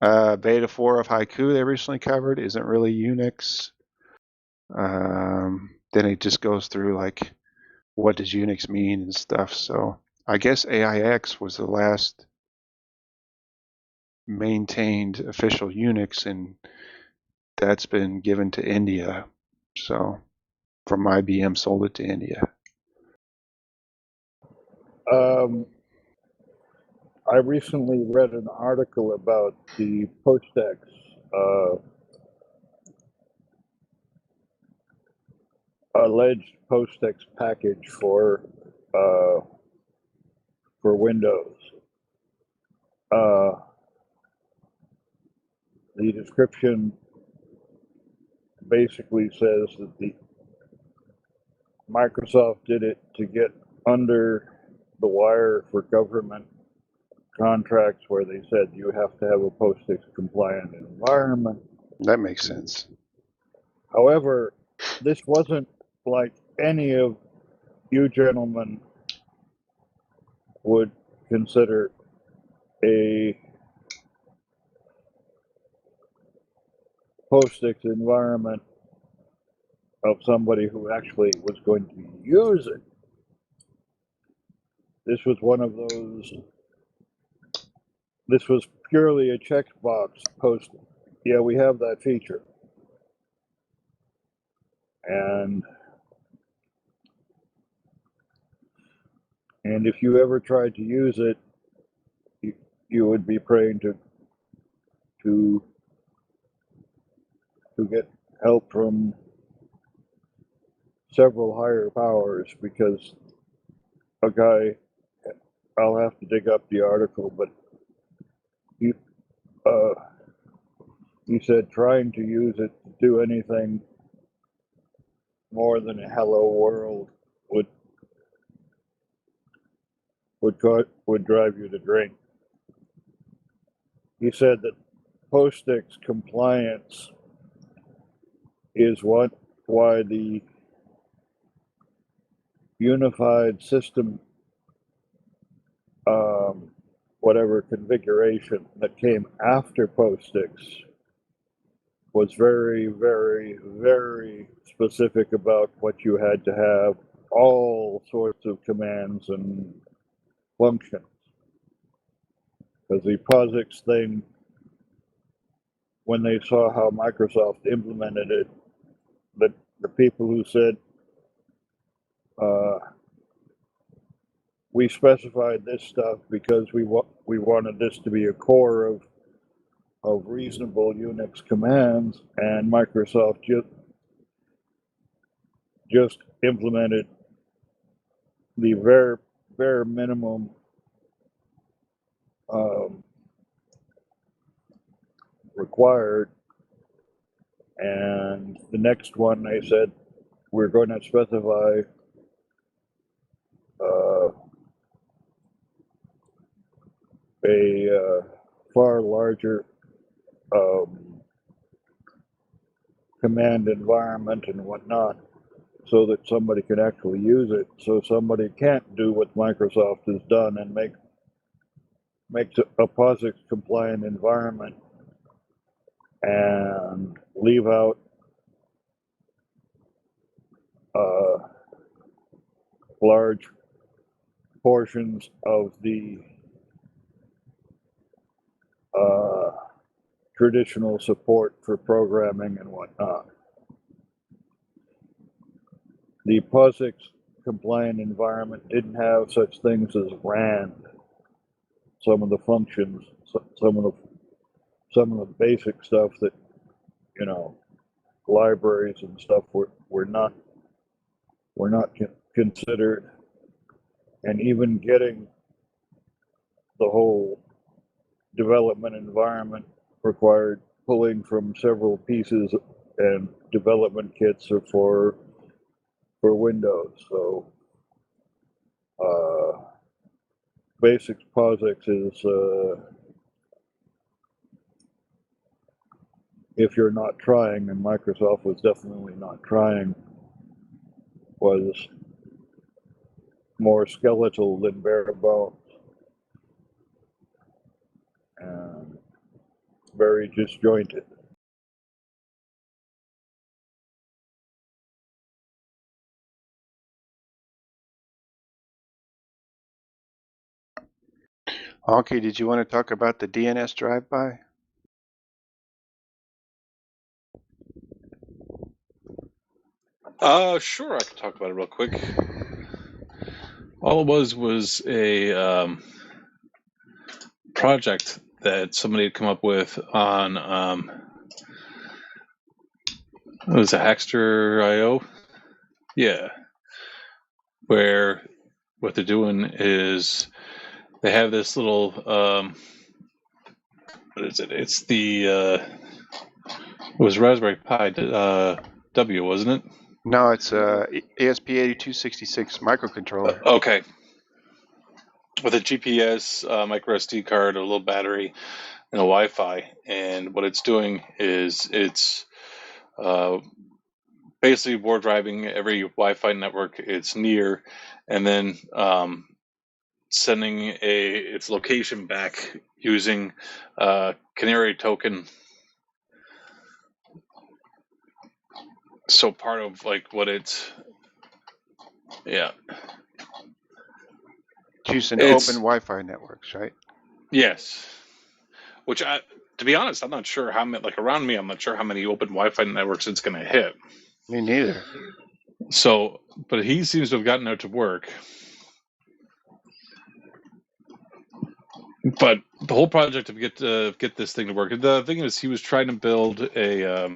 Speaker 1: Beta 4 of Haiku they recently covered isn't really Unix. Then it just goes through like, what does Unix mean and stuff. So I guess AIX was the last maintained official Unix, and that's been given to India. So from IBM sold it to India.
Speaker 6: I recently read an article about the PostX alleged PostX package for Windows. The description basically says that the Microsoft did it to get under the wire for government contracts where they said you have to have a PostX compliant environment.
Speaker 1: That makes sense.
Speaker 6: However, this wasn't like any of you gentlemen would consider a PostX environment of somebody who actually was going to use it. This was one of those, this was purely a checkbox post. Yeah, we have that feature. And And if you ever tried to use it, you would be praying to get help from several higher powers, because a guy, I'll have to dig up the article, but he said trying to use it to do anything more than a hello world would drive you to drink. He said that POSIX compliance is why the unified system, whatever configuration that came after POSIX, was very, very, very specific about what you had to have, all sorts of commands and functions. Because the POSIX thing, when they saw how Microsoft implemented it, the people who said, we specified this stuff because we wanted this to be a core of reasonable Unix commands, and Microsoft just implemented the bare minimum required. And the next one, they said, we're going to specify a far larger command environment and whatnot, so that somebody can actually use it. So somebody can't do what Microsoft has done and makes a POSIX compliant environment and leave out large portions of the traditional support for programming and whatnot. The POSIX compliant environment didn't have such things as RAND. Some of the functions, some of the basic stuff that, libraries and stuff were not considered, and even getting the whole development environment required pulling from several pieces and development kits for Windows. So basic POSIX is, if you're not trying, and Microsoft was definitely not trying, was more skeletal than bare bones, and very disjointed.
Speaker 1: Honky, did you want to talk about the DNS drive-by?
Speaker 3: Sure, I can talk about it real quick. All it was a project that somebody had come up with on it was a Hackster.io, yeah, where what they're doing is they have this little what is it? It's the it was Raspberry Pi W, wasn't it?
Speaker 1: No, it's ESP8266 microcontroller.
Speaker 3: Okay. With a GPS, micro SD card, a little battery, and a Wi-Fi. And what it's doing is it's basically board driving every Wi-Fi network it's near, and then sending its location back using Canary token. So part of like what it's, yeah.
Speaker 1: Using open Wi-Fi networks, right?
Speaker 3: Yes. Which to be honest, I'm not sure how many, like around me, I'm not sure how many open Wi-Fi networks it's going to hit.
Speaker 1: Me neither.
Speaker 3: So, but he seems to have gotten out to work. But the whole project to get this thing to work. The thing is, he was trying to build a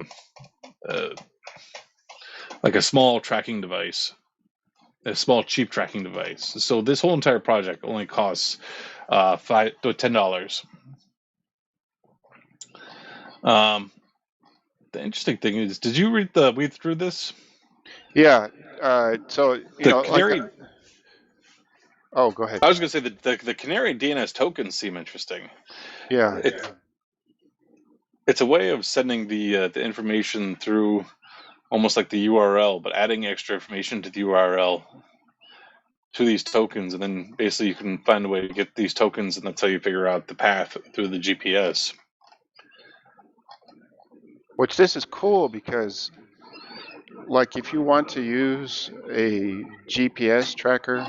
Speaker 3: like a small tracking device, a small cheap tracking device. So this whole entire project only costs $5 to $10. The interesting thing is, did you read through this?
Speaker 1: Yeah. So
Speaker 3: The Canary.
Speaker 1: Oh, go ahead.
Speaker 3: I was going to say that the Canary DNS tokens seem interesting.
Speaker 1: Yeah.
Speaker 3: It's a way of sending the information through almost like the URL, but adding extra information to the URL to these tokens, and then basically you can find a way to get these tokens, and that's how you figure out the path through the GPS.
Speaker 1: Which this is cool because, like, if you want to use a GPS tracker,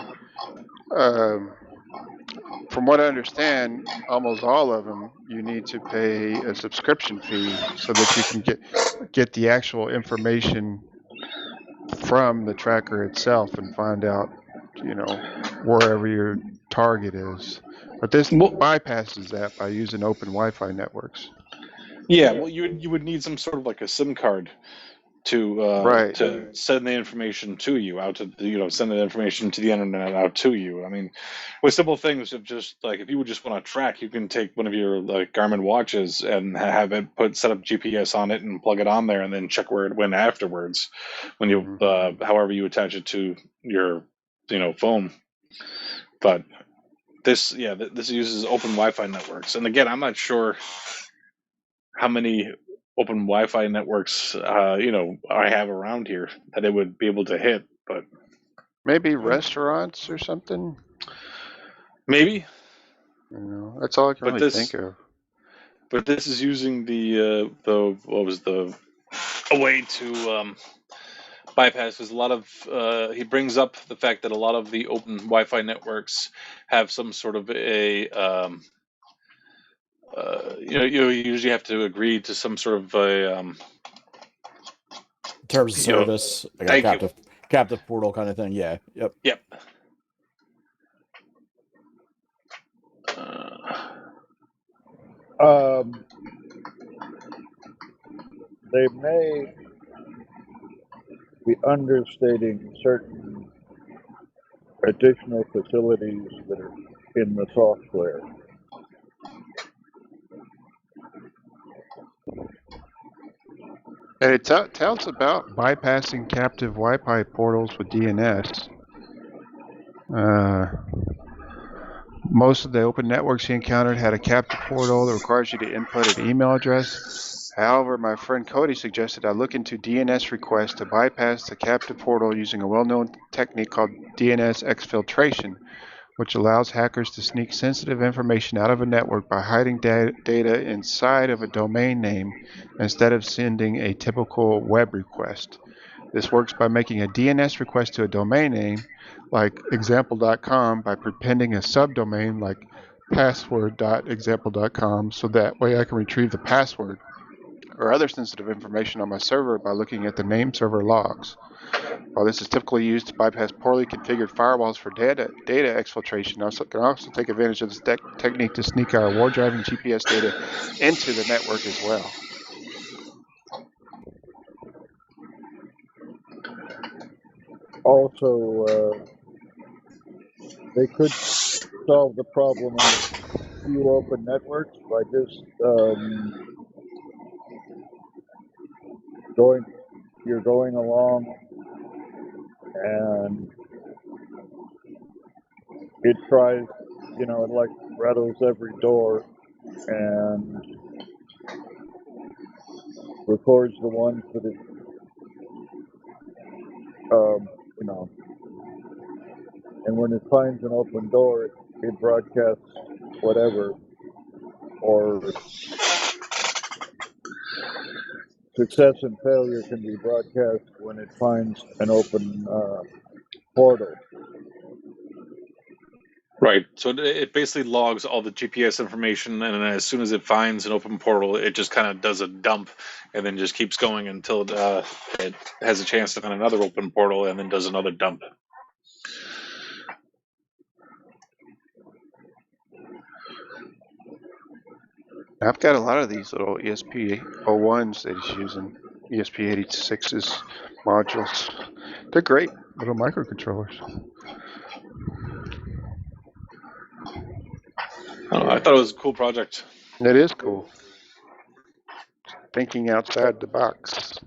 Speaker 1: from what I understand, almost all of them, you need to pay a subscription fee so that you can get the actual information from the tracker itself and find out, wherever your target is. But this bypasses that by using open Wi-Fi networks.
Speaker 3: Yeah, well, you would need some sort of like a SIM card to send the information to you out to send the information to the internet out to you. I mean, with simple things of just like if you would just want to track, you can take one of your like Garmin watches and have it set up GPS on it and plug it on there, and then check where it went afterwards when you however you attach it to your phone. But this uses open Wi-Fi networks, and again, I'm not sure how many open Wi-Fi networks, I have around here that it would be able to hit, but
Speaker 1: maybe restaurants or something.
Speaker 3: Maybe.
Speaker 1: That's all I can really think of.
Speaker 3: But this is using a way to bypass, because a lot of he brings up the fact that a lot of the open Wi-Fi networks have some sort of a you usually have to agree to some sort of a
Speaker 4: terms of service, like a captive portal kind of thing. Yeah. Yep.
Speaker 6: They may be understating certain additional facilities that are in the software.
Speaker 1: And it tells about bypassing captive Wi-Fi portals with DNS. Most of the open networks he encountered had a captive portal that requires you to input an email address. However, my friend Cody suggested I look into DNS requests to bypass the captive portal using a well-known technique called DNS exfiltration, which allows hackers to sneak sensitive information out of a network by hiding data inside of a domain name instead of sending a typical web request. This works by making a DNS request to a domain name, like example.com, by prepending a subdomain like password.example.com, so that way I can retrieve the password or other sensitive information on my server by looking at the name server logs. While this is typically used to bypass poorly configured firewalls for data exfiltration, it can also take advantage of this technique to sneak our war-driving GPS data into the network as well.
Speaker 6: Also, they could solve the problem on a few open networks by just going along and it tries, it like rattles every door and records the ones that it and when it finds an open door, it broadcasts whatever, or success and failure can be broadcast when it finds an open portal.
Speaker 3: Right. So it basically logs all the GPS information, and then as soon as it finds an open portal, it just kind of does a dump and then just keeps going until it has a chance to find another open portal and then does another dump.
Speaker 1: I've got a lot of these little ESP01s that he's using, ESP86's modules. They're great little microcontrollers.
Speaker 3: I thought it was a cool project.
Speaker 1: It is cool. Thinking outside the box.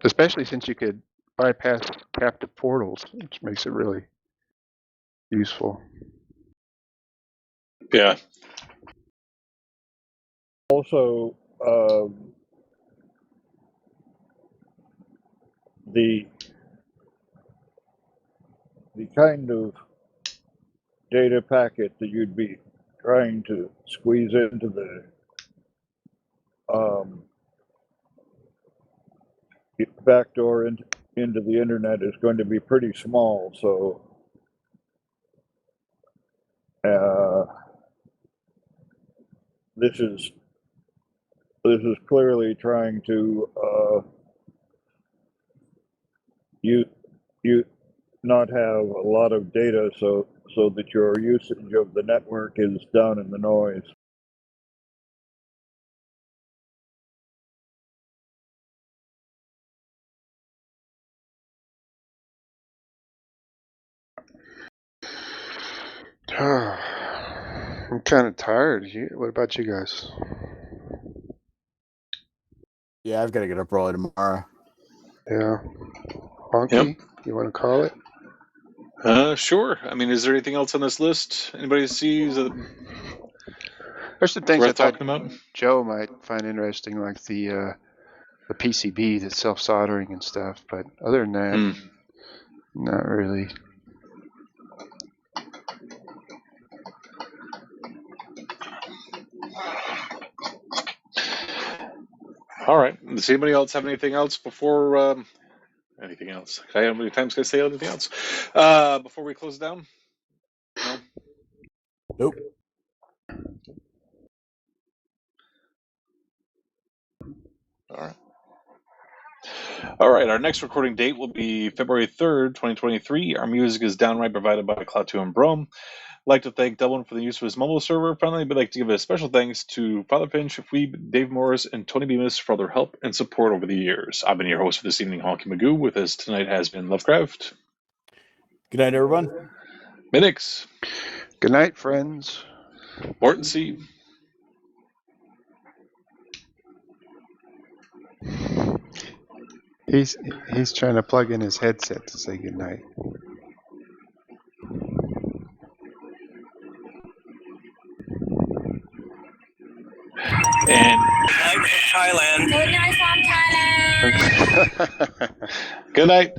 Speaker 1: Especially since you could bypass captive portals, which makes it really useful.
Speaker 3: Yeah.
Speaker 6: Also, the kind of data packet that you'd be trying to squeeze into the backdoor into the internet is going to be pretty small. So this is clearly trying to you not have a lot of data, so that your usage of the network is down in the noise.
Speaker 1: I'm kind of tired. What about you guys?
Speaker 4: Yeah, I've got to get up early tomorrow.
Speaker 1: Yeah. Honky, you want to call it?
Speaker 3: Sure. I mean, is there anything else on this list anybody sees that
Speaker 1: There's some things I
Speaker 3: worth
Speaker 1: thought
Speaker 3: talking about?
Speaker 1: Joe might find interesting, like the PCB, the self-soldering and stuff. But other than that, not really.
Speaker 3: All right. Does anybody else have anything else before anything else? How many times can I say anything else? Before we close down? No?
Speaker 4: Nope.
Speaker 3: All right. Our next recording date will be February 3rd, 2023. Our music is Downright provided by Klaatu and Broam. I'd like to thank Delwin for the use of his mumble server. Finally, I'd like to give a special thanks to Fatherfinch, Fweeb, Dave Morris, and Tony Beemus for their help and support over the years. I've been your host for this evening, Honkeymagoo. With us tonight has been Lovecraft.
Speaker 4: Good night, everyone.
Speaker 3: Minnix.
Speaker 1: Good night, friends.
Speaker 3: Morton C.
Speaker 1: He's trying to plug in his headset to say good night.
Speaker 3: And
Speaker 7: Thailand. Good night from Thailand.
Speaker 3: Good night.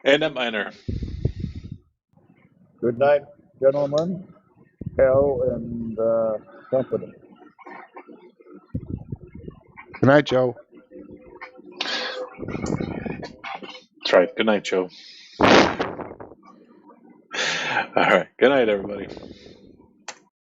Speaker 3: And Netminer.
Speaker 6: Good night, gentlemen, Cal, and company.
Speaker 1: Good night, Joe.
Speaker 3: That's right. Good night, Joe. All right. Good night, everybody.